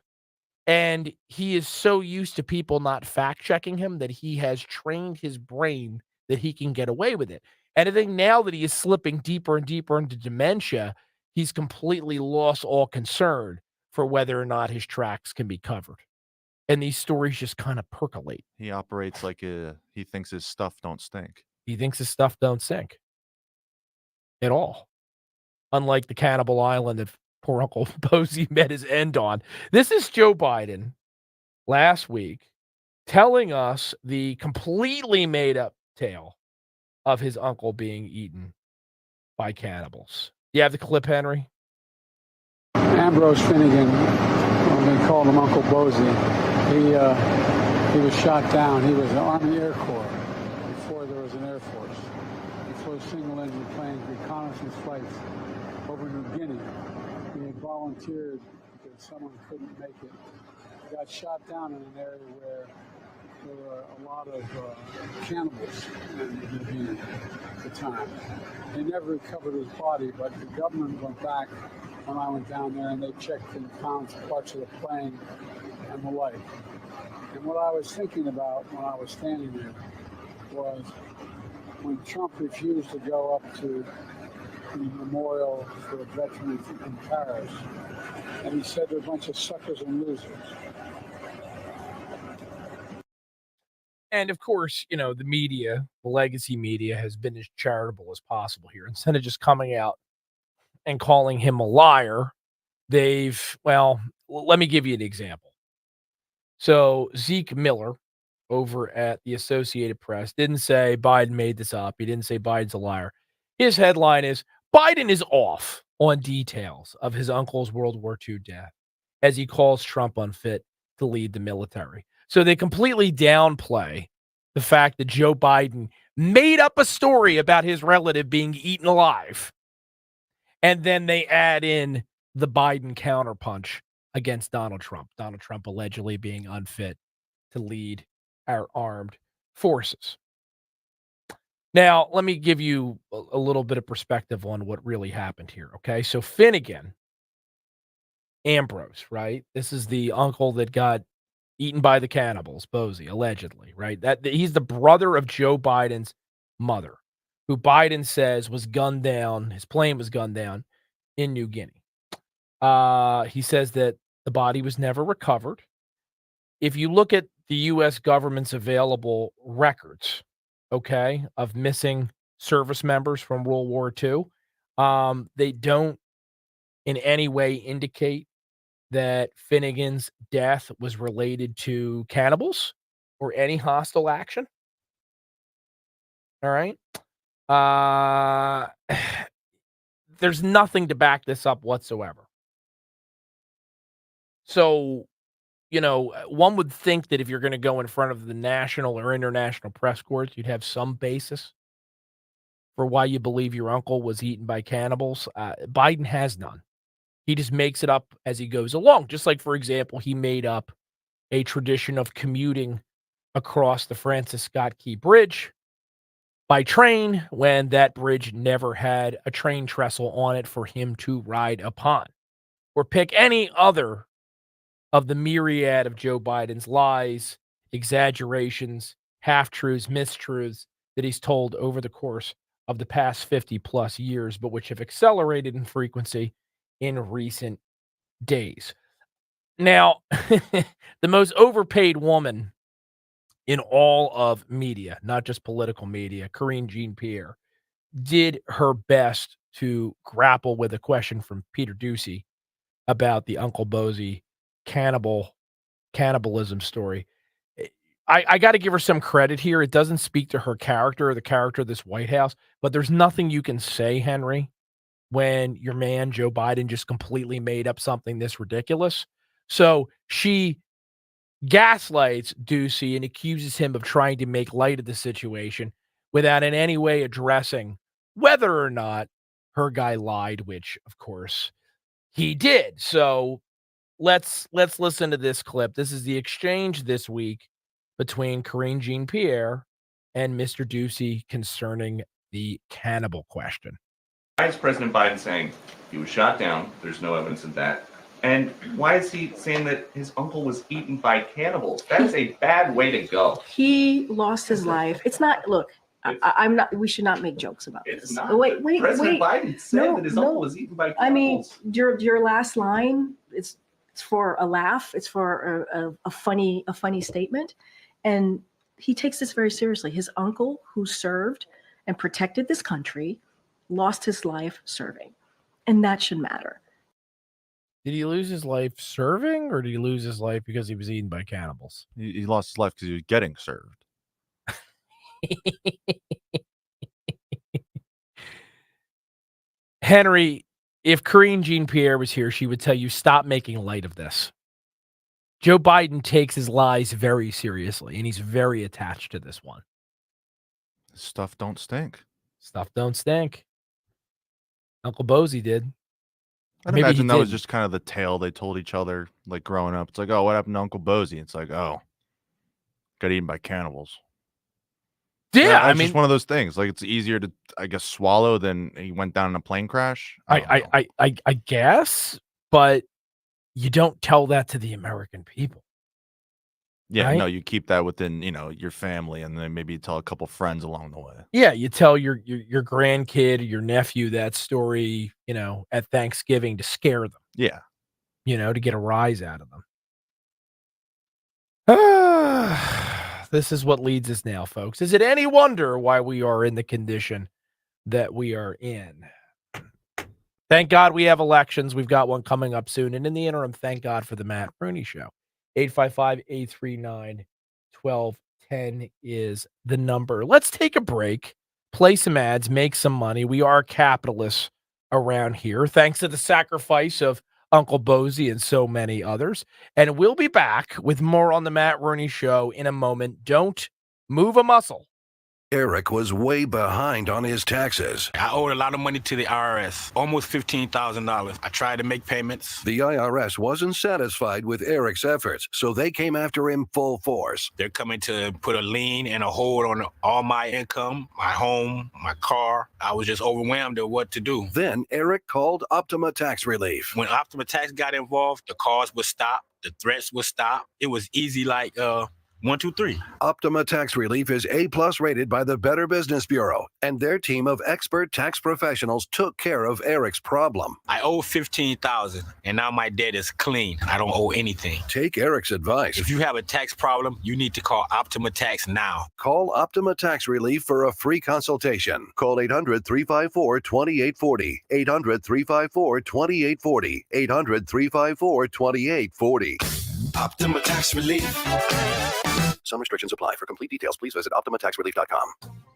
And he is so used to people not fact-checking him that he has trained his brain that he can get away with it. And I think now that he is slipping deeper and deeper into dementia, he's completely lost all concern for whether or not his tracks can be covered. And these stories just kind of percolate. He operates like he thinks his stuff don't stink. He thinks his stuff don't stink at all. Unlike the Cannibal Island that poor Uncle Bozy met his end on. This is Joe Biden last week telling us the completely made up tale of his uncle being eaten by cannibals. You have the clip, Henry? Ambrose Finnegan, they called him Uncle Bozy. He was shot down. He was in the Army Air Corps before there was an Air Force. He flew single-engine planes, reconnaissance flights over New Guinea. He had volunteered because someone couldn't make it. He got shot down in an area where there were a lot of cannibals in New Guinea at the time. They never recovered his body, but the government went back when I went down there and they checked and found parts of the plane and the like. And what I was thinking about when I was standing there was when Trump refused to go up to the memorial for veterans in Paris, and he said they're a bunch of suckers and losers. And of course, the media, the legacy media, has been as charitable as possible here. Instead of just coming out and calling him a liar, let me give you an example. So Zeke Miller over at the Associated Press didn't say Biden made this up. He didn't say Biden's a liar. His headline is, Biden is off on details of his uncle's World War II death as he calls Trump unfit to lead the military. So they completely downplay the fact that Joe Biden made up a story about his relative being eaten alive. And then they add in the Biden counterpunch against Donald Trump. Donald Trump allegedly being unfit to lead our armed forces. Now, let me give you a little bit of perspective on what really happened here, okay? So Finnegan, Ambrose, right? This is the uncle that got eaten by the cannibals, Bozy, allegedly, right? He's the brother of Joe Biden's mother, who Biden says was gunned down. His plane was gunned down in New Guinea. He says that the body was never recovered. If you look at the U.S. government's available records, okay, of missing service members from World War II, they don't in any way indicate that Finnegan's death was related to cannibals or any hostile action. All right. There's nothing to back this up whatsoever. So, one would think that if you're going to go in front of the national or international press courts, you'd have some basis for why you believe your uncle was eaten by cannibals. Biden has none. He just makes it up as he goes along. Just like, for example, he made up a tradition of commuting across the Francis Scott Key Bridge by train when that bridge never had a train trestle on it for him to ride upon. Or pick any other of the myriad of Joe Biden's lies, exaggerations, half-truths, mistruths that he's told over the course of the past 50-plus years, but which have accelerated in frequency in recent days. Now, the most overpaid woman in all of media, not just political media, Karine Jean-Pierre, did her best to grapple with a question from Peter Doocy about the Uncle Bozy cannibalism story. I got to give her some credit here. It doesn't speak to her character or the character of this White House, but there's nothing you can say, Henry, when your man, Joe Biden, just completely made up something this ridiculous. So she gaslights Doocy and accuses him of trying to make light of the situation without in any way addressing whether or not her guy lied, which, of course, he did. So let's listen to this clip. This is the exchange this week between Karine Jean-Pierre and Mr. Doocy concerning the cannibal question. Why is President Biden saying he was shot down? There's no evidence of that. And why is he saying that his uncle was eaten by cannibals? That's a bad way to go. He lost his life. It's not, look, I'm not, we should not make jokes about this. Not. Wait. President Biden said that his uncle was eaten by cannibals. I mean, your last line, it's for a laugh. It's for a funny statement. And he takes this very seriously. His uncle, who served and protected this country, lost his life serving. And that should matter. Did he lose his life serving, or did he lose his life because he was eaten by cannibals? He lost his life because he was getting served. Henry, if Karine Jean-Pierre was here, she would tell you, stop making light of this. Joe Biden takes his lies very seriously, and he's very attached to this one. Stuff don't stink. Stuff don't stink. Uncle Bozy did. I'd Maybe imagine he that was didn't. just kind of the tale they told each other, like growing up. It's like, oh, what happened to Uncle Bozy? It's like, oh, got eaten by cannibals. Yeah, I it's mean, just one of those things. Like, it's easier to, I guess, swallow than he went down in a plane crash. I guess, but you don't tell that to the American people. Yeah, right? no, you keep that within, your family, and then maybe tell a couple friends along the way. Yeah, you tell your grandkid, your nephew that story, at Thanksgiving to scare them. Yeah. To get a rise out of them. This is what leads us now, folks. Is it any wonder why we are in the condition that we are in? Thank God we have elections. We've got one coming up soon. And in the interim, thank God for the Matt Rooney Show. 855-839-1210 is the number. Let's take a break, play some ads, make some money. We are capitalists around here, thanks to the sacrifice of Uncle Bozy and so many others. And we'll be back with more on the Matt Rooney Show in a moment. Don't move a muscle. Eric was way behind on his taxes. I owed a lot of money to the IRS, almost $15,000. I tried to make payments. The IRS wasn't satisfied with Eric's efforts, so they came after him full force. They're coming to put a lien and a hold on all my income, my home, my car. I was just overwhelmed at what to do. Then Eric called Optima Tax Relief. When Optima Tax got involved, the calls would stop, the threats would stop. It was easy like 1, 2, 3. Optima Tax Relief is A+ rated by the Better Business Bureau, and their team of expert tax professionals took care of Eric's problem. I owe $15,000, and now my debt is clean. I don't owe anything. Take Eric's advice. If you have a tax problem, you need to call Optima Tax now. Call Optima Tax Relief for a free consultation. Call 800-354-2840. 800-354-2840. 800-354-2840. Optima Tax Relief. Some restrictions apply. For complete details, please visit OptimaTaxRelief.com.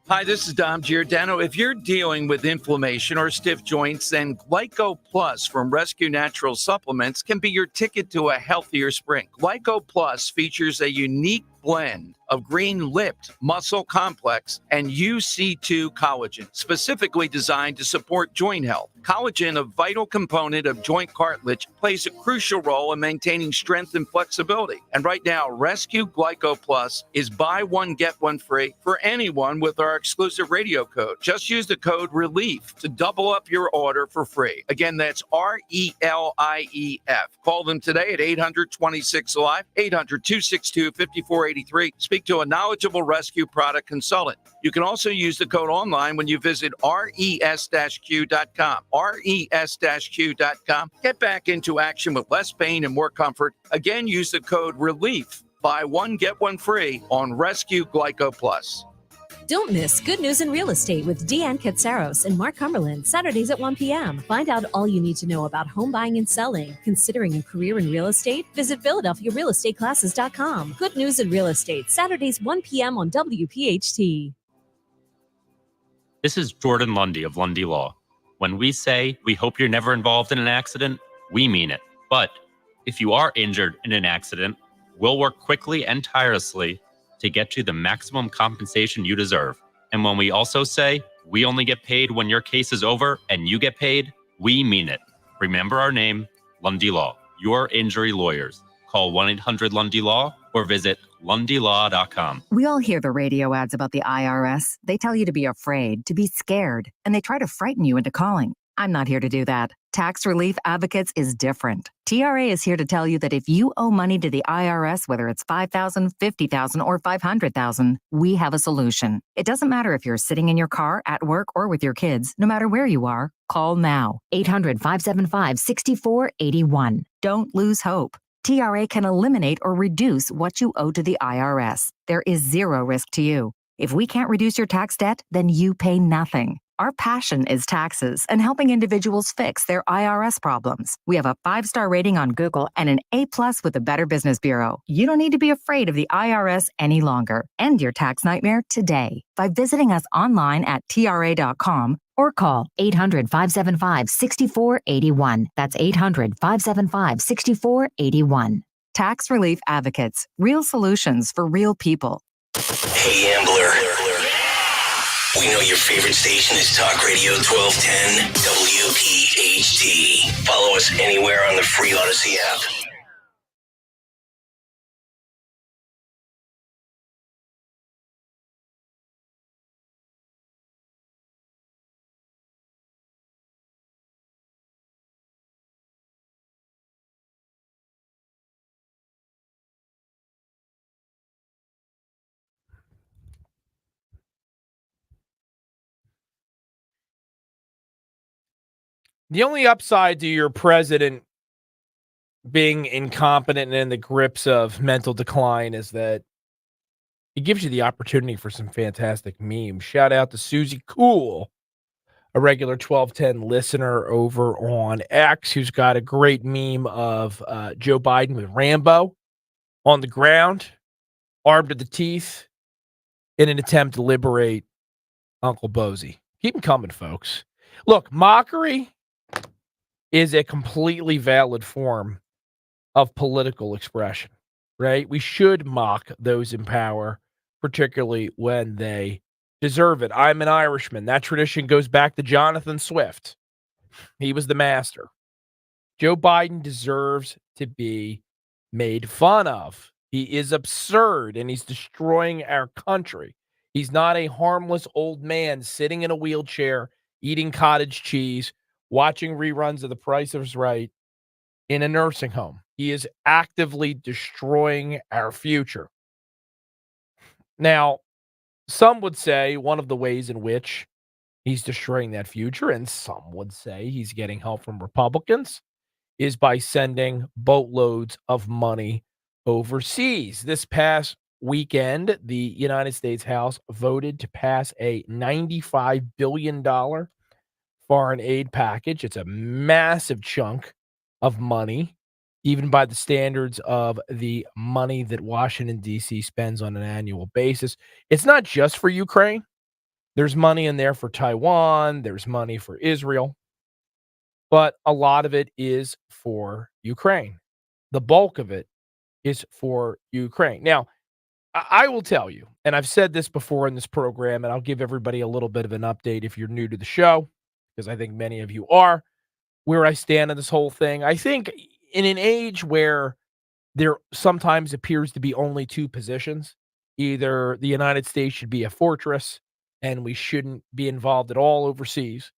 Hi, this is Dom Giordano. If you're dealing with inflammation or stiff joints, then Glyco Plus from Rescue Natural Supplements can be your ticket to a healthier spring. Glyco Plus features a unique blend of green-lipped muscle complex and UC2 collagen, specifically designed to support joint health. Collagen, a vital component of joint cartilage, plays a crucial role in maintaining strength and flexibility. And right now, Rescue Glyco Plus is buy one, get one free for anyone with our exclusive radio code. Just use the code RELIEF to double up your order for free. Again, that's RELIEF. Call them today at 800-26-ALIVE, 800-262-5483. Speak to a knowledgeable rescue product consultant. You can also use the code online when you visit res-q.com. res-q.com. Get back into action with less pain and more comfort. Again, use the code RELIEF. Buy one, get one free on Rescue Glyco Plus. Don't miss Good News in Real Estate with Deanne Katsaros and Mark Cumberland, Saturdays at 1 p.m. Find out all you need to know about home buying and selling. Considering a career in real estate? Visit PhiladelphiaRealEstateClasses.com. Good News in Real Estate, Saturdays 1 p.m. on WPHT. This is Jordan Lundy of Lundy Law. When we say we hope you're never involved in an accident, we mean it. But if you are injured in an accident, we'll work quickly and tirelessly to get you the maximum compensation you deserve. And when we also say we only get paid when your case is over and you get paid, we mean it. Remember our name, Lundy Law, your injury lawyers. Call 1-800-LUNDY-LAW or visit LundyLaw.com. We all hear the radio ads about the IRS. They tell you to be afraid, to be scared, and they try to frighten you into calling. I'm not here to do that. Tax Relief Advocates is different. TRA is here to tell you that if you owe money to the IRS, whether it's $5,000, $50,000, or $500,000, we have a solution. It doesn't matter if you're sitting in your car, at work, or with your kids. No matter where you are, call now. 800-575-6481. Don't lose hope. TRA can eliminate or reduce what you owe to the IRS. There is zero risk to you. If we can't reduce your tax debt, then you pay nothing. Our passion is taxes and helping individuals fix their IRS problems. We have a 5-star rating on Google and an A+ with the Better Business Bureau. You don't need to be afraid of the IRS any longer. End your tax nightmare today by visiting us online at TRA.com or call 800-575-6481. That's 800-575-6481. Tax Relief Advocates. Real solutions for real people. Hey, Ambler. We know your favorite station is Talk Radio 1210 WPHT. Follow us anywhere on the free Odyssey app. The only upside to your president being incompetent and in the grips of mental decline is that it gives you the opportunity for some fantastic memes. Shout out to Susie Cool, a regular 1210 listener over on X, who's got a great meme of Joe Biden with Rambo on the ground, armed to the teeth, in an attempt to liberate Uncle Bozy. Keep them coming, folks. Look, mockery is a completely valid form of political expression, right? We should mock those in power, particularly when they deserve it. I'm an Irishman. That tradition goes back to Jonathan Swift. He was the master. Joe Biden deserves to be made fun of. He is absurd, and he's destroying our country. He's not a harmless old man sitting in a wheelchair, eating cottage cheese, watching reruns of The Price is Right in a nursing home. He is actively destroying our future. Now, some would say one of the ways in which he's destroying that future, and some would say he's getting help from Republicans, is by sending boatloads of money overseas. This past weekend, the United States House voted to pass a $95 billion foreign aid package. It's a massive chunk of money, even by the standards of the money that Washington, D.C. spends on an annual basis. It's not just for Ukraine. There's money in there for Taiwan. There's money for Israel. But a lot of it is for Ukraine. The bulk of it is for Ukraine. Now, I will tell you, and I've said this before in this program, and I'll give everybody a little bit of an update if you're new to the show, because I think many of you are, where I stand on this whole thing. I think in an age where there sometimes appears to be only two positions, either the United States should be a fortress and we shouldn't be involved at all overseas.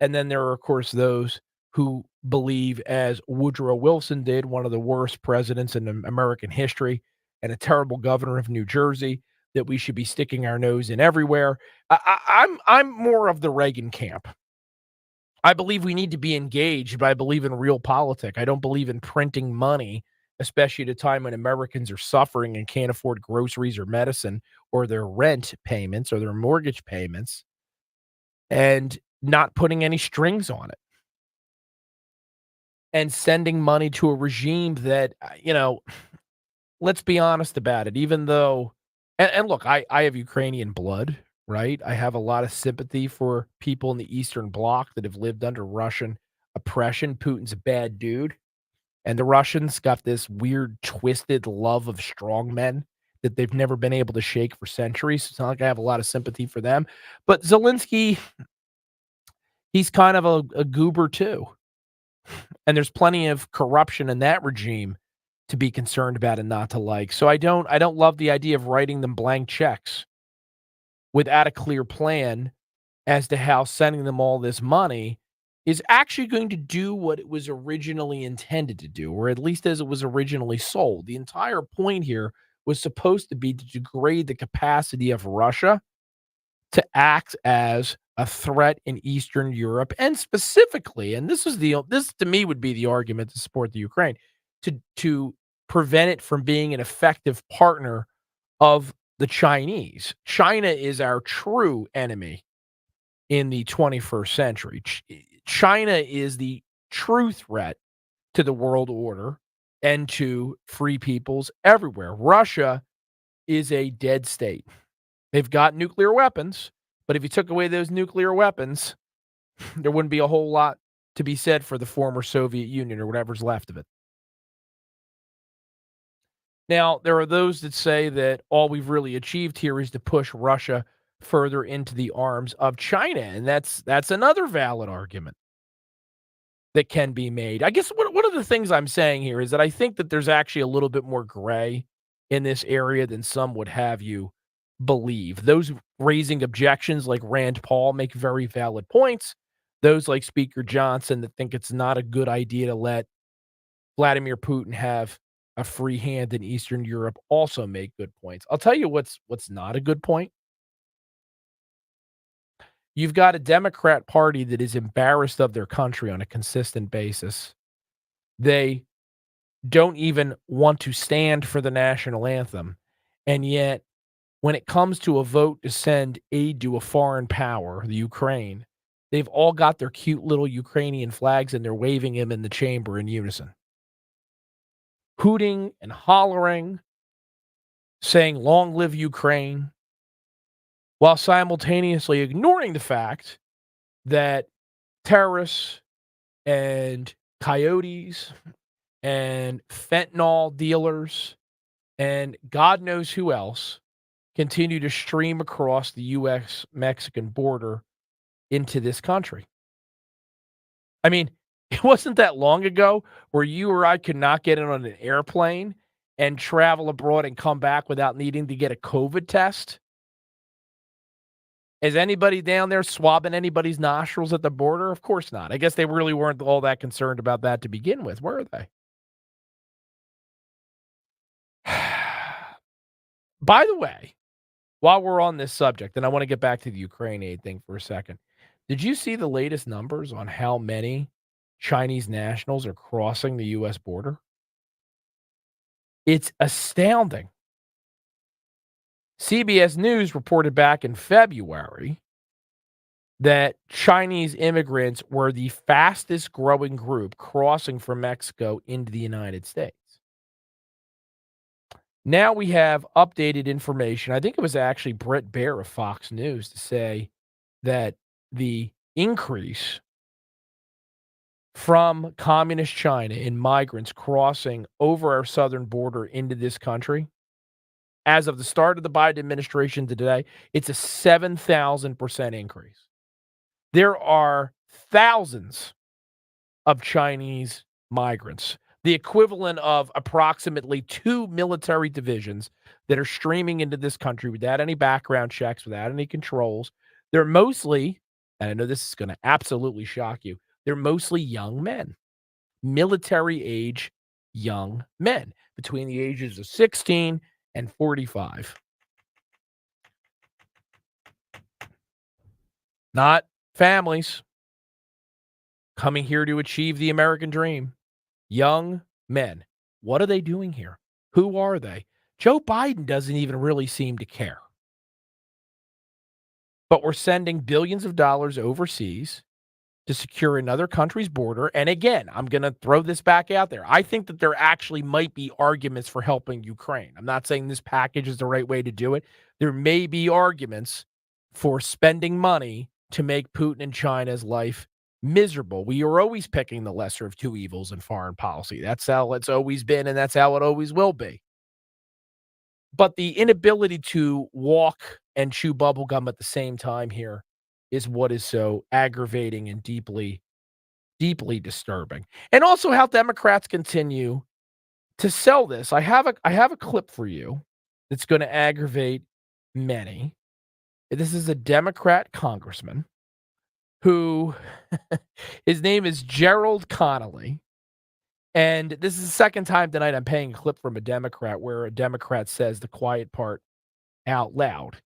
And then there are, of course, those who believe, as Woodrow Wilson did, one of the worst presidents in American history and a terrible governor of New Jersey, that we should be sticking our nose in everywhere. I'm more of the Reagan camp. I believe we need to be engaged, but I believe in real politics. I don't believe in printing money, especially at a time when Americans are suffering and can't afford groceries or medicine or their rent payments or their mortgage payments, and not putting any strings on it. And sending money to a regime that, let's be honest about it, even though, and look, I have Ukrainian blood, right? I have a lot of sympathy for people in the Eastern Bloc that have lived under Russian oppression. Putin's a bad dude. And the Russians got this weird, twisted love of strongmen that they've never been able to shake for centuries. So it's not like I have a lot of sympathy for them. But Zelensky, he's kind of a goober too. And there's plenty of corruption in that regime to be concerned about and not to like. So I don't love the idea of writing them blank checks without a clear plan as to how sending them all this money is actually going to do what it was originally intended to do, or at least as it was originally sold. The entire point here was supposed to be to degrade the capacity of Russia to act as a threat in Eastern Europe, and specifically, and this to me would be the argument to support the Ukraine, to prevent it from being an effective partner of the Chinese. China is our true enemy in the 21st century. China is the true threat to the world order and to free peoples everywhere. Russia is a dead state. They've got nuclear weapons, but if you took away those nuclear weapons, there wouldn't be a whole lot to be said for the former Soviet Union or whatever's left of it. Now, there are those that say that all we've really achieved here is to push Russia further into the arms of China, and that's another valid argument that can be made. I guess one of the things I'm saying here is that I think that there's actually a little bit more gray in this area than some would have you believe. Those raising objections like Rand Paul make very valid points. Those like Speaker Johnson that think it's not a good idea to let Vladimir Putin have a free hand in Eastern Europe also make good points. I'll tell you what's not a good point. You've got a Democrat Party that is embarrassed of their country on a consistent basis. They don't even want to stand for the national anthem. And yet, when it comes to a vote to send aid to a foreign power, the Ukraine, they've all got their cute little Ukrainian flags and they're waving them in the chamber in unison. Hooting and hollering, saying, "Long live Ukraine," while simultaneously ignoring the fact that terrorists and coyotes and fentanyl dealers and God knows who else continue to stream across the U.S.-Mexican border into this country. I mean, it wasn't that long ago where you or I could not get in on an airplane and travel abroad and come back without needing to get a COVID test. Is anybody down there swabbing anybody's nostrils at the border? Of course not. I guess they really weren't all that concerned about that to begin with, were they? By the way, while we're on this subject, and I want to get back to the Ukraine aid thing for a second, did you see the latest numbers on how many Chinese nationals are crossing the U.S. border? It's astounding. CBS News reported back in February that Chinese immigrants were the fastest growing group crossing from Mexico into the United States. Now we have updated information. I think it was actually Brett Baer of Fox News to say that the increase from communist China in migrants crossing over our southern border into this country, as of the start of the Biden administration to today, it's a 7,000% increase. There are thousands of Chinese migrants, the equivalent of approximately 2 military divisions that are streaming into this country without any background checks, without any controls. They're mostly, and I know this is going to absolutely shock you, they're mostly young men, military age young men between the ages of 16 and 45. Not families coming here to achieve the American dream. Young men. What are they doing here? Who are they? Joe Biden doesn't even really seem to care. But we're sending billions of dollars overseas to secure another country's border. And again, I'm going to throw this back out there. I think that there actually might be arguments for helping Ukraine. I'm not saying this package is the right way to do it. There may be arguments for spending money to make Putin and China's life miserable. We are always picking the lesser of two evils in foreign policy. That's how it's always been, and that's how it always will be. But the inability to walk and chew bubblegum at the same time here is what is so aggravating and deeply, deeply disturbing. And also how Democrats continue to sell this. I have a clip for you that's going to aggravate many. This is a Democrat congressman who his name is Gerald Connolly. And this is the second time tonight I'm playing a clip from a Democrat where a Democrat says the quiet part out loud.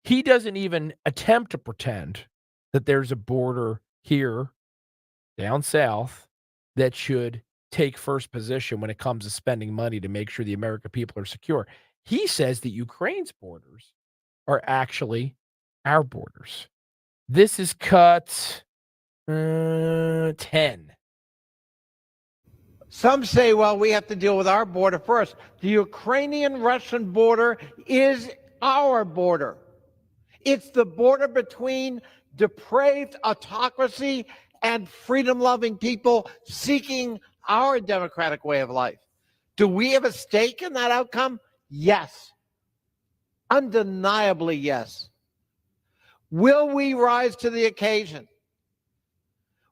He doesn't even attempt to pretend that there's a border here down south that should take first position when it comes to spending money to make sure the American people are secure. He says that Ukraine's borders are actually our borders. This is cut 10. Some say, well, we have to deal with our border first. The Ukrainian-Russian border is our border. It's the border between depraved autocracy and freedom-loving people seeking our democratic way of life. Do we have a stake in that outcome? Yes. Undeniably, yes. Will we rise to the occasion?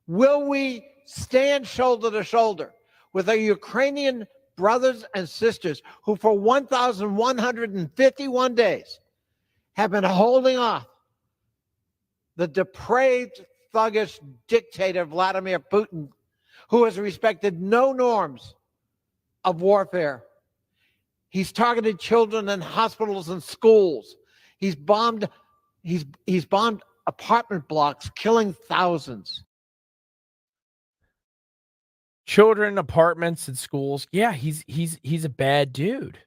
Will we stand shoulder to shoulder with our Ukrainian brothers and sisters who for 1,151 days have been holding off the depraved, thuggish dictator Vladimir Putin, who has respected no norms of warfare? He's targeted children in hospitals and schools. He's bombed apartment blocks, killing thousands. Children, apartments, and schools. Yeah, he's a bad dude.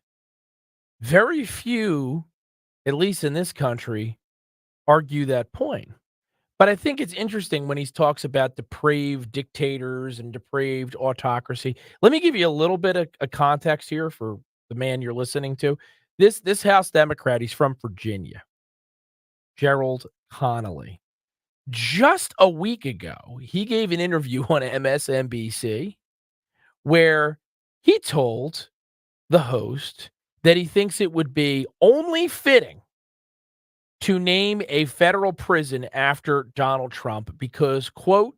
Very few, at least in this country, argue that point. But I think it's interesting when he talks about depraved dictators and depraved autocracy. Let me give you a little bit of a context here for the man you're listening to. This House Democrat, he's from Virginia, Gerald Connolly. Just a week ago, he gave an interview on MSNBC where he told the host that he thinks it would be only fitting to name a federal prison after Donald Trump because, quote,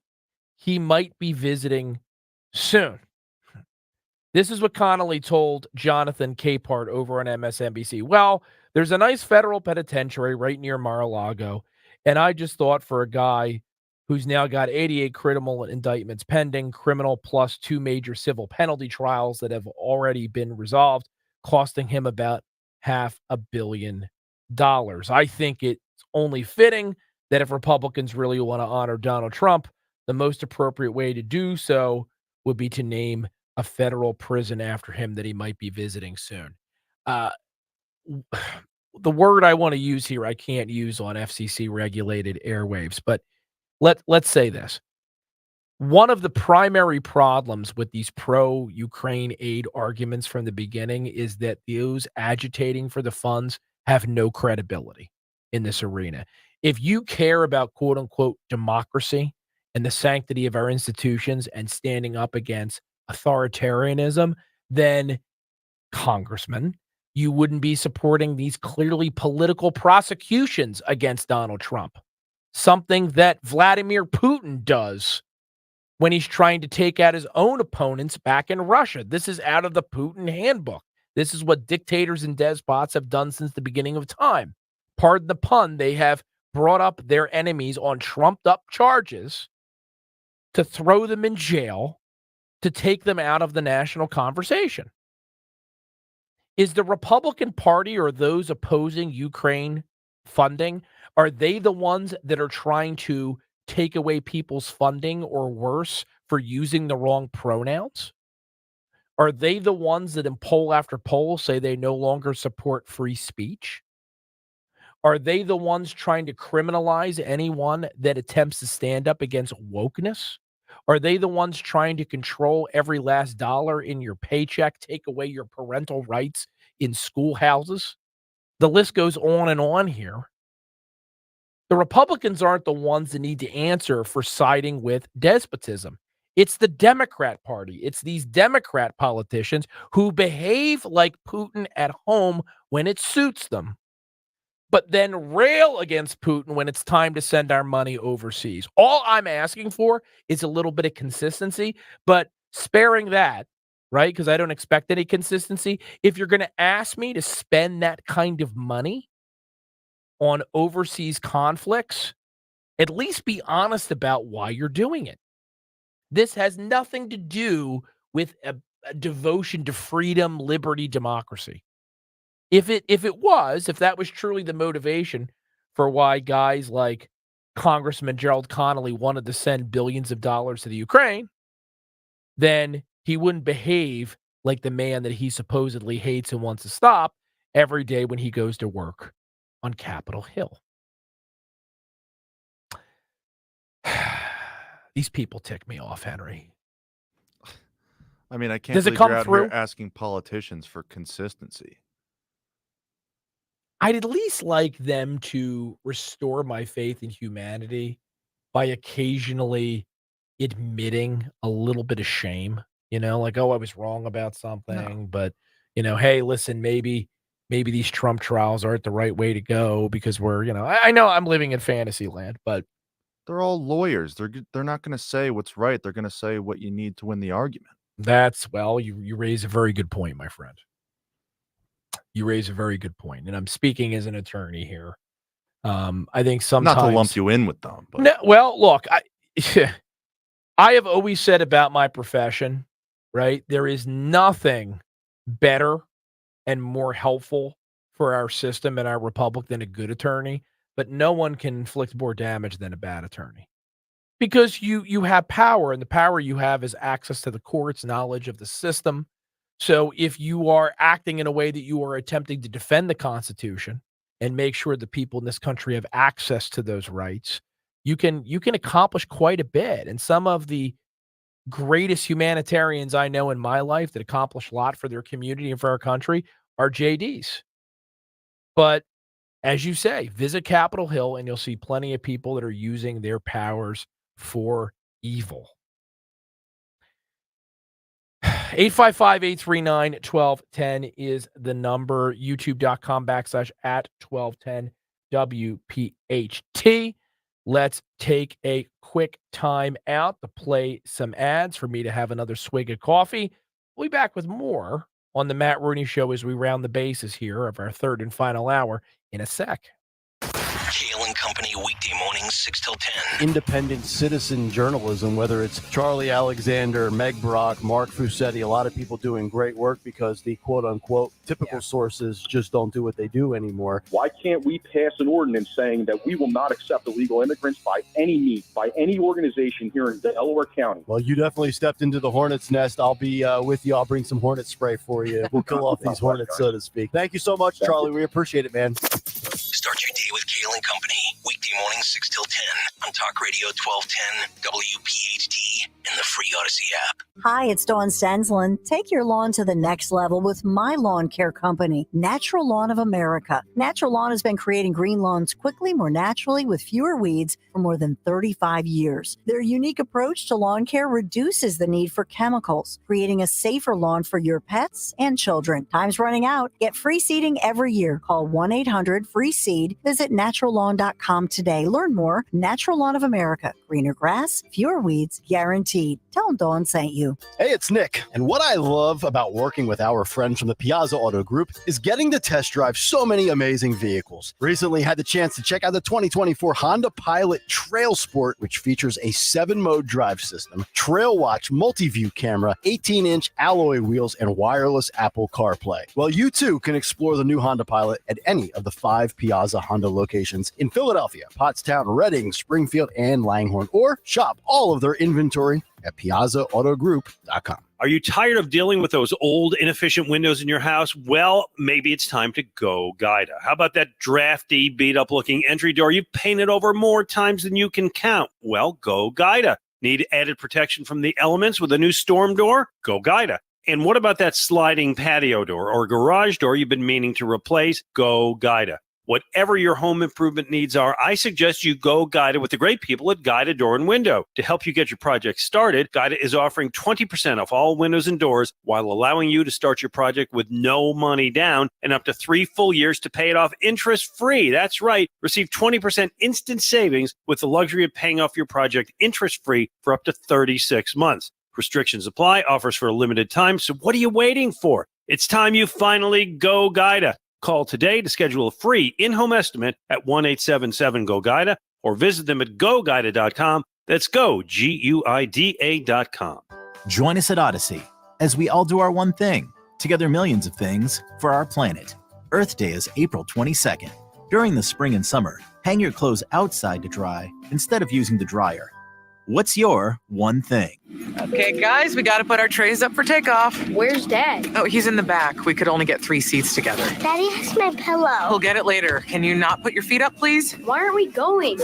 he might be visiting soon. This is what Connolly told Jonathan Capehart over on MSNBC. Well, there's a nice federal penitentiary right near Mar-a-Lago, and I just thought for a guy who's now got 88 criminal indictments pending, criminal plus 2 major civil penalty trials that have already been resolved, costing him about $500 million. I think it's only fitting that if Republicans really want to honor Donald Trump, the most appropriate way to do so would be to name a federal prison after him that he might be visiting soon. The word I want to use here, I can't use on FCC regulated airwaves, but let's say this. One of the primary problems with these pro-Ukraine aid arguments from the beginning is that those agitating for the funds have no credibility in this arena. If you care about quote unquote democracy and the sanctity of our institutions and standing up against authoritarianism, then Congressman, you wouldn't be supporting these clearly political prosecutions against Donald Trump. Something that Vladimir Putin does when he's trying to take out his own opponents back in Russia. This is out of the Putin handbook. This is what dictators and despots have done since the beginning of time. Pardon the pun, they have brought up their enemies on trumped-up charges to throw them in jail, to take them out of the national conversation. Is the Republican Party or those opposing Ukraine funding, are they the ones that are trying to take away people's funding or worse for using the wrong pronouns? Are they the ones that in poll after poll say they no longer support free speech? Are they the ones trying to criminalize anyone that attempts to stand up against wokeness? Are they the ones trying to control every last dollar in your paycheck, take away your parental rights in schoolhouses? The list goes on and on here. The Republicans aren't the ones that need to answer for siding with despotism. It's the Democrat Party. It's these Democrat politicians who behave like Putin at home when it suits them, but then rail against Putin when it's time to send our money overseas. All I'm asking for is a little bit of consistency, but sparing that, right? Because I don't expect any consistency. If you're going to ask me to spend that kind of money on overseas conflicts, at least be honest about why you're doing it. This has nothing to do with a devotion to freedom, liberty, democracy. If that was truly the motivation for why guys like Congressman Gerald Connolly wanted to send billions of dollars to the Ukraine, then he wouldn't behave like the man that he supposedly hates and wants to stop every day when he goes to work on Capitol Hill. These people tick me off, Henry. I mean, I can't Does it believe come you're out through? here asking politicians for consistency. I'd at least like them to restore my faith in humanity by occasionally admitting a little bit of shame, like, oh, I was wrong about something, but hey, listen, maybe these Trump trials aren't the right way to go because we're, I know I'm living in fantasy land, but They're all lawyers. They're not going to say what's right. They're going to say what you need to win the argument. you raise a very good point, my friend. You raise a very good point, and I'm speaking as an attorney here. I think sometimes Not to lump you in with them, but no, well, look, I have always said about my profession, right? There is nothing better and more helpful for our system and our republic than a good attorney, but no one can inflict more damage than a bad attorney. Because you have power, and the power you have is access to the courts, knowledge of the system. So if you are acting in a way that you are attempting to defend the Constitution and make sure the people in this country have access to those rights, you can accomplish quite a bit. And some of the greatest humanitarians I know in my life that accomplish a lot for their community and for our country are JDs. But as you say, visit Capitol Hill and you'll see plenty of people that are using their powers for evil. 855-839-1210 is the number. YouTube.com/@1210WPHT. Let's take a quick time out to play some ads for me to have another swig of coffee. We'll be back with more on the Matt Rooney Show as we round the bases here of our third and final hour in a sec. Kale and Company, weekday mornings, 6 till 10. Independent citizen journalism, whether it's Charlie Alexander, Meg Brock, Mark Fusetti, a lot of people doing great work because the quote-unquote typical sources just don't do what they do anymore. Why can't we pass an ordinance saying that we will not accept illegal immigrants by any means, by any organization here in Delaware County? Well, you definitely stepped into the hornet's nest. I'll be with you. I'll bring some hornet spray for you. We'll kill off these hornets, so to speak. Thank you so much, Charlie. We appreciate it, man. Start your day with Kale and Company, weekday mornings 6 till 10 on Talk Radio 1210, WPHT, and the free Odyssey app. Hi, it's Dawn Stanslin. Take your lawn to the next level with my lawn care company, Natural Lawn of America. Natural Lawn has been creating green lawns quickly, more naturally, with fewer weeds for more than 35 years. Their unique approach to lawn care reduces the need for chemicals, creating a safer lawn for your pets and children. Time's running out. Get free seeding every year. Call 1-800-FREE-SEED. Visit naturallawn.com today. Learn more. Natural Lawn of America. Greener grass, fewer weeds, guaranteed. Tell them Dawn sent you. Hey, it's Nick. And what I love about working with our friends from the Piazza Auto Group is getting to test drive so many amazing vehicles. Recently had the chance to check out the 2024 Honda Pilot Trail Sport, which features a 7-mode drive system, Trail Watch multi-view camera, 18-inch alloy wheels, and wireless Apple CarPlay. Well, you too can explore the new Honda Pilot at any of the 5 Piazza Honda locations in Philadelphia, Pottstown, Reading, Springfield, and Langhorne, or shop all of their inventory at piazzaautogroup.com. Are you tired of dealing with those old, inefficient windows in your house? Well, maybe it's time to go Guida. How about that drafty, beat-up-looking entry door you've painted over more times than you can count? Well, go Guida. Need added protection from the elements with a new storm door? Go Guida. And what about that sliding patio door or garage door you've been meaning to replace? Go Guida. Whatever your home improvement needs are, I suggest you go Guida with the great people at Guida Door and Window. To help you get your project started, Guida is offering 20% off all windows and doors while allowing you to start your project with no money down and up to 3 full years to pay it off interest-free. That's right. Receive 20% instant savings with the luxury of paying off your project interest-free for up to 36 months. Restrictions apply, offers for a limited time, so what are you waiting for? It's time you finally go Guida. Call today to schedule a free in-home estimate at 1-877-GO-GUIDA or visit them at goguida.com. That's go, GUIDA.com. Join us at Odyssey as we all do our one thing, together millions of things for our planet. Earth Day is April 22nd. During the spring and summer, hang your clothes outside to dry instead of using the dryer. What's your one thing? Okay, guys, we got to put our trays up for takeoff. Where's Dad? Oh, he's in the back. We could only get 3 seats together. Daddy has my pillow. We'll get it later. Can you not put your feet up, please? Why aren't we going?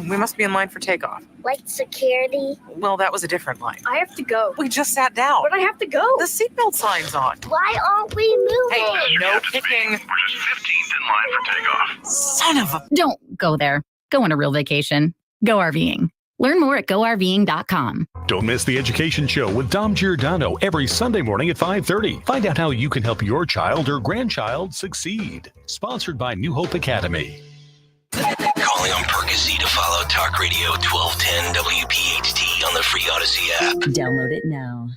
We must be in line for takeoff. Like security? Well, that was a different line. I have to go. We just sat down. But I have to go. The seatbelt sign's on. Why aren't we moving? Hey, no picking. We're just 15th in line for takeoff. Son of a... Don't go there. Go on a real vacation. Go RVing. Learn more at GoRVing.com. Don't miss the Education Show with Dom Giordano every Sunday morning at 5:30. Find out how you can help your child or grandchild succeed. Sponsored by New Hope Academy. Calling on Percy to follow Talk Radio 1210 WPHT on the free Odyssey app. Download it now.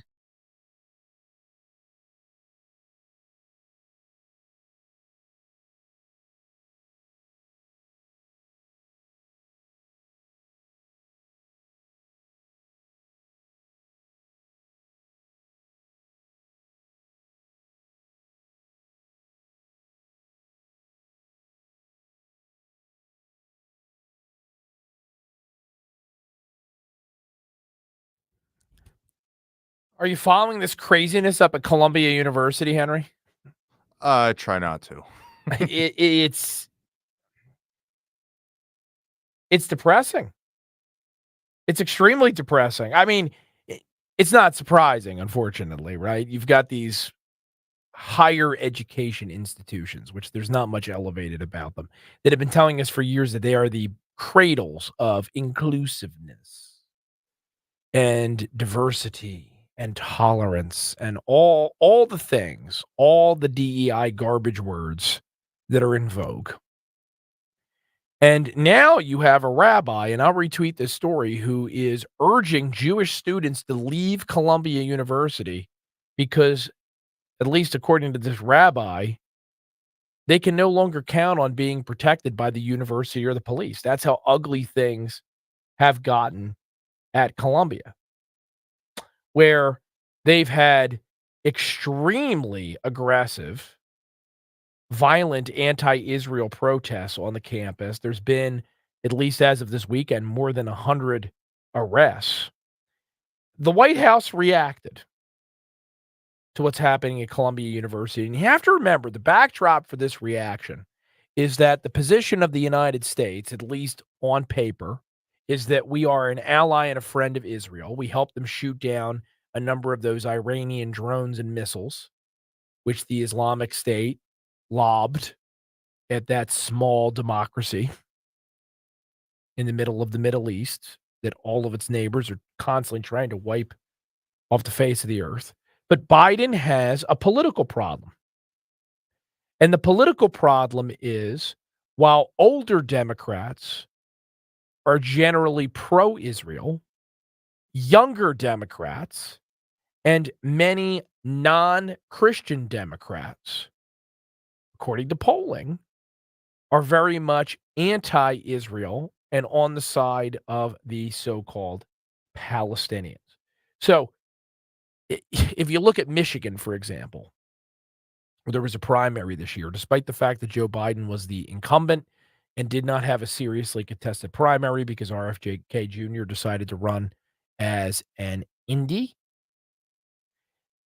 Are you following this craziness up at Columbia University, Henry? I try not to. It's depressing. It's extremely depressing. I mean, it's not surprising, unfortunately, right? You've got these higher education institutions, which there's not much elevated about them, that have been telling us for years that they are the cradles of inclusiveness and diversity and tolerance and all the things, all the DEI garbage words that are in vogue. And now you have a rabbi, and I'll retweet this story, who is urging Jewish students to leave Columbia University because, at least according to this rabbi, they can no longer count on being protected by the university or the police. That's how ugly things have gotten at Columbia, where they've had extremely aggressive, violent anti-Israel protests on the campus. There's been, at least as of this weekend, more than 100 arrests. The White House reacted to what's happening at Columbia University. And you have to remember, the backdrop for this reaction is that the position of the United States, at least on paper, is that we are an ally and a friend of Israel. We helped them shoot down a number of those Iranian drones and missiles, which the Islamic State lobbed at that small democracy in the middle of the Middle East that all of its neighbors are constantly trying to wipe off the face of the earth. But Biden has a political problem. And the political problem is, while older Democrats are generally pro-Israel, younger Democrats and many non-Christian Democrats, according to polling, are very much anti-Israel and on the side of the so-called Palestinians. So if you look at Michigan, for example, where there was a primary this year, despite the fact that Joe Biden was the incumbent and did not have a seriously contested primary because RFK Jr. decided to run as an indie,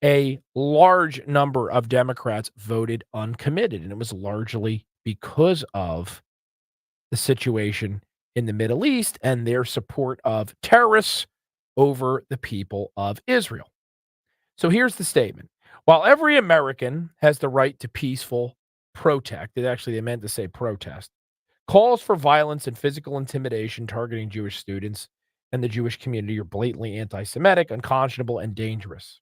a large number of Democrats voted uncommitted, and it was largely because of the situation in the Middle East and their support of terrorists over the people of Israel. So here's the statement. While every American has the right to peaceful protest, they meant to say protest, calls for violence and physical intimidation targeting Jewish students and the Jewish community are blatantly anti-Semitic, unconscionable, and dangerous.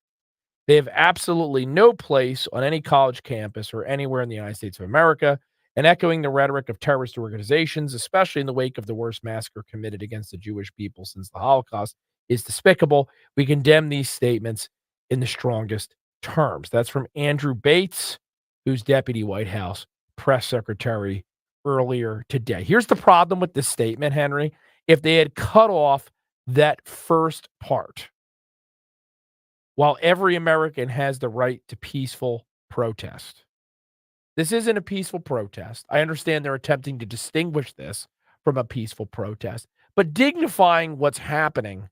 They have absolutely no place on any college campus or anywhere in the United States of America, and echoing the rhetoric of terrorist organizations, especially in the wake of the worst massacre committed against the Jewish people since the Holocaust, is despicable. We condemn these statements in the strongest terms. That's from Andrew Bates, who's Deputy White House Press Secretary earlier today. Here's the problem with this statement, Henry. If they had cut off that first part, while every American has the right to peaceful protest. This isn't a peaceful protest. I understand they're attempting to distinguish this from a peaceful protest, but dignifying what's happening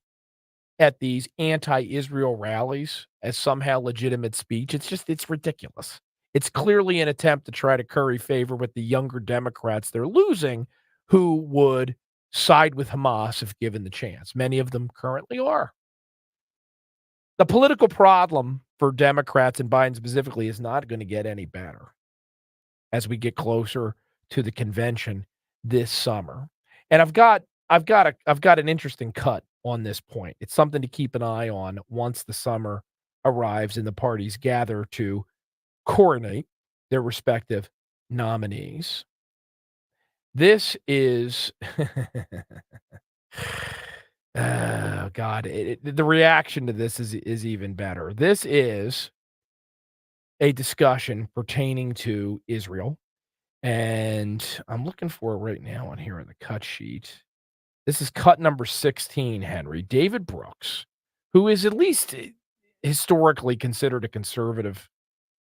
at these anti-Israel rallies as somehow legitimate speech, it's ridiculous. It's clearly an attempt to try to curry favor with the younger Democrats they're losing, who would side with Hamas if given the chance. Many of them currently are. The political problem for Democrats and Biden specifically is not going to get any better as we get closer to the convention this summer. And I've got an interesting cut on this point. It's something to keep an eye on once the summer arrives and the parties gather to coronate their respective nominees. This is oh God, the reaction to this is even better. This is a discussion pertaining to Israel, and I'm looking for it right now on here on the cut sheet. This is cut number 16, Henry. David Brooks, who is at least historically considered a conservative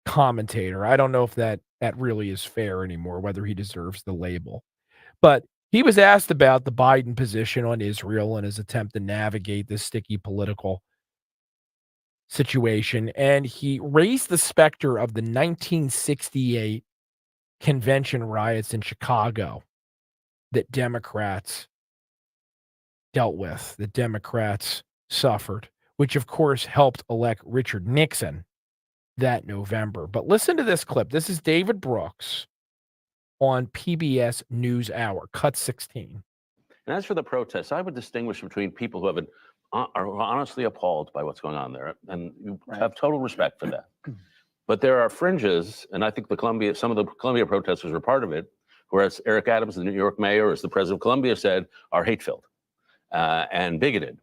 commentator. I don't know if that really is fair anymore, whether he deserves the label. But he was asked about the Biden position on Israel and his attempt to navigate this sticky political situation. And he raised the specter of the 1968 convention riots in Chicago that Democrats dealt with, that Democrats suffered, which of course helped elect Richard Nixon that November. But listen to this clip. This is David Brooks on PBS NewsHour, cut 16. And as for the protests, I would distinguish between people who have are honestly appalled by what's going on there, and you have total respect for that. But there are fringes, and I think some of the Columbia protesters were part of it, whereas Eric Adams, the New York mayor, as the president of Columbia said, are hate-filled and bigoted.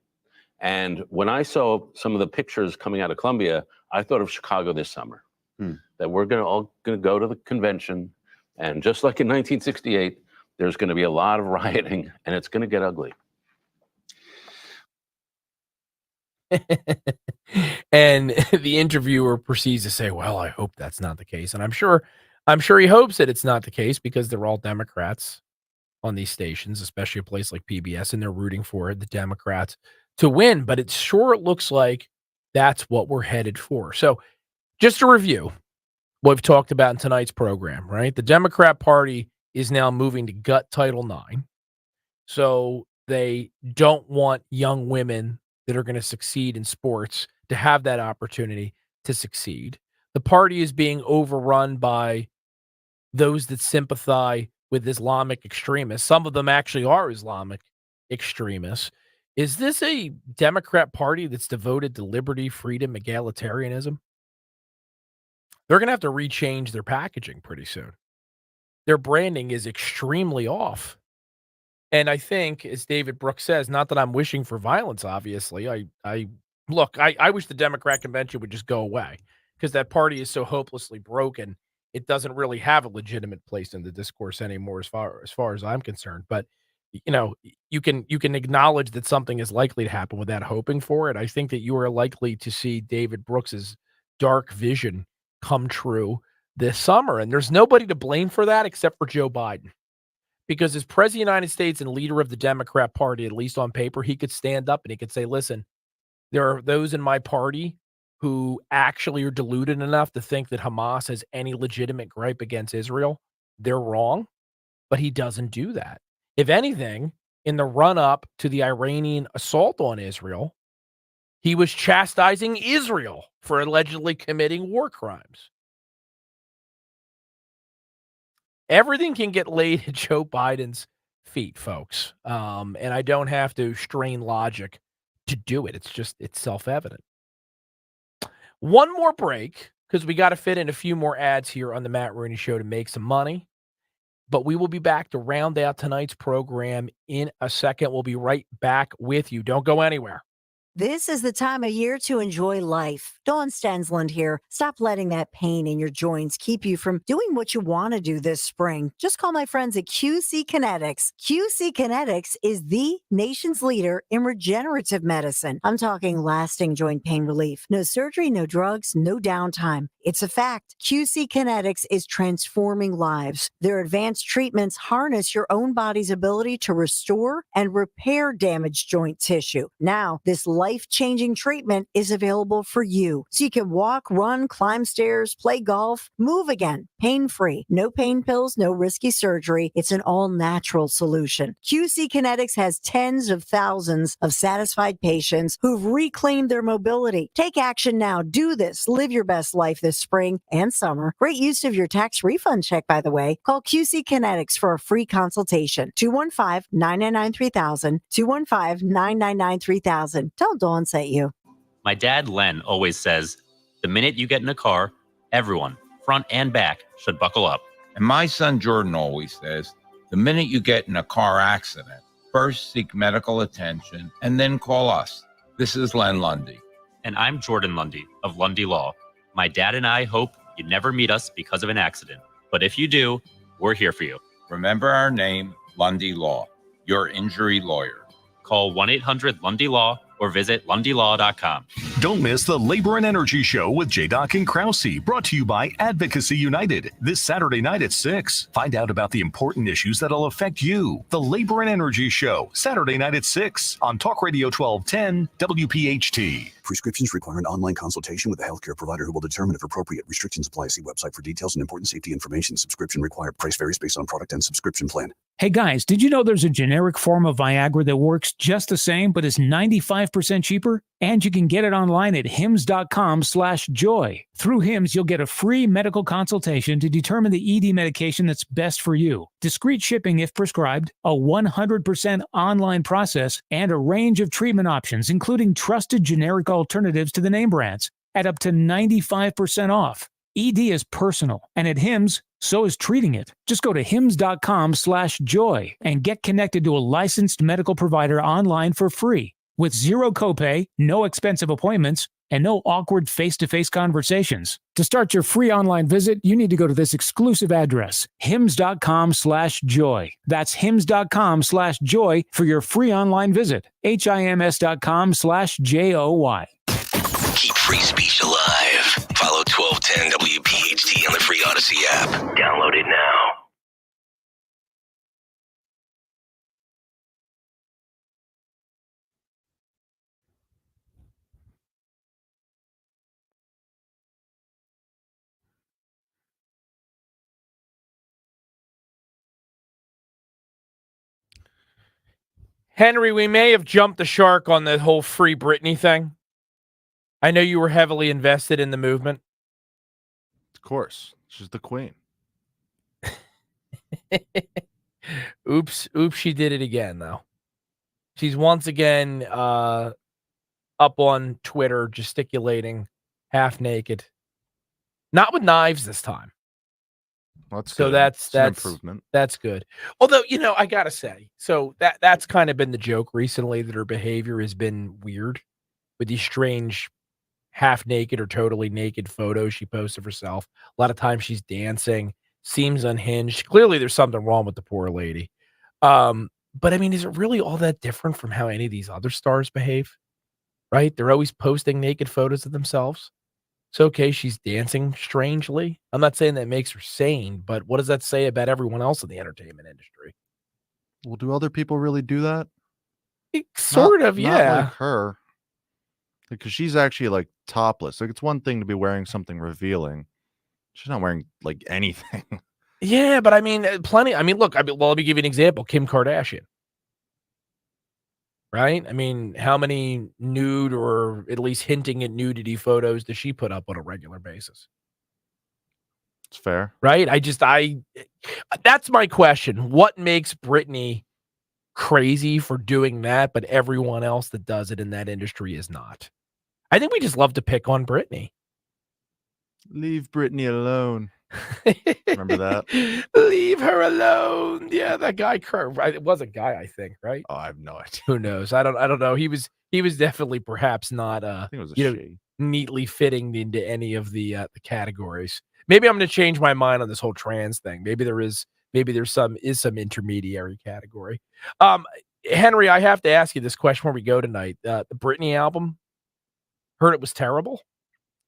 And when I saw some of the pictures coming out of Columbia, I thought of Chicago this summer, that we're all going to go to the convention, and just like in 1968, there's going to be a lot of rioting, and it's going to get ugly. And the interviewer proceeds to say, well, I hope that's not the case. And I'm sure he hopes that it's not the case, because they're all Democrats on these stations, especially a place like PBS, and they're rooting for the Democrats to win. But it sure looks like that's what we're headed for. So just to review what we've talked about in tonight's program, right? The Democrat Party is now moving to gut Title IX. So they don't want young women that are going to succeed in sports to have that opportunity to succeed. The party is being overrun by those that sympathize with Islamic extremists. Some of them actually are Islamic extremists. Is this a Democrat Party that's devoted to liberty, freedom, egalitarianism? They're going to have to rechange their packaging pretty soon. Their branding is extremely off. And I think, as David Brooks says, not that I'm wishing for violence, obviously. I wish the Democrat convention would just go away, because that party is so hopelessly broken. It doesn't really have a legitimate place in the discourse anymore, as far as I'm concerned. But you can acknowledge that something is likely to happen without hoping for it. I think that you are likely to see David Brooks's dark vision come true this summer, and there's nobody to blame for that except for Joe Biden. Because as president of the United States and leader of the Democrat Party, at least on paper, he could stand up and he could say, listen, there are those in my party who actually are deluded enough to think that Hamas has any legitimate gripe against Israel. They're wrong, but he doesn't do that. If anything, in the run-up to the Iranian assault on Israel, he was chastising Israel for allegedly committing war crimes. Everything can get laid at Joe Biden's feet, folks. And I don't have to strain logic to do it. It's self-evident. One more break, because we got to fit in a few more ads here on the Matt Rooney Show to make some money. But we will be back to round out tonight's program in a second. We'll be right back with you. Don't go anywhere. This is the time of year to enjoy life. Dawn Stensland here. Stop letting that pain in your joints keep you from doing what you want to do this spring. Just call my friends at QC Kinetics. QC Kinetics is the nation's leader in regenerative medicine. I'm talking lasting joint pain relief. No surgery, no drugs, no downtime. It's a fact. QC Kinetics is transforming lives. Their advanced treatments harness your own body's ability to restore and repair damaged joint tissue. Now, this life-changing treatment is available for you. So you can walk, run, climb stairs, play golf, move again, pain-free. No pain pills, no risky surgery. It's an all-natural solution. QC Kinetics has tens of thousands of satisfied patients who've reclaimed their mobility. Take action now. Do this. Live your best life this spring and summer. Great use of your tax refund check, by the way. Call QC Kinetics for a free consultation. 215-999-3000. 215-999-3000. Tell Dawn sent you. My dad, Len, always says, the minute you get in a car, everyone, front and back, should buckle up. And my son Jordan always says, the minute you get in a car accident, first seek medical attention and then call us. This is Len Lundy. And I'm Jordan Lundy of Lundy Law. My dad and I hope you never meet us because of an accident. But if you do, we're here for you. Remember our name, Lundy Law, your injury lawyer. Call 1-800-LUNDY-LAW or visit lundylaw.com. Don't miss the Labor and Energy Show with J-Doc and Krause, brought to you by Advocacy United, this Saturday night at 6. Find out about the important issues that'll affect you. The Labor and Energy Show, Saturday night at 6 on Talk Radio 1210 WPHT. Prescriptions require an online consultation with a healthcare provider who will determine if appropriate. Restrictions apply. See website for details and important safety information. Subscription required. Price varies based on product and subscription plan. Hey guys, did you know there's a generic form of Viagra that works just the same but is 95% cheaper? And you can get it online at hims.com/joy. Through Hims, you'll get a free medical consultation to determine the ED medication that's best for you. Discreet shipping if prescribed, a 100% online process, and a range of treatment options, including trusted generic alternatives to the name brands, at up to 95% off. ED is personal, and at Hims, so is treating it. Just go to hims.com/joy and get connected to a licensed medical provider online for free with zero copay, no expensive appointments, and no awkward face-to-face conversations. To start your free online visit, you need to go to this exclusive address, hims.com/joy. That's hims.com/joy for your free online visit. HIMS.com/JOY. Keep free speech alive. Follow 1210 WPHT on the free Odyssey app. Download it now. Henry, we may have jumped the shark on the whole Free Britney thing. I know you were heavily invested in the movement. Of course. She's the queen. Oops, she did it again, though. She's once again up on Twitter gesticulating, half naked. Not with knives this time. That's so good. that's an improvement. That's good. Although, I gotta say, so that's kind of been the joke recently, that her behavior has been weird with these strange half naked or totally naked photos she posts of herself. A lot of times she's dancing, seems unhinged. Clearly there's something wrong with the poor lady. But I mean, is it really all that different from how any of these other stars behave? Right? They're always posting naked photos of themselves. It's okay, she's dancing strangely. I'm not saying that makes her sane, but what does that say about everyone else in the entertainment industry? Well, do other people really do that? Sort of, Not yeah. like her. Because she's actually like topless. Like, it's one thing to be wearing something revealing. She's not wearing like anything. Yeah, but I mean, plenty. I mean, look, let me give you an example. Kim Kardashian. Right? I mean, how many nude or at least hinting at nudity photos does she put up on a regular basis? It's fair. Right? That's my question. What makes Britney crazy for doing that, but everyone else that does it in that industry is not? I think we just love to pick on Britney. Leave Britney alone. Remember that? Leave her alone. Yeah, that guy. It was a guy, I think, right? Oh, I have no idea. Who knows? I don't know. He was definitely perhaps not I think it was a she. neatly fitting into any of the categories. Maybe I'm going to change my mind on this whole trans thing. Maybe there's some intermediary category. Henry, I have to ask you this question before we go tonight. The Britney album, heard it was terrible.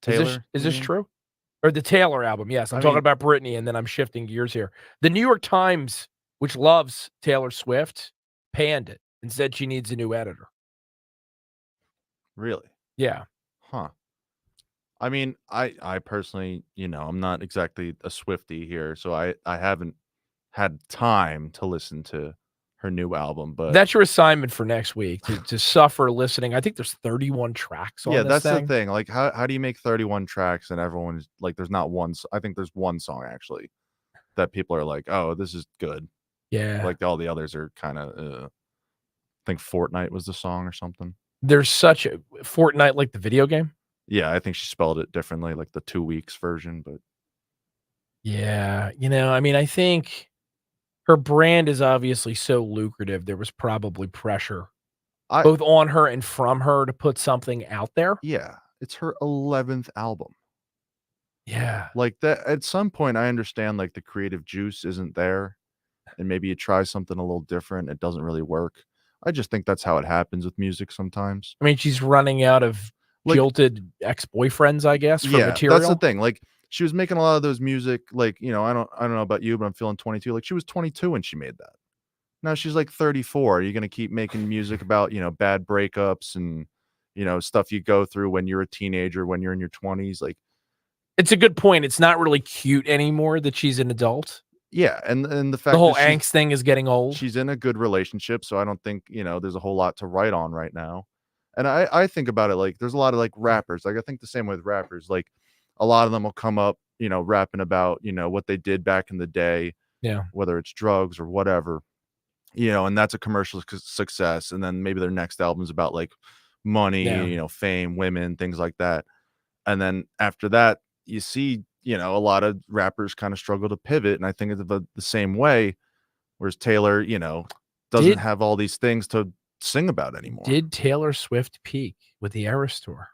Taylor, Is this true? Or the Taylor album? Yes, I'm talking about Britney, and then I'm shifting gears here. The New York Times, which loves Taylor Swift, panned it and said she needs a new editor. Really? Yeah. Huh. I mean, I personally, I'm not exactly a Swiftie here, so I haven't had time to listen to her new album, but That's your assignment for next week to suffer listening. I think there's 31 tracks on yeah, this that's thing. the thing. Like, how do you make 31 tracks and everyone is like, there's not one. I think there's one song actually that people are like, oh, this is good. Yeah. Like all the others are kind of. I think Fortnite was the song or something. There's such a Fortnite, like the video game. Yeah, I think she spelled it differently, like the 2 weeks version, but yeah, I think her brand is obviously so lucrative. There was probably pressure both on her and from her to put something out there. Yeah, it's her 11th album. Yeah. Like that at some point I understand like the creative juice isn't there and maybe you try something a little different, it doesn't really work. I just think that's how it happens with music sometimes. I mean, she's running out of jilted ex-boyfriends, I guess, for material. That's the thing. Like she was making a lot of those music, like, I don't know about you, but I'm feeling 22. Like she was 22 when she made that. Now she's like 34. Are you going to keep making music about, bad breakups and, stuff you go through when you're a teenager, when you're in your 20s? Like, it's a good point. It's not really cute anymore that she's an adult. Yeah, and the fact the whole that angst thing is getting old. She's in a good relationship, so I don't think, there's a whole lot to write on right now. And I think about it like there's a lot of like rappers. Like I think the same way with rappers. Like a lot of them will come up, rapping about, what they did back in the day. Yeah. Whether it's drugs or whatever. And that's a commercial success. And then maybe their next album's about like money, fame, women, things like that. And then after that, you see, a lot of rappers kind of struggle to pivot. And I think it's the same way, whereas Taylor, doesn't have all these things to sing about anymore. Did Taylor Swift peak with the Eras Tour?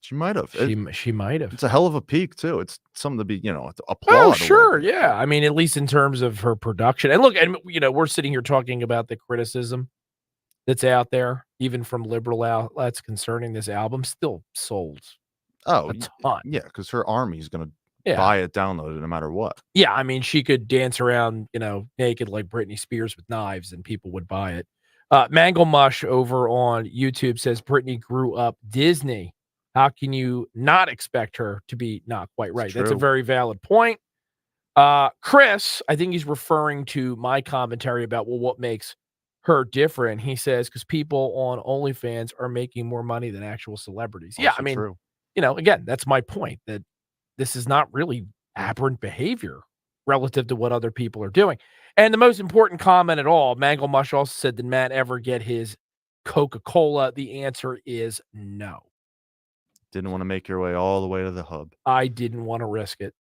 She might have. She might have. It's a hell of a peak too. It's something to be, applaud. Oh, sure. Yeah. I mean, at least in terms of her production. And look, and we're sitting here talking about the criticism that's out there, even from liberal outlets concerning this album, still sold. Oh, a ton. Yeah, because her army's gonna Yeah. buy it, download it, no matter what. Yeah, I mean, she could dance around, naked like Britney Spears with knives, and people would buy it. Mangle Mush over on YouTube says Britney grew up Disney. How can you not expect her to be not quite right? That's a true. very valid point. Chris, I think he's referring to my commentary about, well, what makes her different. He says, because people on OnlyFans are making more money than actual celebrities. Yeah, Also I mean, true. Again, that's my point, that this is not really aberrant behavior relative to what other people are doing. And the most important comment at all, Mangle Mush also said, did Matt ever get his Coca-Cola? The answer is no. Didn't want to make your way all the way to the hub. I didn't want to risk it.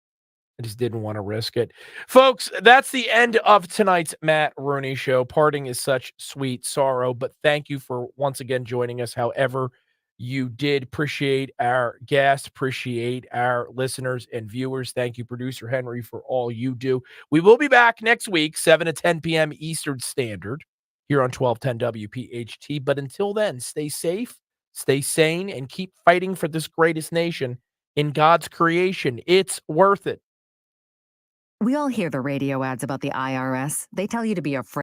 I just didn't want to risk it. Folks, that's the end of tonight's Matt Rooney Show. Parting is such sweet sorrow, but thank you for once again joining us. However you did, appreciate our guests, appreciate our listeners and viewers. Thank you, Producer Henry, for all you do. We will be back next week, 7 to 10 p.m. Eastern Standard here on 1210 WPHT. But until then, stay safe, stay sane, and keep fighting for this greatest nation in God's creation. It's worth it. We all hear the radio ads about the IRS. They tell you to be afraid.